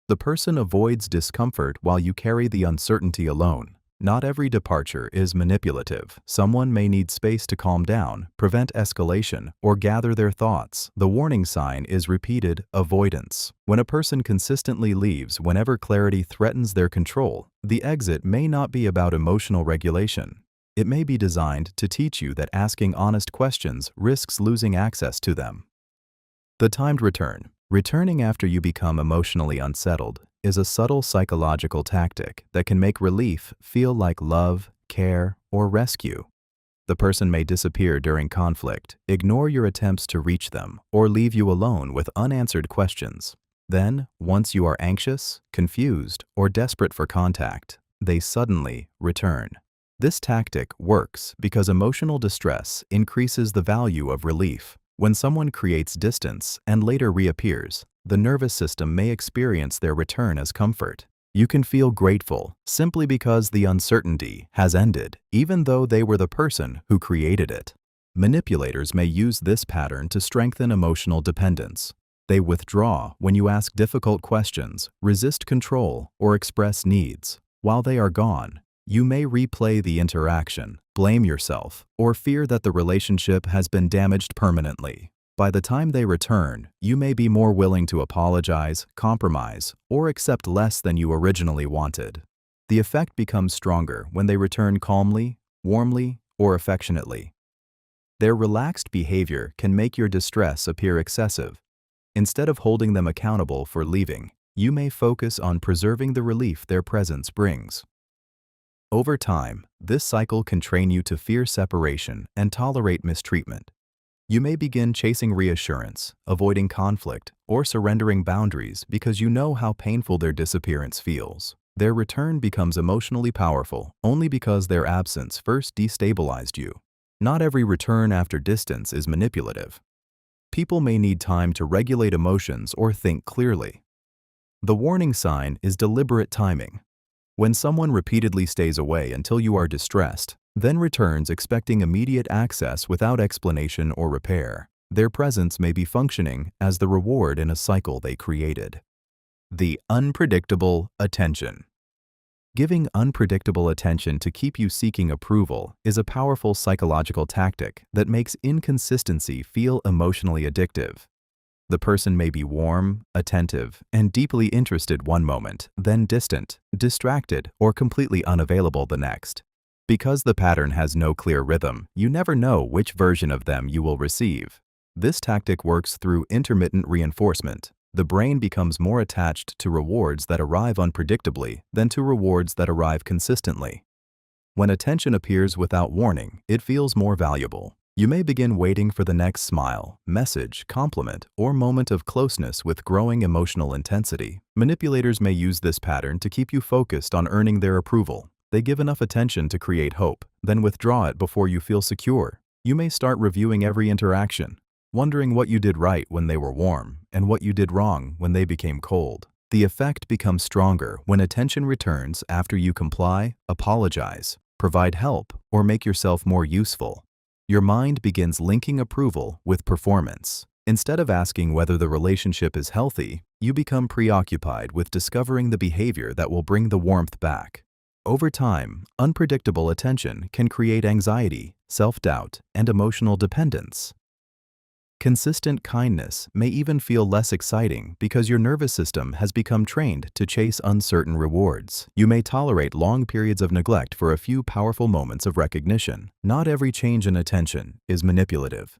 The person avoids discomfort while you carry the uncertainty alone. Not every departure is manipulative. Someone may need space to calm down, prevent escalation, or gather their thoughts. The warning sign is repeated avoidance. When a person consistently leaves whenever clarity threatens their control, the exit may not be about emotional regulation. It may be designed to teach you that asking honest questions risks losing access to them. The timed return. Returning after you become emotionally unsettled is a subtle psychological tactic that can make relief feel like love, care, or rescue. The person may disappear during conflict, ignore your attempts to reach them, or leave you alone with unanswered questions. Then, once you are anxious, confused, or desperate for contact, they suddenly return. This tactic works because emotional distress increases the value of relief. When someone creates distance and later reappears, the nervous system may experience their return as comfort. You can feel grateful simply because the uncertainty has ended, even though they were the person who created it. Manipulators may use this pattern to strengthen emotional dependence. They withdraw when you ask difficult questions, resist control, or express needs. While they are gone, you may replay the interaction, blame yourself, or fear that the relationship has been damaged permanently. By the time they return, you may be more willing to apologize, compromise, or accept less than you originally wanted. The effect becomes stronger when they return calmly, warmly, or affectionately. Their relaxed behavior can make your distress appear excessive. Instead of holding them accountable for leaving, you may focus on preserving the relief their presence brings. Over time, this cycle can train you to fear separation and tolerate mistreatment. You may begin chasing reassurance, avoiding conflict, or surrendering boundaries because you know how painful their disappearance feels. Their return becomes emotionally powerful only because their absence first destabilized you. Not every return after distance is manipulative. People may need time to regulate emotions or think clearly. The warning sign is deliberate timing. When someone repeatedly stays away until you are distressed, then returns expecting immediate access without explanation or repair, their presence may be functioning as the reward in a cycle they created. The unpredictable attention. Giving unpredictable attention to keep you seeking approval is a powerful psychological tactic that makes inconsistency feel emotionally addictive. The person may be warm, attentive, and deeply interested one moment, then distant, distracted, or completely unavailable the next. Because the pattern has no clear rhythm, you never know which version of them you will receive. This tactic works through intermittent reinforcement. The brain becomes more attached to rewards that arrive unpredictably than to rewards that arrive consistently. When attention appears without warning, it feels more valuable. You may begin waiting for the next smile, message, compliment, or moment of closeness with growing emotional intensity. Manipulators may use this pattern to keep you focused on earning their approval. They give enough attention to create hope, then withdraw it before you feel secure. You may start reviewing every interaction, wondering what you did right when they were warm and what you did wrong when they became cold. The effect becomes stronger when attention returns after you comply, apologize, provide help, or make yourself more useful. Your mind begins linking approval with performance. Instead of asking whether the relationship is healthy, you become preoccupied with discovering the behavior that will bring the warmth back. Over time, unpredictable attention can create anxiety, self-doubt, and emotional dependence. Consistent kindness may even feel less exciting because your nervous system has become trained to chase uncertain rewards. You may tolerate long periods of neglect for a few powerful moments of recognition. Not every change in attention is manipulative.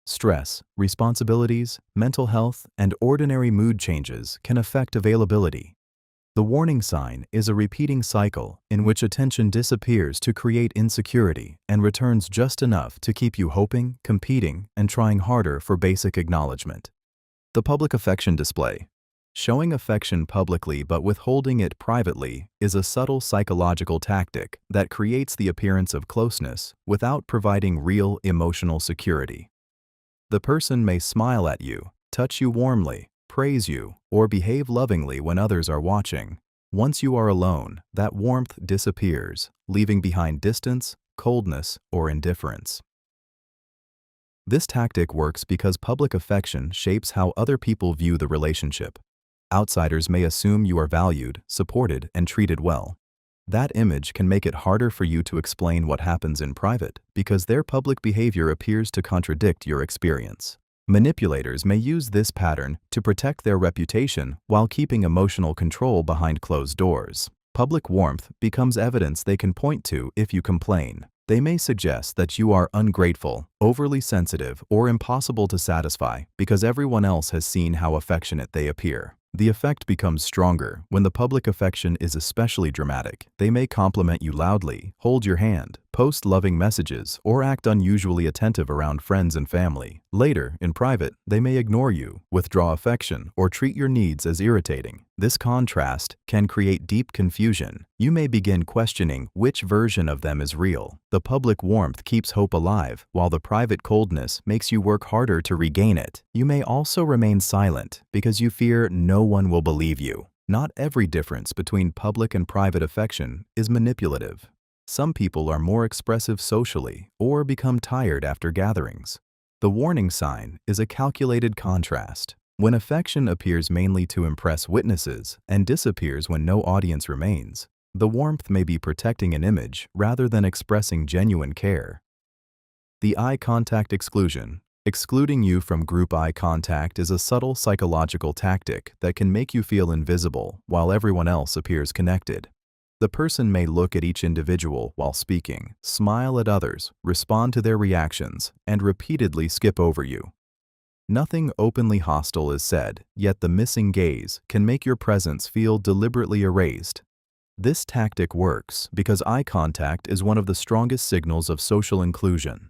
Stress, responsibilities, mental health, and ordinary mood changes can affect availability. The warning sign is a repeating cycle in which attention disappears to create insecurity and returns just enough to keep you hoping, competing, and trying harder for basic acknowledgement. The public affection display. Showing affection publicly but withholding it privately is a subtle psychological tactic that creates the appearance of closeness without providing real emotional security. The person may smile at you, touch you warmly, praise you, or behave lovingly when others are watching. Once you are alone, that warmth disappears, leaving behind distance, coldness, or indifference. This tactic works because public affection shapes how other people view the relationship. Outsiders may assume you are valued, supported, and treated well. That image can make it harder for you to explain what happens in private because their public behavior appears to contradict your experience. Manipulators may use this pattern to protect their reputation while keeping emotional control behind closed doors. Public warmth becomes evidence they can point to if you complain. They may suggest that you are ungrateful, overly sensitive, or impossible to satisfy because everyone else has seen how affectionate they appear. The effect becomes stronger when the public affection is especially dramatic. They may compliment you loudly, hold your hand, post loving messages, or act unusually attentive around friends and family. Later, in private, they may ignore you, withdraw affection, or treat your needs as irritating. This contrast can create deep confusion. You may begin questioning which version of them is real. The public warmth keeps hope alive, while the private coldness makes you work harder to regain it. You may also remain silent because you fear no one will believe you. Not every difference between public and private affection is manipulative. Some people are more expressive socially or become tired after gatherings. The warning sign is a calculated contrast. When affection appears mainly to impress witnesses and disappears when no audience remains, the warmth may be protecting an image rather than expressing genuine care. The eye contact exclusion. Excluding you from group eye contact is a subtle psychological tactic that can make you feel invisible while everyone else appears connected. The person may look at each individual while speaking, smile at others, respond to their reactions, and repeatedly skip over you. Nothing openly hostile is said, yet the missing gaze can make your presence feel deliberately erased. This tactic works because eye contact is one of the strongest signals of social inclusion.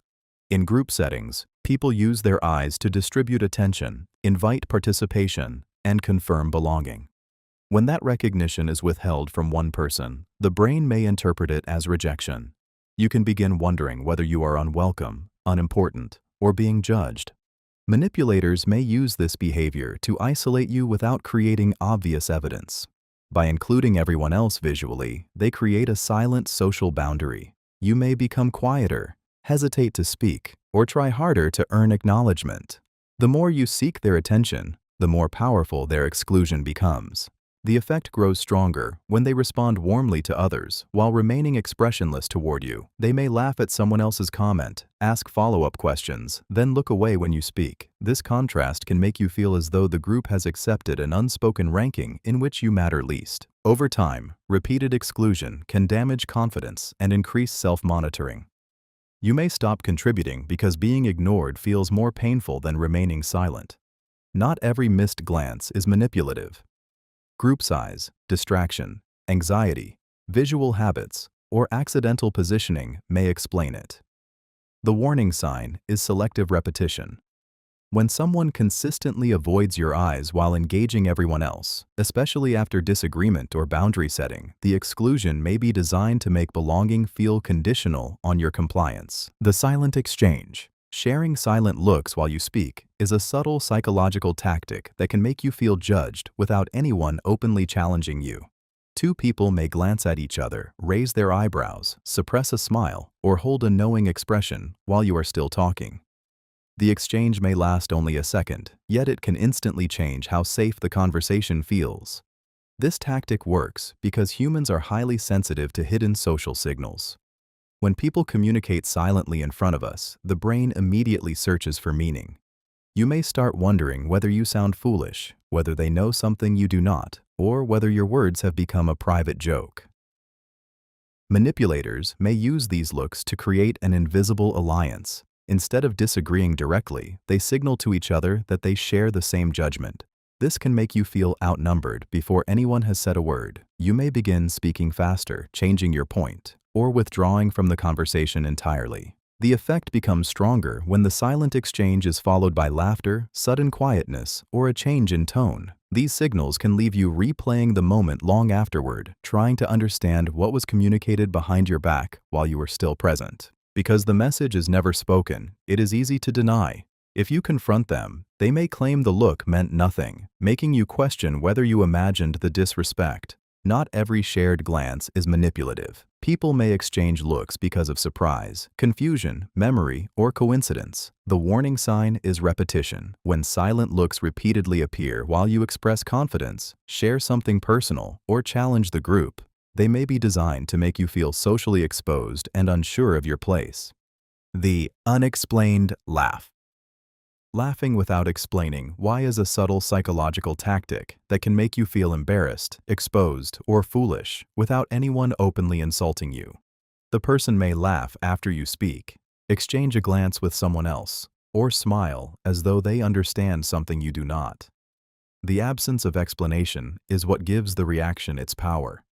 In group settings, people use their eyes to distribute attention, invite participation, and confirm belonging. When that recognition is withheld from one person, the brain may interpret it as rejection. You can begin wondering whether you are unwelcome, unimportant, or being judged. Manipulators may use this behavior to isolate you without creating obvious evidence. By including everyone else visually, they create a silent social boundary. You may become quieter, hesitate to speak, or try harder to earn acknowledgement. The more you seek their attention, the more powerful their exclusion becomes. The effect grows stronger when they respond warmly to others while remaining expressionless toward you. They may laugh at someone else's comment, ask follow-up questions, then look away when you speak. This contrast can make you feel as though the group has accepted an unspoken ranking in which you matter least. Over time, repeated exclusion can damage confidence and increase self-monitoring. You may stop contributing because being ignored feels more painful than remaining silent. Not every missed glance is manipulative. Group size, distraction, anxiety, visual habits, or accidental positioning may explain it. The warning sign is selective repetition. When someone consistently avoids your eyes while engaging everyone else, especially after disagreement or boundary setting, the exclusion may be designed to make belonging feel conditional on your compliance. The silent exchange. Sharing silent looks while you speak is a subtle psychological tactic that can make you feel judged without anyone openly challenging you. Two people may glance at each other, raise their eyebrows, suppress a smile, or hold a knowing expression while you are still talking. The exchange may last only a second, yet it can instantly change how safe the conversation feels. This tactic works because humans are highly sensitive to hidden social signals. When people communicate silently in front of us, the brain immediately searches for meaning. You may start wondering whether you sound foolish, whether they know something you do not, or whether your words have become a private joke. Manipulators may use these looks to create an invisible alliance. Instead of disagreeing directly, they signal to each other that they share the same judgment. This can make you feel outnumbered before anyone has said a word. You may begin speaking faster, changing your point, or withdrawing from the conversation entirely. The effect becomes stronger when the silent exchange is followed by laughter, sudden quietness, or a change in tone. These signals can leave you replaying the moment long afterward, trying to understand what was communicated behind your back while you were still present. Because the message is never spoken, it is easy to deny. If you confront them, they may claim the look meant nothing, making you question whether you imagined the disrespect. Not every shared glance is manipulative. People may exchange looks because of surprise, confusion, memory, or coincidence. The warning sign is repetition. When silent looks repeatedly appear while you express confidence, share something personal, or challenge the group, They may be designed to make you feel socially exposed and unsure of your place. The unexplained laugh. Laughing without explaining why is a subtle psychological tactic that can make you feel embarrassed, exposed, or foolish without anyone openly insulting you. The person may laugh after you speak, exchange a glance with someone else, or smile as though they understand something you do not. The absence of explanation is what gives the reaction its power.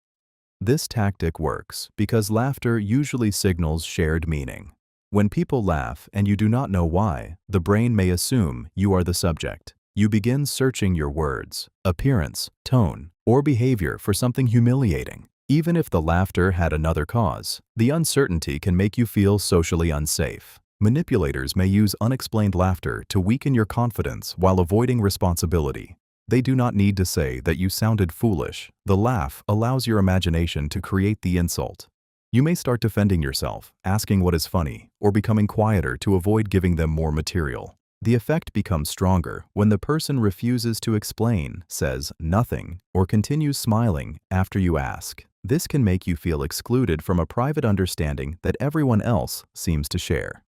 This tactic works because laughter usually signals shared meaning. When people laugh and you do not know why, the brain may assume you are the subject. You begin searching your words, appearance, tone, or behavior for something humiliating. Even if the laughter had another cause, the uncertainty can make you feel socially unsafe. Manipulators may use unexplained laughter to weaken your confidence while avoiding responsibility. They do not need to say that you sounded foolish. The laugh allows your imagination to create the insult. You may start defending yourself, asking what is funny, or becoming quieter to avoid giving them more material. The effect becomes stronger when the person refuses to explain, says nothing, or continues smiling after you ask. This can make you feel excluded from a private understanding that everyone else seems to share.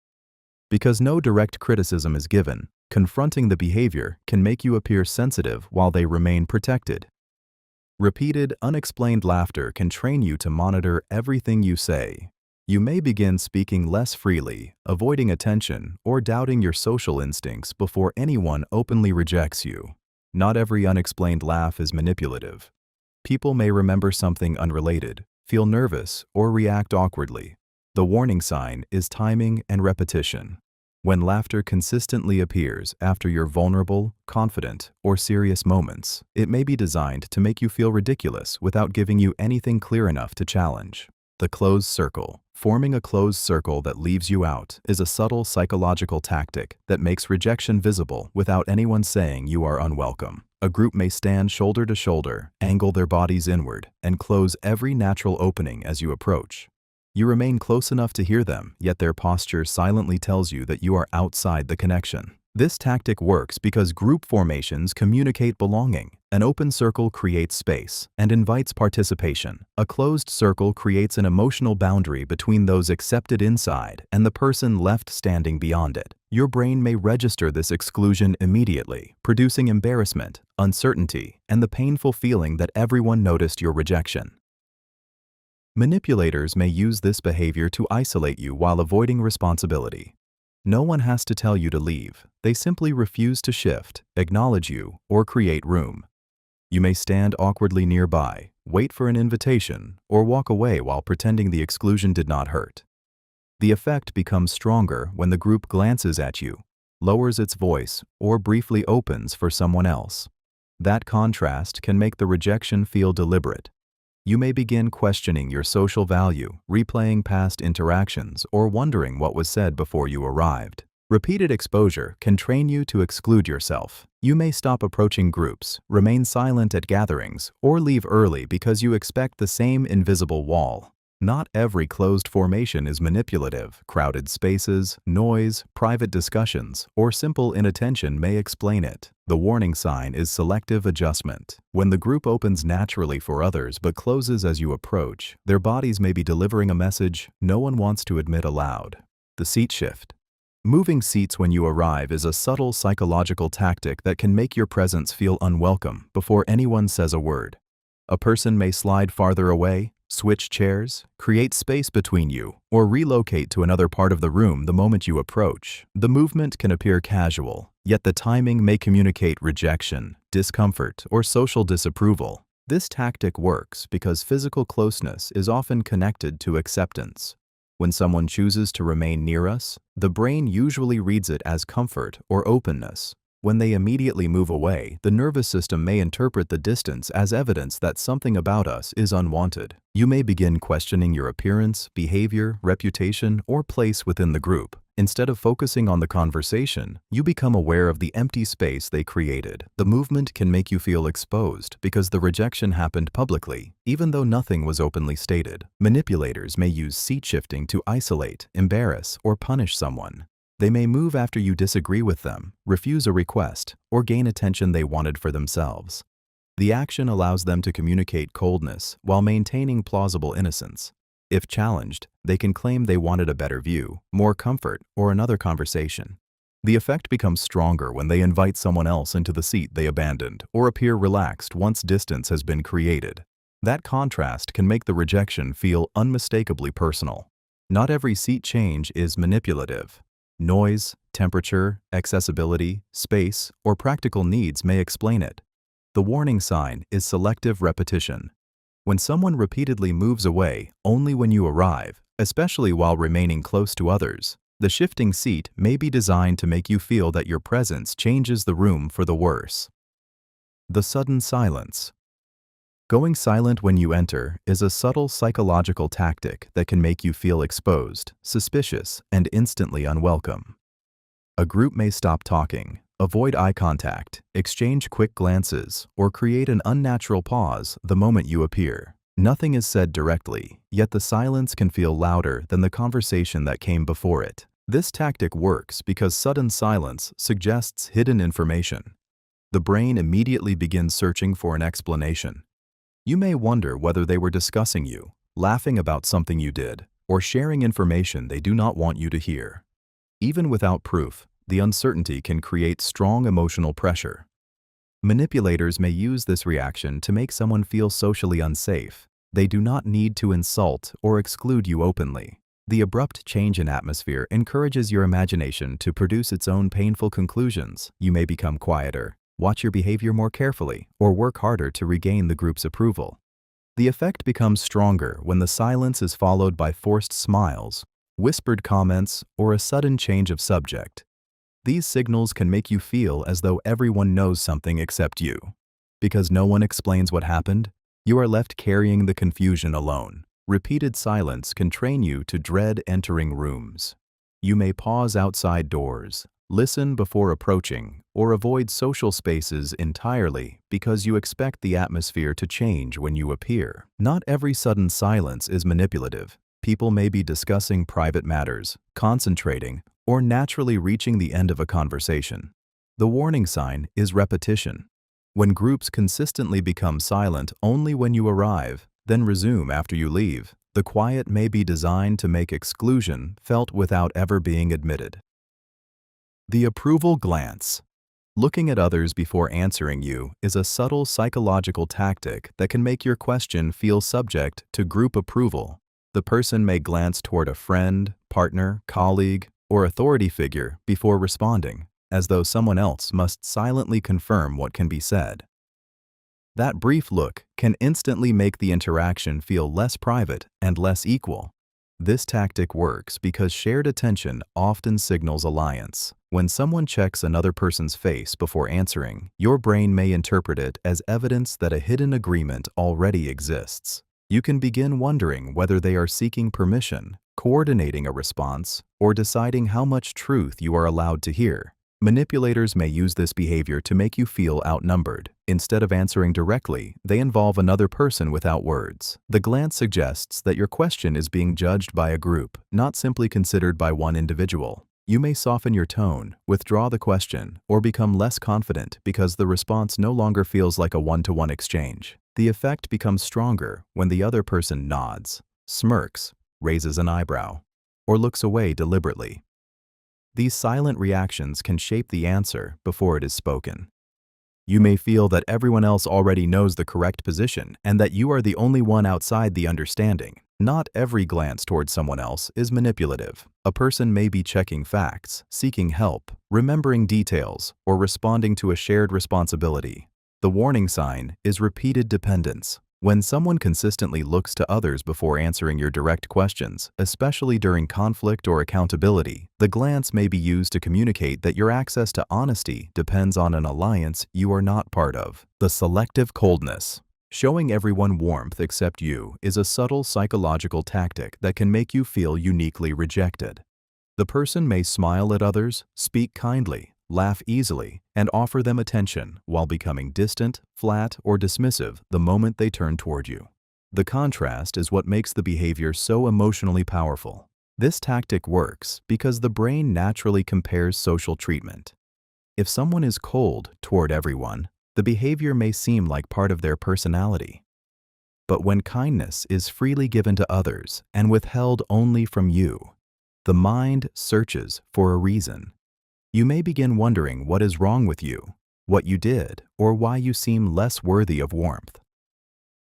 Because no direct criticism is given, confronting the behavior can make you appear sensitive while they remain protected. Repeated, unexplained laughter can train you to monitor everything you say. You may begin speaking less freely, avoiding attention, or doubting your social instincts before anyone openly rejects you. Not every unexplained laugh is manipulative. People may remember something unrelated, feel nervous, or react awkwardly. The warning sign is timing and repetition. When laughter consistently appears after your vulnerable, confident, or serious moments, it may be designed to make you feel ridiculous without giving you anything clear enough to challenge. The closed circle. Forming a closed circle that leaves you out is a subtle psychological tactic that makes rejection visible without anyone saying you are unwelcome. A group may stand shoulder to shoulder, angle their bodies inward, and close every natural opening as you approach. You remain close enough to hear them, yet their posture silently tells you that you are outside the connection. This tactic works because group formations communicate belonging. An open circle creates space and invites participation. A closed circle creates an emotional boundary between those accepted inside and the person left standing beyond it. Your brain may register this exclusion immediately, producing embarrassment, uncertainty, and the painful feeling that everyone noticed your rejection. Manipulators may use this behavior to isolate you while avoiding responsibility. No one has to tell you to leave. They simply refuse to shift, acknowledge you, or create room. You may stand awkwardly nearby, wait for an invitation, or walk away while pretending the exclusion did not hurt. The effect becomes stronger when the group glances at you, lowers its voice, or briefly opens for someone else. That contrast can make the rejection feel deliberate. You may begin questioning your social value, replaying past interactions, or wondering what was said before you arrived. Repeated exposure can train you to exclude yourself. You may stop approaching groups, remain silent at gatherings, or leave early because you expect the same invisible wall. Not every closed formation is manipulative. Crowded spaces, noise, private discussions, or simple inattention may explain it. The warning sign is selective adjustment. When the group opens naturally for others but closes as you approach, their bodies may be delivering a message no one wants to admit aloud. The seat shift. Moving seats when you arrive is a subtle psychological tactic that can make your presence feel unwelcome before anyone says a word. A person may slide farther away, switch chairs, create space between you, or relocate to another part of the room the moment you approach. The movement can appear casual, yet the timing may communicate rejection, discomfort, or social disapproval. This tactic works because physical closeness is often connected to acceptance. When someone chooses to remain near us, the brain usually reads it as comfort or openness. When they immediately move away, the nervous system may interpret the distance as evidence that something about us is unwanted. You may begin questioning your appearance, behavior, reputation, or place within the group. Instead of focusing on the conversation, you become aware of the empty space they created. The movement can make you feel exposed because the rejection happened publicly, even though nothing was openly stated. Manipulators may use seat shifting to isolate, embarrass, or punish someone. They may move after you disagree with them, refuse a request, or gain attention they wanted for themselves. The action allows them to communicate coldness while maintaining plausible innocence. If challenged, they can claim they wanted a better view, more comfort, or another conversation. The effect becomes stronger when they invite someone else into the seat they abandoned or appear relaxed once distance has been created. That contrast can make the rejection feel unmistakably personal. Not every seat change is manipulative. Noise, temperature, accessibility, space, or practical needs may explain it. The warning sign is selective repetition. When someone repeatedly moves away only when you arrive, especially while remaining close to others, the shifting seat may be designed to make you feel that your presence changes the room for the worse. The sudden silence. Going silent when you enter is a subtle psychological tactic that can make you feel exposed, suspicious, and instantly unwelcome. A group may stop talking, avoid eye contact, exchange quick glances, or create an unnatural pause the moment you appear. Nothing is said directly, yet the silence can feel louder than the conversation that came before it. This tactic works because sudden silence suggests hidden information. The brain immediately begins searching for an explanation. You may wonder whether they were discussing you, laughing about something you did, or sharing information they do not want you to hear. Even without proof, the uncertainty can create strong emotional pressure. Manipulators may use this reaction to make someone feel socially unsafe. They do not need to insult or exclude you openly. The abrupt change in atmosphere encourages your imagination to produce its own painful conclusions. You may become quieter, watch your behavior more carefully, or work harder to regain the group's approval. The effect becomes stronger when the silence is followed by forced smiles, whispered comments, or a sudden change of subject. These signals can make you feel as though everyone knows something except you. Because no one explains what happened, you are left carrying the confusion alone. Repeated silence can train you to dread entering rooms. You may pause outside doors, listen before approaching, or avoid social spaces entirely because you expect the atmosphere to change when you appear. Not every sudden silence is manipulative. People may be discussing private matters, concentrating, or naturally reaching the end of a conversation. The warning sign is repetition. When groups consistently become silent only when you arrive, then resume after you leave, the quiet may be designed to make exclusion felt without ever being admitted. The approval glance. Looking at others before answering you is a subtle psychological tactic that can make your question feel subject to group approval. The person may glance toward a friend, partner, colleague, or authority figure before responding, as though someone else must silently confirm what can be said. That brief look can instantly make the interaction feel less private and less equal. This tactic works because shared attention often signals alliance. When someone checks another person's face before answering, your brain may interpret it as evidence that a hidden agreement already exists. You can begin wondering whether they are seeking permission, coordinating a response, or deciding how much truth you are allowed to hear. Manipulators may use this behavior to make you feel outnumbered. Instead of answering directly, they involve another person without words. The glance suggests that your question is being judged by a group, not simply considered by one individual. You may soften your tone, withdraw the question, or become less confident because the response no longer feels like a one-to-one exchange. The effect becomes stronger when the other person nods, smirks, raises an eyebrow, or looks away deliberately. These silent reactions can shape the answer before it is spoken. You may feel that everyone else already knows the correct position and that you are the only one outside the understanding. Not every glance towards someone else is manipulative. A person may be checking facts, seeking help, remembering details, or responding to a shared responsibility. The warning sign is repeated dependence. When someone consistently looks to others before answering your direct questions, especially during conflict or accountability, the glance may be used to communicate that your access to honesty depends on an alliance you are not part of. The selective coldness. Showing everyone warmth except you is a subtle psychological tactic that can make you feel uniquely rejected. The person may smile at others, speak kindly, laugh easily, and offer them attention while becoming distant, flat, or dismissive the moment they turn toward you. The contrast is what makes the behavior so emotionally powerful. This tactic works because the brain naturally compares social treatment. If someone is cold toward everyone, The behavior may seem like part of their personality. But when kindness is freely given to others and withheld only from you, the mind searches for a reason. You may begin wondering what is wrong with you, what you did, or why you seem less worthy of warmth.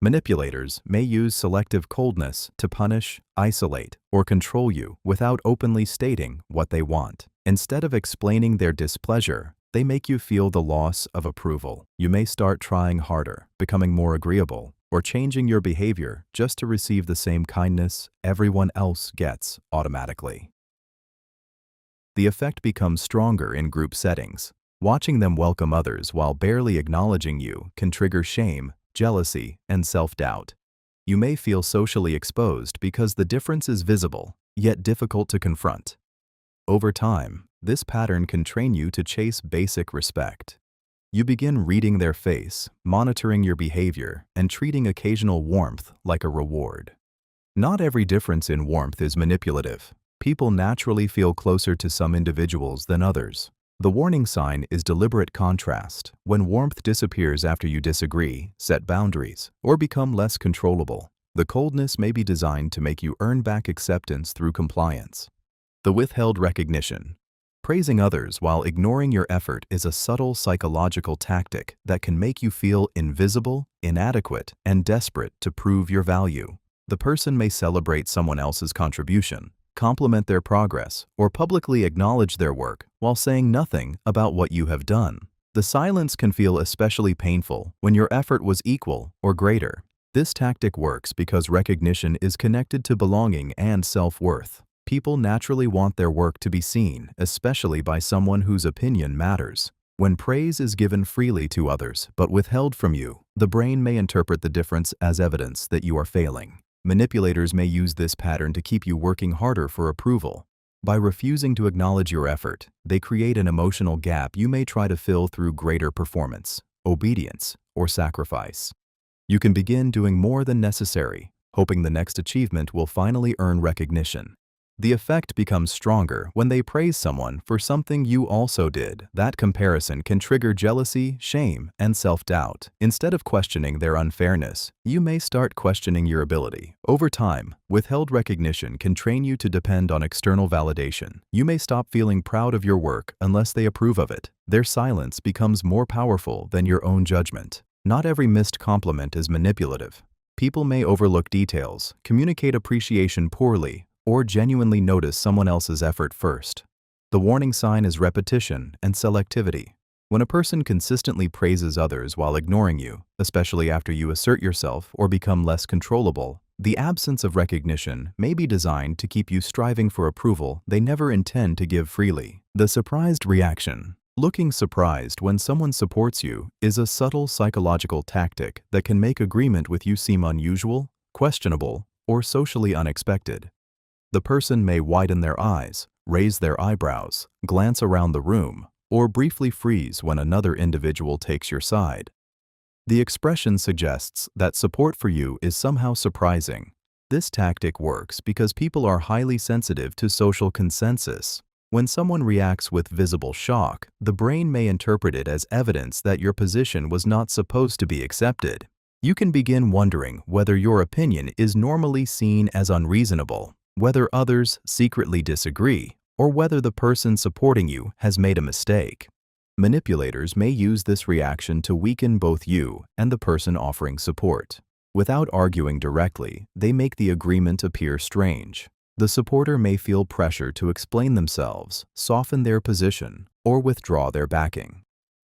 Manipulators may use selective coldness to punish, isolate, or control you without openly stating what they want. Instead of explaining their displeasure, they make you feel the loss of approval. You may start trying harder, becoming more agreeable, or changing your behavior just to receive the same kindness everyone else gets automatically. The effect becomes stronger in group settings. Watching them welcome others while barely acknowledging you can trigger shame, jealousy, and self-doubt. You may feel socially exposed because the difference is visible, yet difficult to confront. Over time, this pattern can train you to chase basic respect. You begin reading their face, monitoring your behavior, and treating occasional warmth like a reward. Not every difference in warmth is manipulative. People naturally feel closer to some individuals than others. The warning sign is deliberate contrast, when warmth disappears after you disagree, set boundaries, or become less controllable. The coldness may be designed to make you earn back acceptance through compliance. The withheld recognition. Praising others while ignoring your effort is a subtle psychological tactic that can make you feel invisible, inadequate, and desperate to prove your value. The person may celebrate someone else's contribution, compliment their progress, or publicly acknowledge their work while saying nothing about what you have done. The silence can feel especially painful when your effort was equal or greater. This tactic works because recognition is connected to belonging and self-worth. People naturally want their work to be seen, especially by someone whose opinion matters. When praise is given freely to others but withheld from you, the brain may interpret the difference as evidence that you are failing. Manipulators may use this pattern to keep you working harder for approval. By refusing to acknowledge your effort, they create an emotional gap you may try to fill through greater performance, obedience, or sacrifice. You can begin doing more than necessary, hoping the next achievement will finally earn recognition. The effect becomes stronger when they praise someone for something you also did. That comparison can trigger jealousy, shame, and self-doubt. Instead of questioning their unfairness, you may start questioning your ability. Over time, withheld recognition can train you to depend on external validation. You may stop feeling proud of your work unless they approve of it. Their silence becomes more powerful than your own judgment. Not every missed compliment is manipulative. People may overlook details, communicate appreciation poorly, or genuinely notice someone else's effort first. The warning sign is repetition and selectivity. When a person consistently praises others while ignoring you, especially after you assert yourself or become less controllable, the absence of recognition may be designed to keep you striving for approval they never intend to give freely. The surprised reaction. Looking surprised when someone supports you is a subtle psychological tactic that can make agreement with you seem unusual, questionable, or socially unexpected. The person may widen their eyes, raise their eyebrows, glance around the room, or briefly freeze when another individual takes your side. The expression suggests that support for you is somehow surprising. This tactic works because people are highly sensitive to social consensus. When someone reacts with visible shock, the brain may interpret it as evidence that your position was not supposed to be accepted. You can begin wondering whether your opinion is normally seen as unreasonable, whether others secretly disagree, or whether the person supporting you has made a mistake. Manipulators may use this reaction to weaken both you and the person offering support. Without arguing directly, they make the agreement appear strange. The supporter may feel pressure to explain themselves, soften their position, or withdraw their backing.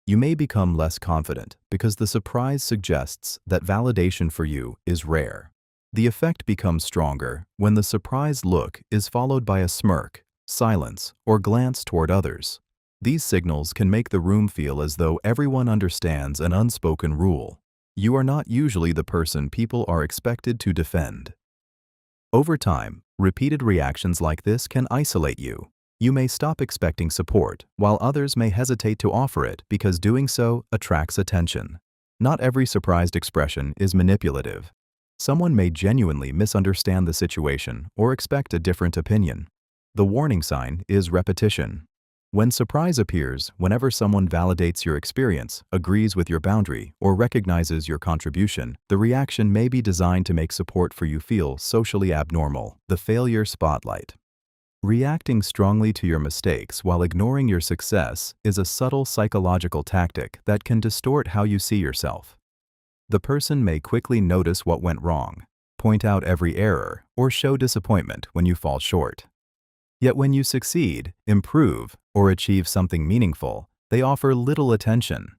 You may become less confident because the surprise suggests that validation for you is rare. The effect becomes stronger when the surprised look is followed by a smirk, silence, or glance toward others. These signals can make the room feel as though everyone understands an unspoken rule. You are not usually the person people are expected to defend. Over time, repeated reactions like this can isolate you. You may stop expecting support, while others may hesitate to offer it because doing so attracts attention. Not every surprised expression is manipulative. Someone may genuinely misunderstand the situation or expect a different opinion. The warning sign is repetition. When surprise appears whenever someone validates your experience, agrees with your boundary, or recognizes your contribution, the reaction may be designed to make support for you feel socially abnormal. The failure spotlight. Reacting strongly to your mistakes while ignoring your success is a subtle psychological tactic that can distort how you see yourself. The person may quickly notice what went wrong, point out every error, or show disappointment when you fall short. Yet when you succeed, improve, or achieve something meaningful, they offer little attention.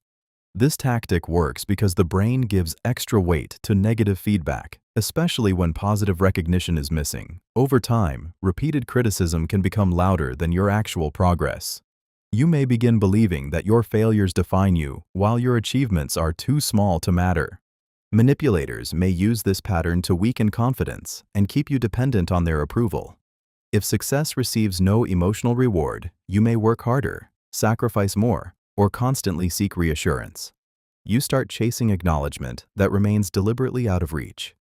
This tactic works because the brain gives extra weight to negative feedback, especially when positive recognition is missing. Over time, repeated criticism can become louder than your actual progress. You may begin believing that your failures define you, while your achievements are too small to matter. Manipulators may use this pattern to weaken confidence and keep you dependent on their approval. If success receives no emotional reward, you may work harder, sacrifice more, or constantly seek reassurance. You start chasing acknowledgement that remains deliberately out of reach.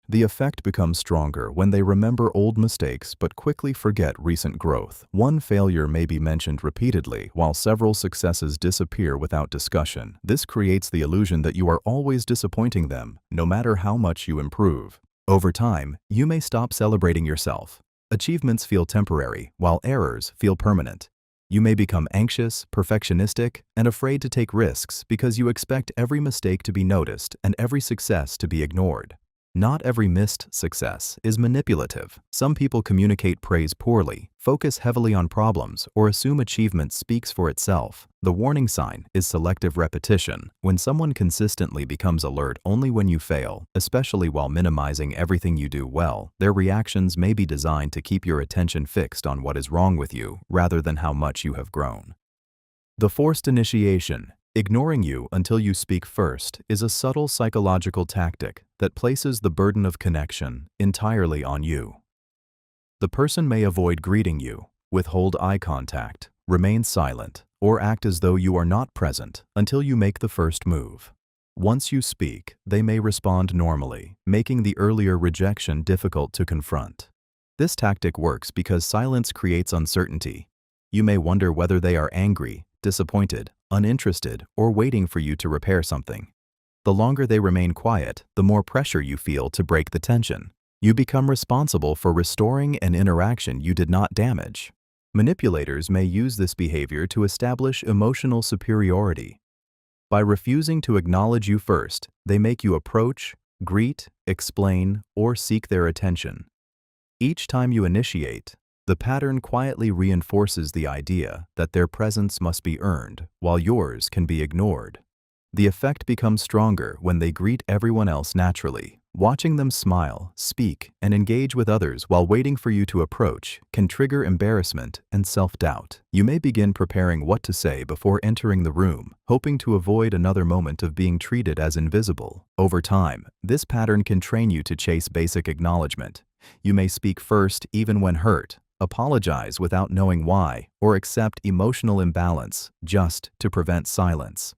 The effect becomes stronger when they remember old mistakes but quickly forget recent growth. One failure may be mentioned repeatedly, while several successes disappear without discussion. This creates the illusion that you are always disappointing them, no matter how much you improve. Over time, you may stop celebrating yourself. Achievements feel temporary, while errors feel permanent. You may become anxious, perfectionistic, and afraid to take risks because you expect every mistake to be noticed and every success to be ignored. Not every missed success is manipulative. Some people communicate praise poorly, focus heavily on problems, or assume achievement speaks for itself. The warning sign is selective repetition. When someone consistently becomes alert only when you fail, especially while minimizing everything you do well, their reactions may be designed to keep your attention fixed on what is wrong with you rather than how much you have grown. The forced initiation. Ignoring you until you speak first is a subtle psychological tactic that places the burden of connection entirely on you. The person may avoid greeting you, withhold eye contact, remain silent, or act as though you are not present until you make the first move. Once you speak, they may respond normally, making the earlier rejection difficult to confront. This tactic works because silence creates uncertainty. You may wonder whether they are angry, disappointed, uninterested, or waiting for you to repair something. The longer they remain quiet, the more pressure you feel to break the tension. You become responsible for restoring an interaction you did not damage. Manipulators may use this behavior to establish emotional superiority. By refusing to acknowledge you first, they make you approach, greet, explain, or seek their attention. Each time you initiate, the pattern quietly reinforces the idea that their presence must be earned, while yours can be ignored. The effect becomes stronger when they greet everyone else naturally. Watching them smile, speak, and engage with others while waiting for you to approach can trigger embarrassment and self-doubt. You may begin preparing what to say before entering the room, hoping to avoid another moment of being treated as invisible. Over time, this pattern can train you to chase basic acknowledgement. You may speak first even when hurt, apologize without knowing why, or accept emotional imbalance just to prevent silence.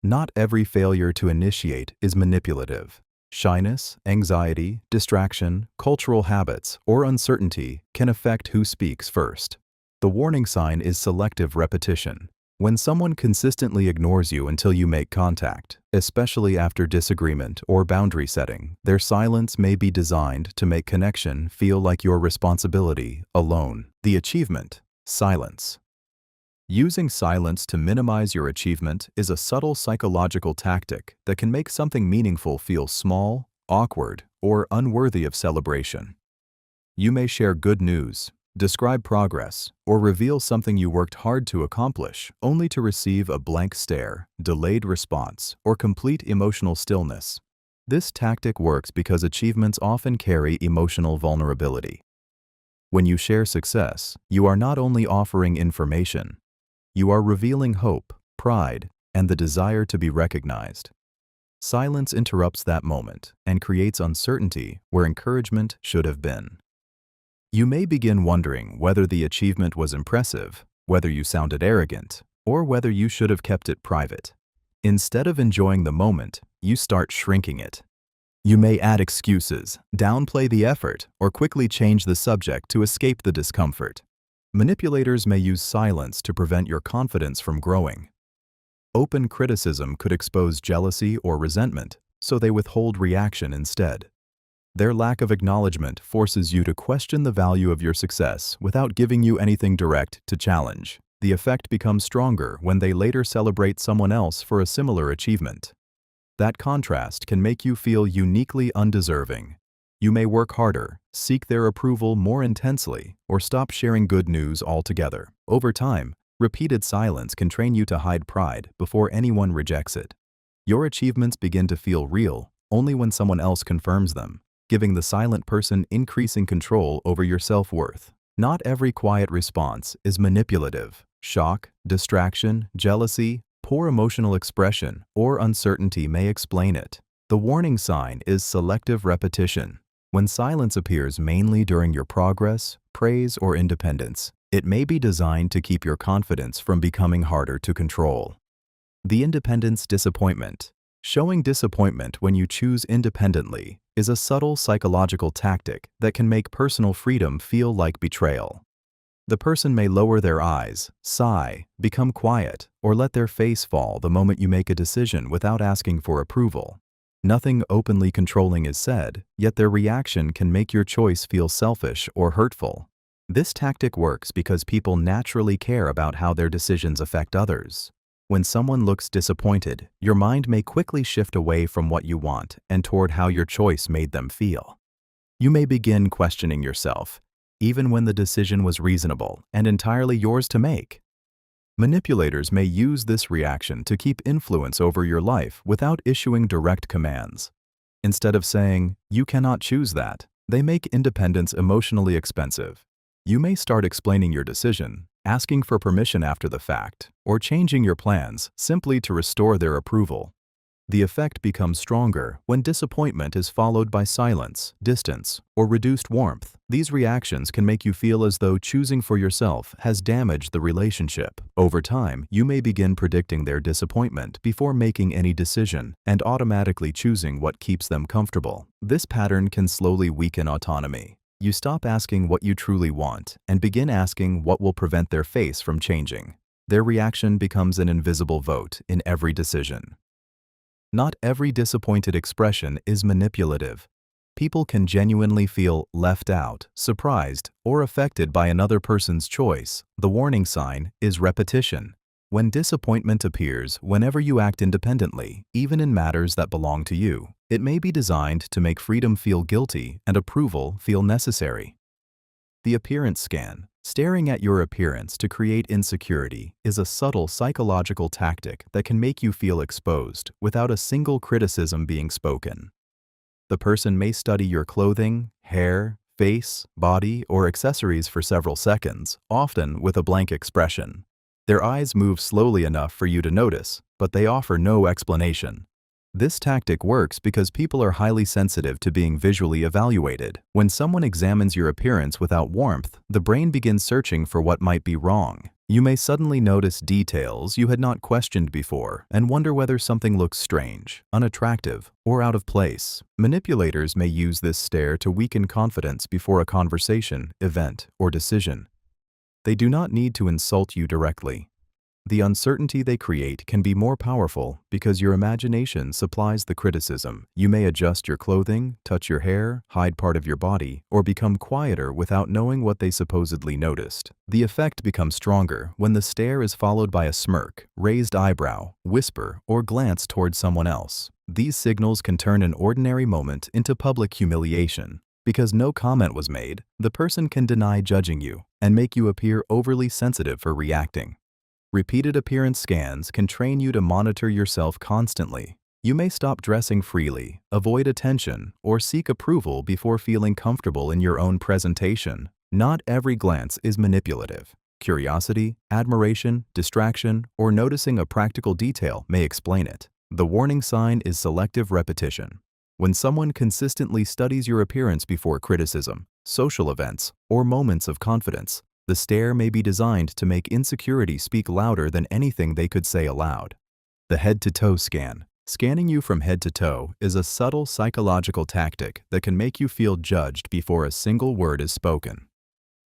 Not every failure to initiate is manipulative. Shyness, anxiety, distraction, cultural habits, or uncertainty can affect who speaks first. The warning sign is selective repetition. When someone consistently ignores you until you make contact, especially after disagreement or boundary setting, their silence may be designed to make connection feel like your responsibility alone. The achievement, silence. Using silence to minimize your achievement is a subtle psychological tactic that can make something meaningful feel small, awkward, or unworthy of celebration. You may share good news, describe progress, or reveal something you worked hard to accomplish, only to receive a blank stare, delayed response, or complete emotional stillness. This tactic works because achievements often carry emotional vulnerability. When you share success, you are not only offering information, you are revealing hope, pride, and the desire to be recognized. Silence interrupts that moment and creates uncertainty where encouragement should have been. You may begin wondering whether the achievement was impressive, whether you sounded arrogant, or whether you should have kept it private. Instead of enjoying the moment, you start shrinking it. You may add excuses, downplay the effort, or quickly change the subject to escape the discomfort. Manipulators may use silence to prevent your confidence from growing. Open criticism could expose jealousy or resentment, so they withhold reaction instead. Their lack of acknowledgement forces you to question the value of your success without giving you anything direct to challenge. The effect becomes stronger when they later celebrate someone else for a similar achievement. That contrast can make you feel uniquely undeserving. You may work harder, seek their approval more intensely, or stop sharing good news altogether. Over time, repeated silence can train you to hide pride before anyone rejects it. Your achievements begin to feel real only when someone else confirms them, giving the silent person increasing control over your self-worth. Not every quiet response is manipulative. Shock, distraction, jealousy, poor emotional expression, or uncertainty may explain it. The warning sign is selective repetition. When silence appears mainly during your progress, praise, or independence, it may be designed to keep your confidence from becoming harder to control. The independence disappointment. Showing disappointment when you choose independently is a subtle psychological tactic that can make personal freedom feel like betrayal. The person may lower their eyes, sigh, become quiet, or let their face fall the moment you make a decision without asking for approval. Nothing openly controlling is said, yet their reaction can make your choice feel selfish or hurtful. This tactic works because people naturally care about how their decisions affect others. When someone looks disappointed, your mind may quickly shift away from what you want and toward how your choice made them feel. You may begin questioning yourself, even when the decision was reasonable and entirely yours to make. Manipulators may use this reaction to keep influence over your life without issuing direct commands. Instead of saying, "You cannot choose that," they make independence emotionally expensive. You may start explaining your decision, asking for permission after the fact, or changing your plans simply to restore their approval. The effect becomes stronger when disappointment is followed by silence, distance, or reduced warmth. These reactions can make you feel as though choosing for yourself has damaged the relationship. Over time, you may begin predicting their disappointment before making any decision and automatically choosing what keeps them comfortable. This pattern can slowly weaken autonomy. You stop asking what you truly want and begin asking what will prevent their face from changing. Their reaction becomes an invisible vote in every decision. Not every disappointed expression is manipulative. People can genuinely feel left out, surprised, or affected by another person's choice. The warning sign is repetition. When disappointment appears whenever you act independently, even in matters that belong to you, it may be designed to make freedom feel guilty and approval feel necessary. The appearance scan. Staring at your appearance to create insecurity is a subtle psychological tactic that can make you feel exposed without a single criticism being spoken. The person may study your clothing, hair, face, body, or accessories for several seconds, often with a blank expression. Their eyes move slowly enough for you to notice, but they offer no explanation. This tactic works because people are highly sensitive to being visually evaluated. When someone examines your appearance without warmth, the brain begins searching for what might be wrong. You may suddenly notice details you had not questioned before and wonder whether something looks strange, unattractive, or out of place. Manipulators may use this stare to weaken confidence before a conversation, event, or decision. They do not need to insult you directly. The uncertainty they create can be more powerful because your imagination supplies the criticism. You may adjust your clothing, touch your hair, hide part of your body, or become quieter without knowing what they supposedly noticed. The effect becomes stronger when the stare is followed by a smirk, raised eyebrow, whisper, or glance towards someone else. These signals can turn an ordinary moment into public humiliation. Because no comment was made, the person can deny judging you and make you appear overly sensitive for reacting. Repeated appearance scans can train you to monitor yourself constantly. You may stop dressing freely, avoid attention, or seek approval before feeling comfortable in your own presentation. Not every glance is manipulative. Curiosity, admiration, distraction, or noticing a practical detail may explain it. The warning sign is selective repetition. When someone consistently studies your appearance before criticism, social events, or moments of confidence, the stare may be designed to make insecurity speak louder than anything they could say aloud. The head-to-toe scan. Scanning you from head to toe is a subtle psychological tactic that can make you feel judged before a single word is spoken.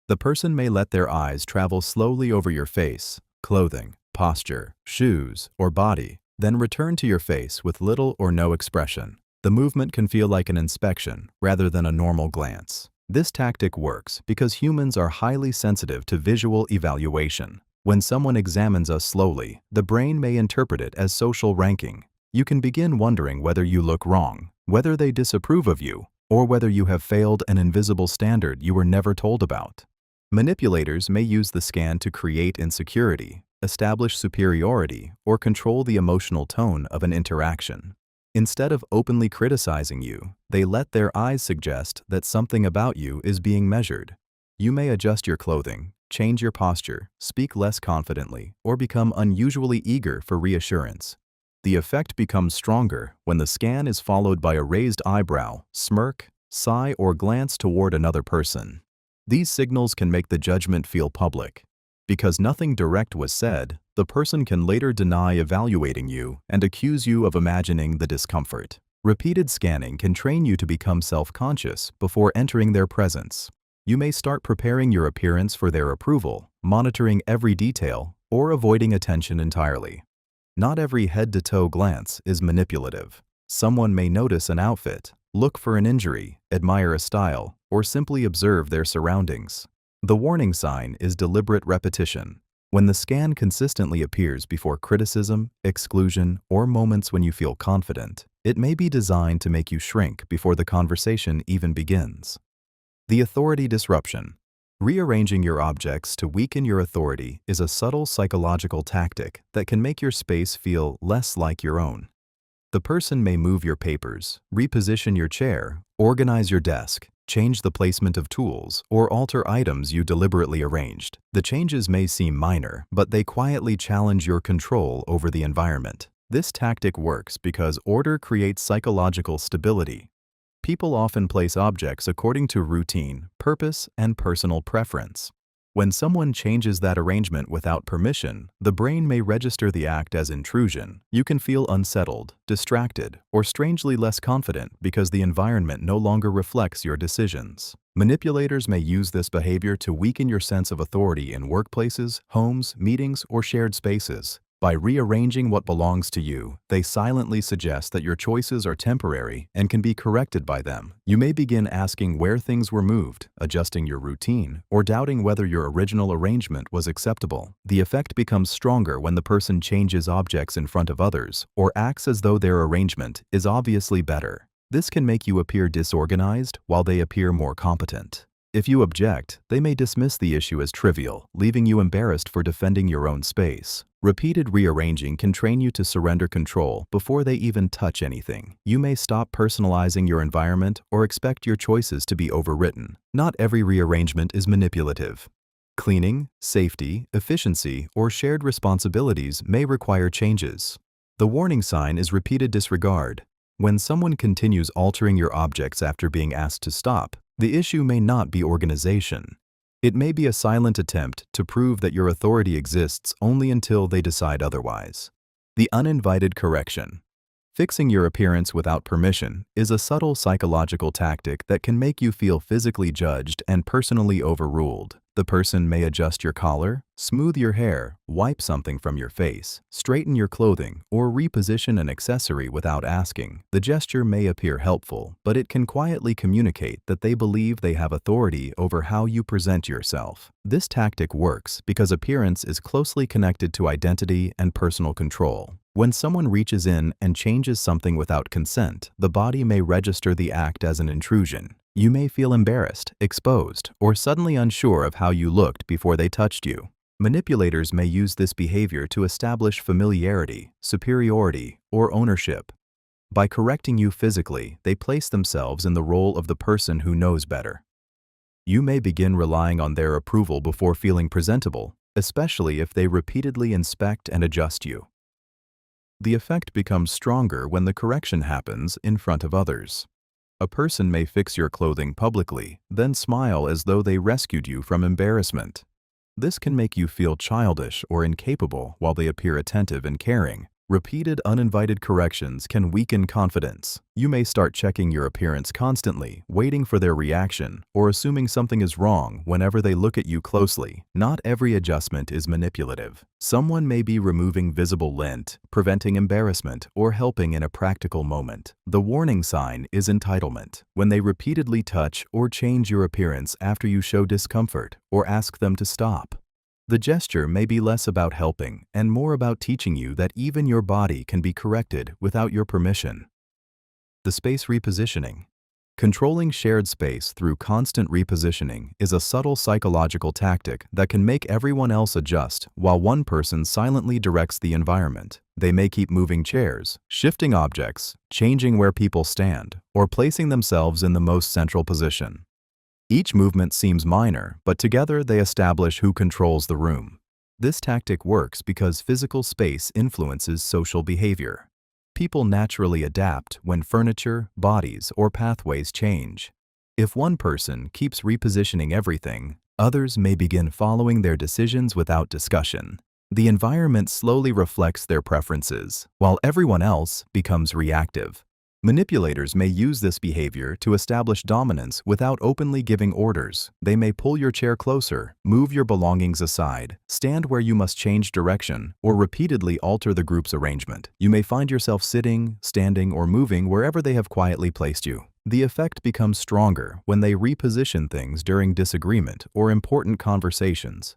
The person may let their eyes travel slowly over your face, clothing, posture, shoes, or body, then return to your face with little or no expression. The movement can feel like an inspection rather than a normal glance. This tactic works because humans are highly sensitive to visual evaluation. When someone examines us slowly, the brain may interpret it as social ranking. You can begin wondering whether you look wrong, whether they disapprove of you, or whether you have failed an invisible standard you were never told about. Manipulators may use the scan to create insecurity, establish superiority, or control the emotional tone of an interaction. Instead of openly criticizing you, they let their eyes suggest that something about you is being measured. You may adjust your clothing, change your posture, speak less confidently, or become unusually eager for reassurance. The effect becomes stronger when the scan is followed by a raised eyebrow, smirk, sigh, or glance toward another person. These signals can make the judgment feel public. Because nothing direct was said, the person can later deny evaluating you and accuse you of imagining the discomfort. Repeated scanning can train you to become self-conscious before entering their presence. You may start preparing your appearance for their approval, monitoring every detail, or avoiding attention entirely. Not every head-to-toe glance is manipulative. Someone may notice an outfit, look for an injury, admire a style, or simply observe their surroundings. The warning sign is deliberate repetition. When the scan consistently appears before criticism, exclusion, or moments when you feel confident, it may be designed to make you shrink before the conversation even begins. The authority disruption. Rearranging your objects to weaken your authority is a subtle psychological tactic that can make your space feel less like your own. The person may move your papers, reposition your chair, organize your desk, change the placement of tools, or alter items you deliberately arranged. The changes may seem minor, but they quietly challenge your control over the environment. This tactic works because order creates psychological stability. People often place objects according to routine, purpose, and personal preference. When someone changes that arrangement without permission, the brain may register the act as intrusion. You can feel unsettled, distracted, or strangely less confident because the environment no longer reflects your decisions. Manipulators may use this behavior to weaken your sense of authority in workplaces, homes, meetings, or shared spaces. By rearranging what belongs to you, they silently suggest that your choices are temporary and can be corrected by them. You may begin asking where things were moved, adjusting your routine, or doubting whether your original arrangement was acceptable. The effect becomes stronger when the person changes objects in front of others or acts as though their arrangement is obviously better. This can make you appear disorganized while they appear more competent. If you object, they may dismiss the issue as trivial, leaving you embarrassed for defending your own space. Repeated rearranging can train you to surrender control before they even touch anything. You may stop personalizing your environment or expect your choices to be overwritten. Not every rearrangement is manipulative. Cleaning, safety, efficiency, or shared responsibilities may require changes. The warning sign is repeated disregard. When someone continues altering your objects after being asked to stop, the issue may not be organization. It may be a silent attempt to prove that your authority exists only until they decide otherwise. The uninvited correction. Fixing your appearance without permission is a subtle psychological tactic that can make you feel physically judged and personally overruled. The person may adjust your collar, smooth your hair, wipe something from your face, straighten your clothing, or reposition an accessory without asking. The gesture may appear helpful, but it can quietly communicate that they believe they have authority over how you present yourself. This tactic works because appearance is closely connected to identity and personal control. When someone reaches in and changes something without consent, the body may register the act as an intrusion. You may feel embarrassed, exposed, or suddenly unsure of how you looked before they touched you. Manipulators may use this behavior to establish familiarity, superiority, or ownership. By correcting you physically, they place themselves in the role of the person who knows better. You may begin relying on their approval before feeling presentable, especially if they repeatedly inspect and adjust you. The effect becomes stronger when the correction happens in front of others. A person may fix your clothing publicly, then smile as though they rescued you from embarrassment. This can make you feel childish or incapable while they appear attentive and caring. Repeated uninvited corrections can weaken confidence. You may start checking your appearance constantly, waiting for their reaction, or assuming something is wrong whenever they look at you closely. Not every adjustment is manipulative. Someone may be removing visible lint, preventing embarrassment, or helping in a practical moment. The warning sign is entitlement, when they repeatedly touch or change your appearance after you show discomfort or ask them to stop. The gesture may be less about helping and more about teaching you that even your body can be corrected without your permission. The space repositioning. Controlling shared space through constant repositioning is a subtle psychological tactic that can make everyone else adjust while one person silently directs the environment. They may keep moving chairs, shifting objects, changing where people stand, or placing themselves in the most central position. Each movement seems minor, but together they establish who controls the room. This tactic works because physical space influences social behavior. People naturally adapt when furniture, bodies, or pathways change. If one person keeps repositioning everything, others may begin following their decisions without discussion. The environment slowly reflects their preferences, while everyone else becomes reactive. Manipulators may use this behavior to establish dominance without openly giving orders. They may pull your chair closer, move your belongings aside, stand where you must change direction, or repeatedly alter the group's arrangement. You may find yourself sitting, standing, or moving wherever they have quietly placed you. The effect becomes stronger when they reposition things during disagreement or important conversations.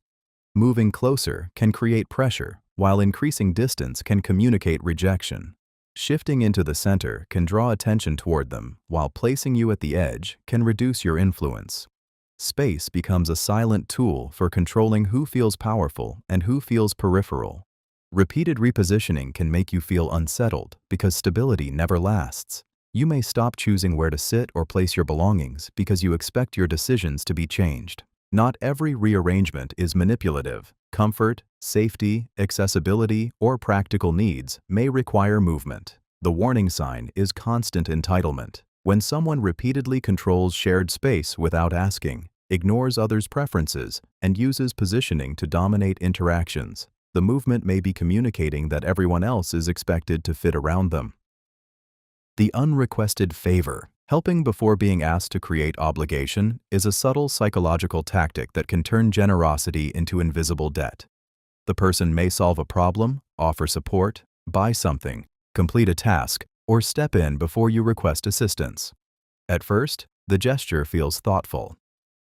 Moving closer can create pressure, while increasing distance can communicate rejection. Shifting into the center can draw attention toward them, while placing you at the edge can reduce your influence. Space becomes a silent tool for controlling who feels powerful and who feels peripheral. Repeated repositioning can make you feel unsettled because stability never lasts. You may stop choosing where to sit or place your belongings because you expect your decisions to be changed. Not every rearrangement is manipulative. Comfort, safety, accessibility, or practical needs may require movement. The warning sign is constant entitlement. When someone repeatedly controls shared space without asking, ignores others' preferences, and uses positioning to dominate interactions, the movement may be communicating that everyone else is expected to fit around them. The unrequested favor. Helping before being asked to create obligation is a subtle psychological tactic that can turn generosity into invisible debt. The person may solve a problem, offer support, buy something, complete a task, or step in before you request assistance. At first, the gesture feels thoughtful.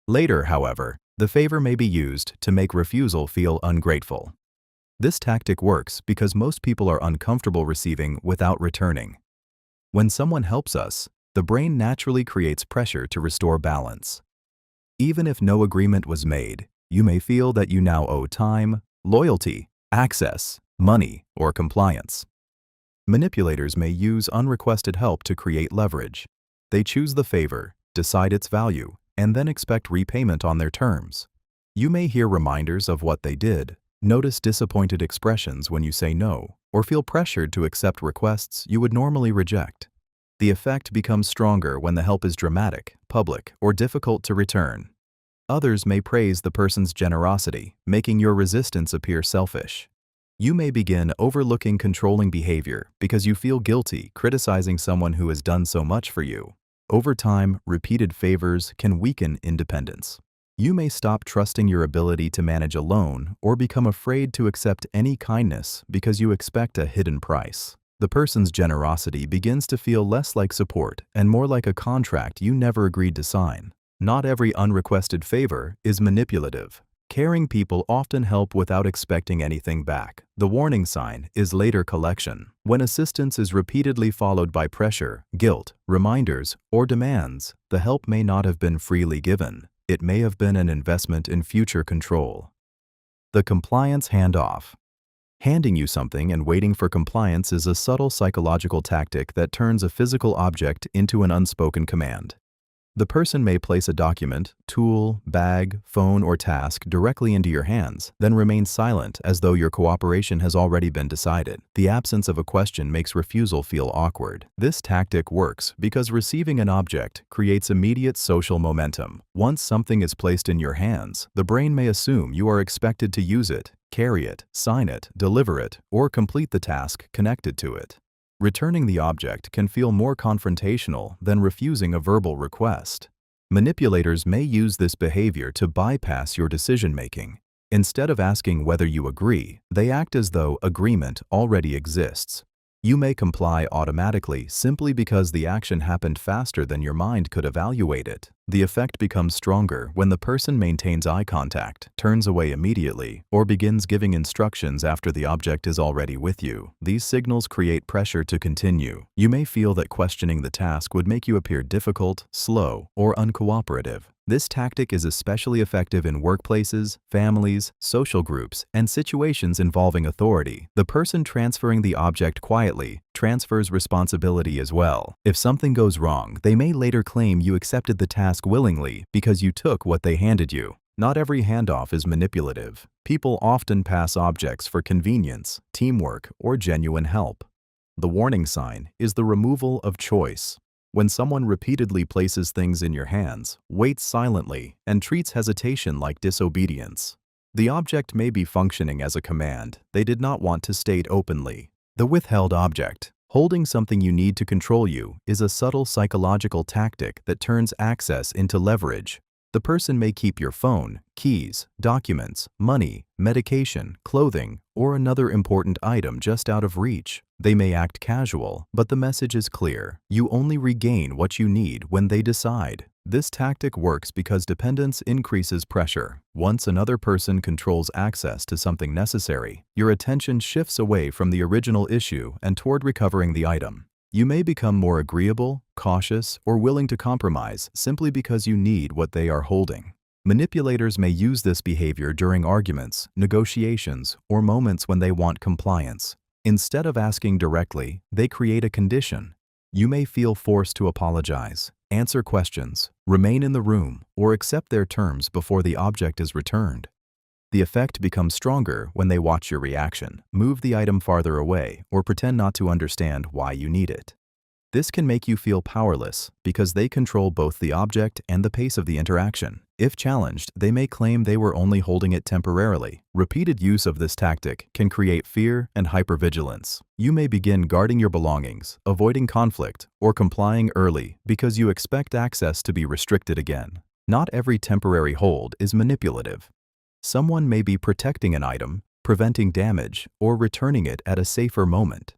Later, however, the favor may be used to make refusal feel ungrateful. This tactic works because most people are uncomfortable receiving without returning. When someone helps us, the brain naturally creates pressure to restore balance. Even if no agreement was made, you may feel that you now owe time, loyalty, access, money, or compliance. Manipulators may use unrequested help to create leverage. They choose the favor, decide its value, and then expect repayment on their terms. You may hear reminders of what they did, notice disappointed expressions when you say no, or feel pressured to accept requests you would normally reject. The effect becomes stronger when the help is dramatic, public, or difficult to return. Others may praise the person's generosity, making your resistance appear selfish. You may begin overlooking controlling behavior because you feel guilty criticizing someone who has done so much for you. Over time, repeated favors can weaken independence. You may stop trusting your ability to manage alone or become afraid to accept any kindness because you expect a hidden price. The person's generosity begins to feel less like support and more like a contract you never agreed to sign. Not every unrequested favor is manipulative. Caring people often help without expecting anything back. The warning sign is later collection. When assistance is repeatedly followed by pressure, guilt, reminders, or demands, the help may not have been freely given. It may have been an investment in future control. The compliance handoff. Handing you something and waiting for compliance is a subtle psychological tactic that turns a physical object into an unspoken command. The person may place a document, tool, bag, phone, or task directly into your hands, then remain silent as though your cooperation has already been decided. The absence of a question makes refusal feel awkward. This tactic works because receiving an object creates immediate social momentum. Once something is placed in your hands, the brain may assume you are expected to use it, carry it, sign it, deliver it, or complete the task connected to it. Returning the object can feel more confrontational than refusing a verbal request. Manipulators may use this behavior to bypass your decision-making. Instead of asking whether you agree, they act as though agreement already exists. You may comply automatically simply because the action happened faster than your mind could evaluate it. The effect becomes stronger when the person maintains eye contact, turns away immediately, or begins giving instructions after the object is already with you. These signals create pressure to continue. You may feel that questioning the task would make you appear difficult, slow, or uncooperative. This tactic is especially effective in workplaces, families, social groups, and situations involving authority. The person transferring the object quietly transfers responsibility as well. If something goes wrong, they may later claim you accepted the task willingly because you took what they handed you. Not every handoff is manipulative. People often pass objects for convenience, teamwork, or genuine help. The warning sign is the removal of choice. When someone repeatedly places things in your hands, waits silently, and treats hesitation like disobedience, the object may be functioning as a command they did not want to state openly. The withheld object, holding something you need to control you, is a subtle psychological tactic that turns access into leverage. The person may keep your phone, keys, documents, money, medication, clothing, or another important item just out of reach. They may act casual, but the message is clear. You only regain what you need when they decide. This tactic works because dependence increases pressure. Once another person controls access to something necessary, your attention shifts away from the original issue and toward recovering the item. You may become more agreeable, cautious, or willing to compromise simply because you need what they are holding. Manipulators may use this behavior during arguments, negotiations, or moments when they want compliance. Instead of asking directly, they create a condition. You may feel forced to apologize, answer questions, remain in the room, or accept their terms before the object is returned. The effect becomes stronger when they watch your reaction, move the item farther away, or pretend not to understand why you need it. This can make you feel powerless because they control both the object and the pace of the interaction. If challenged, they may claim they were only holding it temporarily. Repeated use of this tactic can create fear and hypervigilance. You may begin guarding your belongings, avoiding conflict, or complying early because you expect access to be restricted again. Not every temporary hold is manipulative. Someone may be protecting an item, preventing damage, or returning it at a safer moment.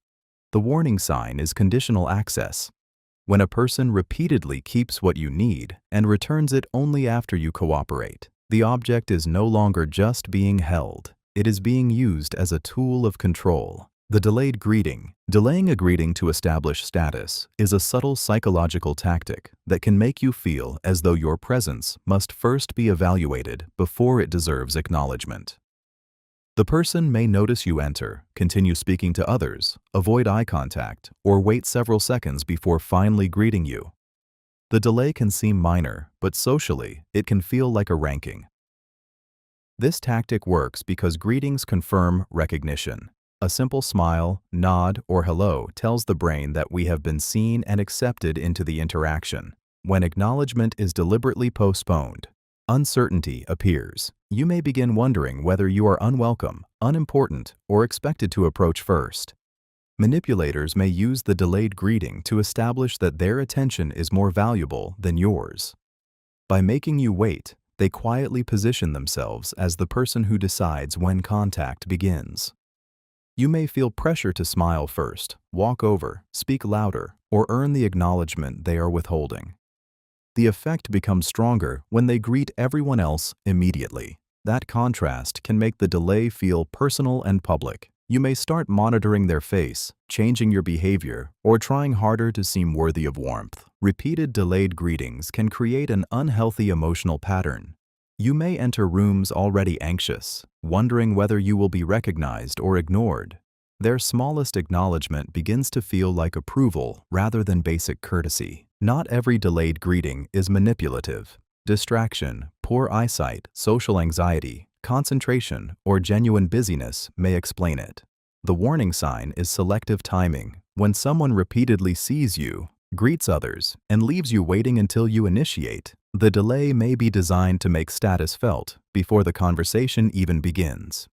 The warning sign is conditional access. When a person repeatedly keeps what you need and returns it only after you cooperate, the object is no longer just being held. It is being used as a tool of control. The delayed greeting. Delaying a greeting to establish status is a subtle psychological tactic that can make you feel as though your presence must first be evaluated before it deserves acknowledgement. The person may notice you enter, continue speaking to others, avoid eye contact, or wait several seconds before finally greeting you. The delay can seem minor, but socially, it can feel like a ranking. This tactic works because greetings confirm recognition. A simple smile, nod, or hello tells the brain that we have been seen and accepted into the interaction. When acknowledgement is deliberately postponed, uncertainty appears. You may begin wondering whether you are unwelcome, unimportant, or expected to approach first. Manipulators may use the delayed greeting to establish that their attention is more valuable than yours. By making you wait, they quietly position themselves as the person who decides when contact begins. You may feel pressure to smile first, walk over, speak louder, or earn the acknowledgement they are withholding. The effect becomes stronger when they greet everyone else immediately. That contrast can make the delay feel personal and public. You may start monitoring their face, changing your behavior, or trying harder to seem worthy of warmth. Repeated delayed greetings can create an unhealthy emotional pattern. You may enter rooms already anxious, wondering whether you will be recognized or ignored. Their smallest acknowledgement begins to feel like approval rather than basic courtesy. Not every delayed greeting is manipulative. Distraction, poor eyesight, social anxiety, concentration, or genuine busyness may explain it. The warning sign is selective timing. When someone repeatedly sees you, greets others, and leaves you waiting until you initiate, the delay may be designed to make status felt before the conversation even begins.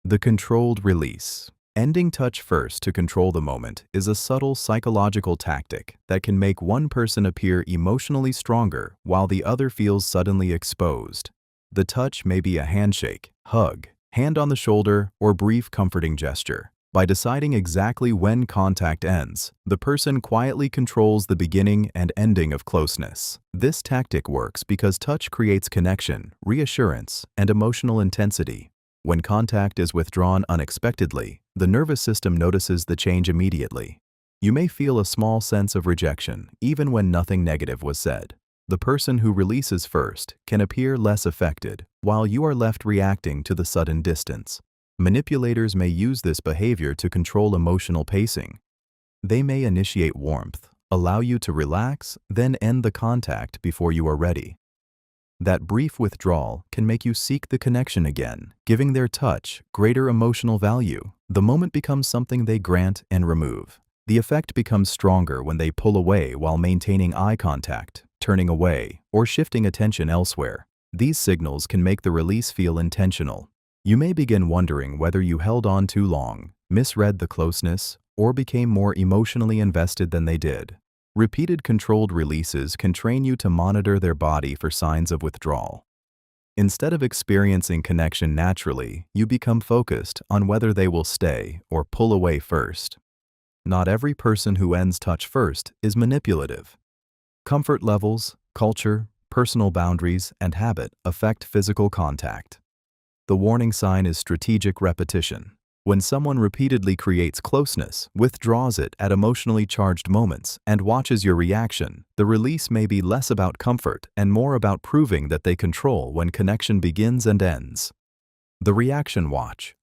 The controlled release. Ending touch first to control the moment is a subtle psychological tactic that can make one person appear emotionally stronger while the other feels suddenly exposed. The touch may be a handshake, hug, hand on the shoulder, or brief comforting gesture. By deciding exactly when contact ends, the person quietly controls the beginning and ending of closeness. This tactic works because touch creates connection, reassurance, and emotional intensity. When contact is withdrawn unexpectedly, the nervous system notices the change immediately. You may feel a small sense of rejection, even when nothing negative was said. The person who releases first can appear less affected, while you are left reacting to the sudden distance. Manipulators may use this behavior to control emotional pacing. They may initiate warmth, allow you to relax, then end the contact before you are ready. That brief withdrawal can make you seek the connection again, giving their touch greater emotional value. The moment becomes something they grant and remove. The effect becomes stronger when they pull away while maintaining eye contact, turning away, or shifting attention elsewhere. These signals can make the release feel intentional. You may begin wondering whether you held on too long, misread the closeness, or became more emotionally invested than they did. Repeated controlled releases can train you to monitor their body for signs of withdrawal. Instead of experiencing connection naturally, you become focused on whether they will stay or pull away first. Not every person who ends touch first is manipulative. Comfort levels, culture, personal boundaries, and habit affect physical contact. The warning sign is strategic repetition. When someone repeatedly creates closeness, withdraws it at emotionally charged moments, and watches your reaction, the release may be less about comfort and more about proving that they control when connection begins and ends. The reaction watch.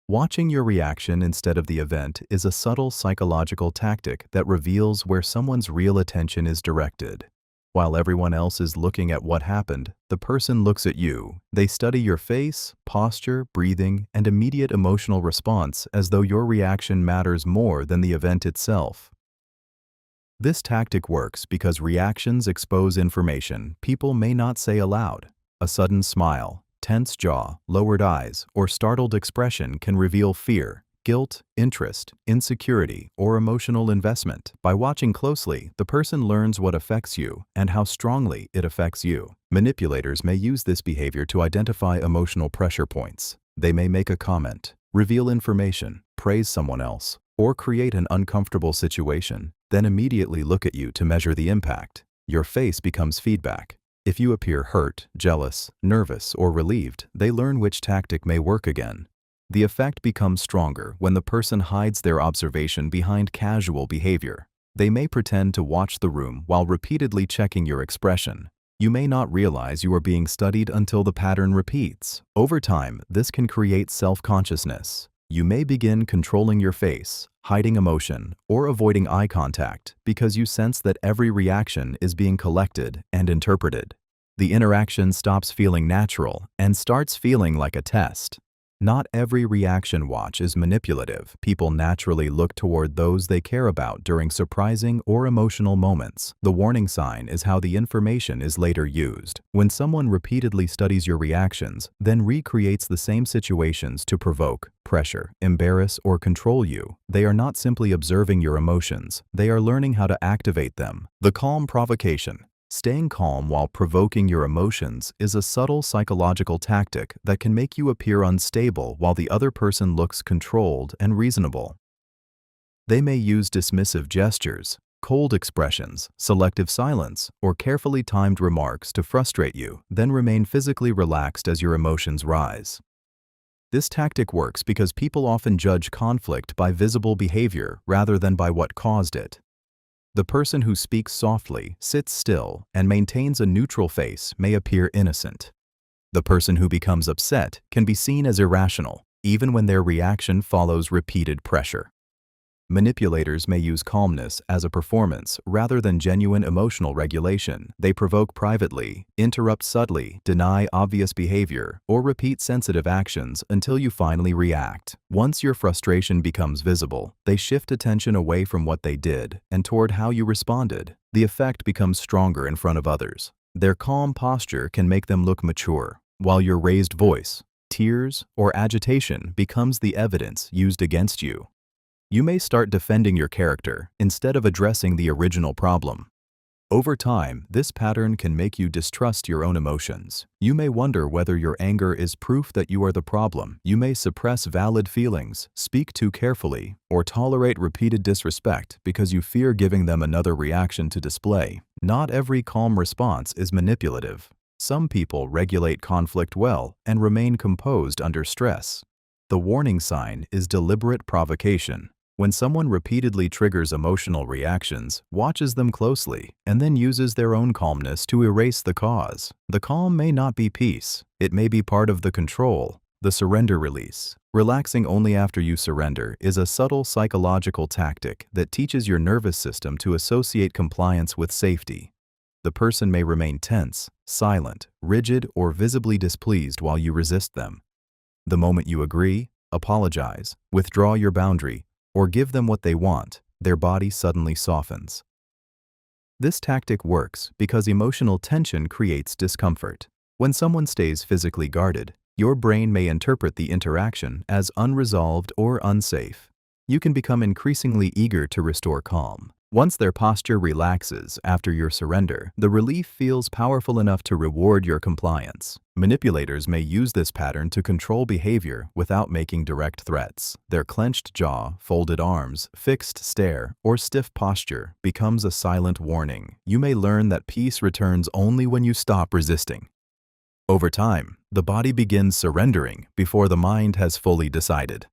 Watching your reaction instead of the event is a subtle psychological tactic that reveals where someone's real attention is directed. While everyone else is looking at what happened, the person looks at you. They study your face, posture, breathing, and immediate emotional response as though your reaction matters more than the event itself. This tactic works because reactions expose information people may not say aloud. A sudden smile, tense jaw, lowered eyes, or startled expression can reveal fear, guilt, interest, insecurity, or emotional investment. By watching closely, the person learns what affects you and how strongly it affects you. Manipulators may use this behavior to identify emotional pressure points. They may make a comment, reveal information, praise someone else, or create an uncomfortable situation, then immediately look at you to measure the impact. Your face becomes feedback. If you appear hurt, jealous, nervous, or relieved, they learn which tactic may work again. The effect becomes stronger when the person hides their observation behind casual behavior. They may pretend to watch the room while repeatedly checking your expression. You may not realize you are being studied until the pattern repeats. Over time, this can create self-consciousness. You may begin controlling your face, hiding emotion, or avoiding eye contact because you sense that every reaction is being collected and interpreted. The interaction stops feeling natural and starts feeling like a test. Not every reaction watch is manipulative. People naturally look toward those they care about during surprising or emotional moments. The warning sign is how the information is later used. When someone repeatedly studies your reactions, then recreates the same situations to provoke, pressure, embarrass, or control you, they are not simply observing your emotions. They are learning how to activate them. The calm provocation. Staying calm while provoking your emotions is a subtle psychological tactic that can make you appear unstable while the other person looks controlled and reasonable. They may use dismissive gestures, cold expressions, selective silence, or carefully timed remarks to frustrate you, then remain physically relaxed as your emotions rise. This tactic works because people often judge conflict by visible behavior rather than by what caused it. The person who speaks softly, sits still, and maintains a neutral face may appear innocent. The person who becomes upset can be seen as irrational, even when their reaction follows repeated pressure. Manipulators may use calmness as a performance rather than genuine emotional regulation. They provoke privately, interrupt subtly, deny obvious behavior, or repeat sensitive actions until you finally react. Once your frustration becomes visible, they shift attention away from what they did and toward how you responded. The effect becomes stronger in front of others. Their calm posture can make them look mature, while your raised voice, tears, or agitation becomes the evidence used against you. You may start defending your character instead of addressing the original problem. Over time, this pattern can make you distrust your own emotions. You may wonder whether your anger is proof that you are the problem. You may suppress valid feelings, speak too carefully, or tolerate repeated disrespect because you fear giving them another reaction to display. Not every calm response is manipulative. Some people regulate conflict well and remain composed under stress. The warning sign is deliberate provocation. When someone repeatedly triggers emotional reactions, watches them closely, and then uses their own calmness to erase the cause. The calm may not be peace. It may be part of the control, the surrender release. Relaxing only after you surrender is a subtle psychological tactic that teaches your nervous system to associate compliance with safety. The person may remain tense, silent, rigid, or visibly displeased while you resist them. The moment you agree, apologize, withdraw your boundary, or give them what they want, their body suddenly softens. This tactic works because emotional tension creates discomfort. When someone stays physically guarded, your brain may interpret the interaction as unresolved or unsafe. You can become increasingly eager to restore calm. Once their posture relaxes after your surrender, the relief feels powerful enough to reward your compliance. Manipulators may use this pattern to control behavior without making direct threats. Their clenched jaw, folded arms, fixed stare, or stiff posture becomes a silent warning. You may learn that peace returns only when you stop resisting. Over time, the body begins surrendering before the mind has fully decided.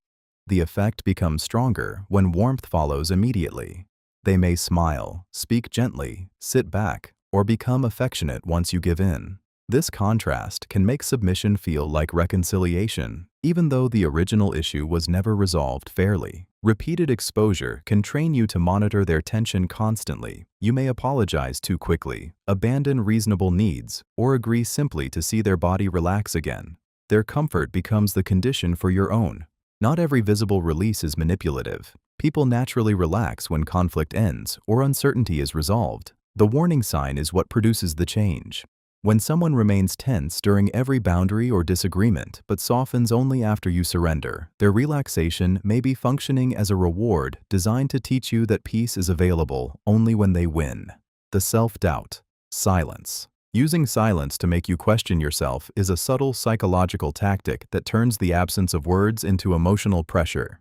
The effect becomes stronger when warmth follows immediately. They may smile, speak gently, sit back, or become affectionate once you give in. This contrast can make submission feel like reconciliation, even though the original issue was never resolved fairly. Repeated exposure can train you to monitor their tension constantly. You may apologize too quickly, abandon reasonable needs, or agree simply to see their body relax again. Their comfort becomes the condition for your own. Not every visible release is manipulative. People naturally relax when conflict ends or uncertainty is resolved. The warning sign is what produces the change. When someone remains tense during every boundary or disagreement but softens only after you surrender, their relaxation may be functioning as a reward designed to teach you that peace is available only when they win. The self-doubt. Silence. Using silence to make you question yourself is a subtle psychological tactic that turns the absence of words into emotional pressure.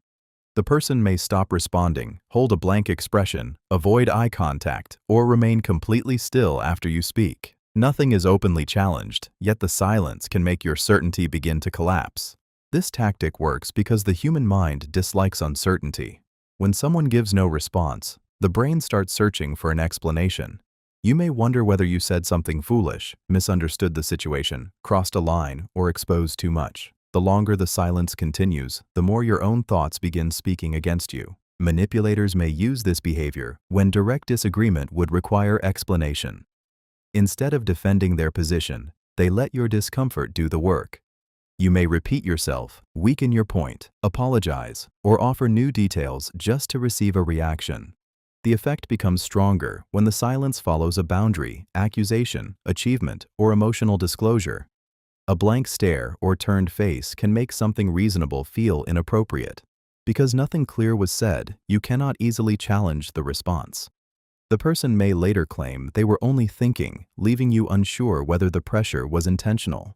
The person may stop responding, hold a blank expression, avoid eye contact, or remain completely still after you speak. Nothing is openly challenged, yet the silence can make your certainty begin to collapse. This tactic works because the human mind dislikes uncertainty. When someone gives no response, the brain starts searching for an explanation. You may wonder whether you said something foolish, misunderstood the situation, crossed a line, or exposed too much. The longer the silence continues, the more your own thoughts begin speaking against you. Manipulators may use this behavior when direct disagreement would require explanation. Instead of defending their position, they let your discomfort do the work. You may repeat yourself, weaken your point, apologize, or offer new details just to receive a reaction. The effect becomes stronger when the silence follows a boundary, accusation, achievement, or emotional disclosure. A blank stare or turned face can make something reasonable feel inappropriate. Because nothing clear was said, you cannot easily challenge the response. The person may later claim they were only thinking, leaving you unsure whether the pressure was intentional.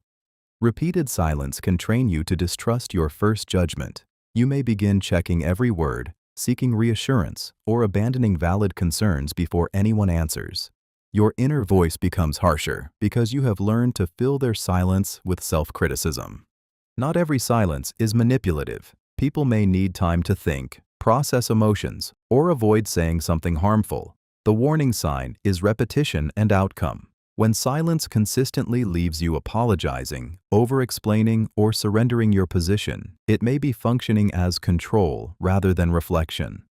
Repeated silence can train you to distrust your first judgment. You may begin checking every word, seeking reassurance, or abandoning valid concerns before anyone answers. Your inner voice becomes harsher because you have learned to fill their silence with self-criticism. Not every silence is manipulative. People may need time to think, process emotions, or avoid saying something harmful. The warning sign is repetition and outcome. When silence consistently leaves you apologizing, over-explaining, or surrendering your position, it may be functioning as control rather than reflection.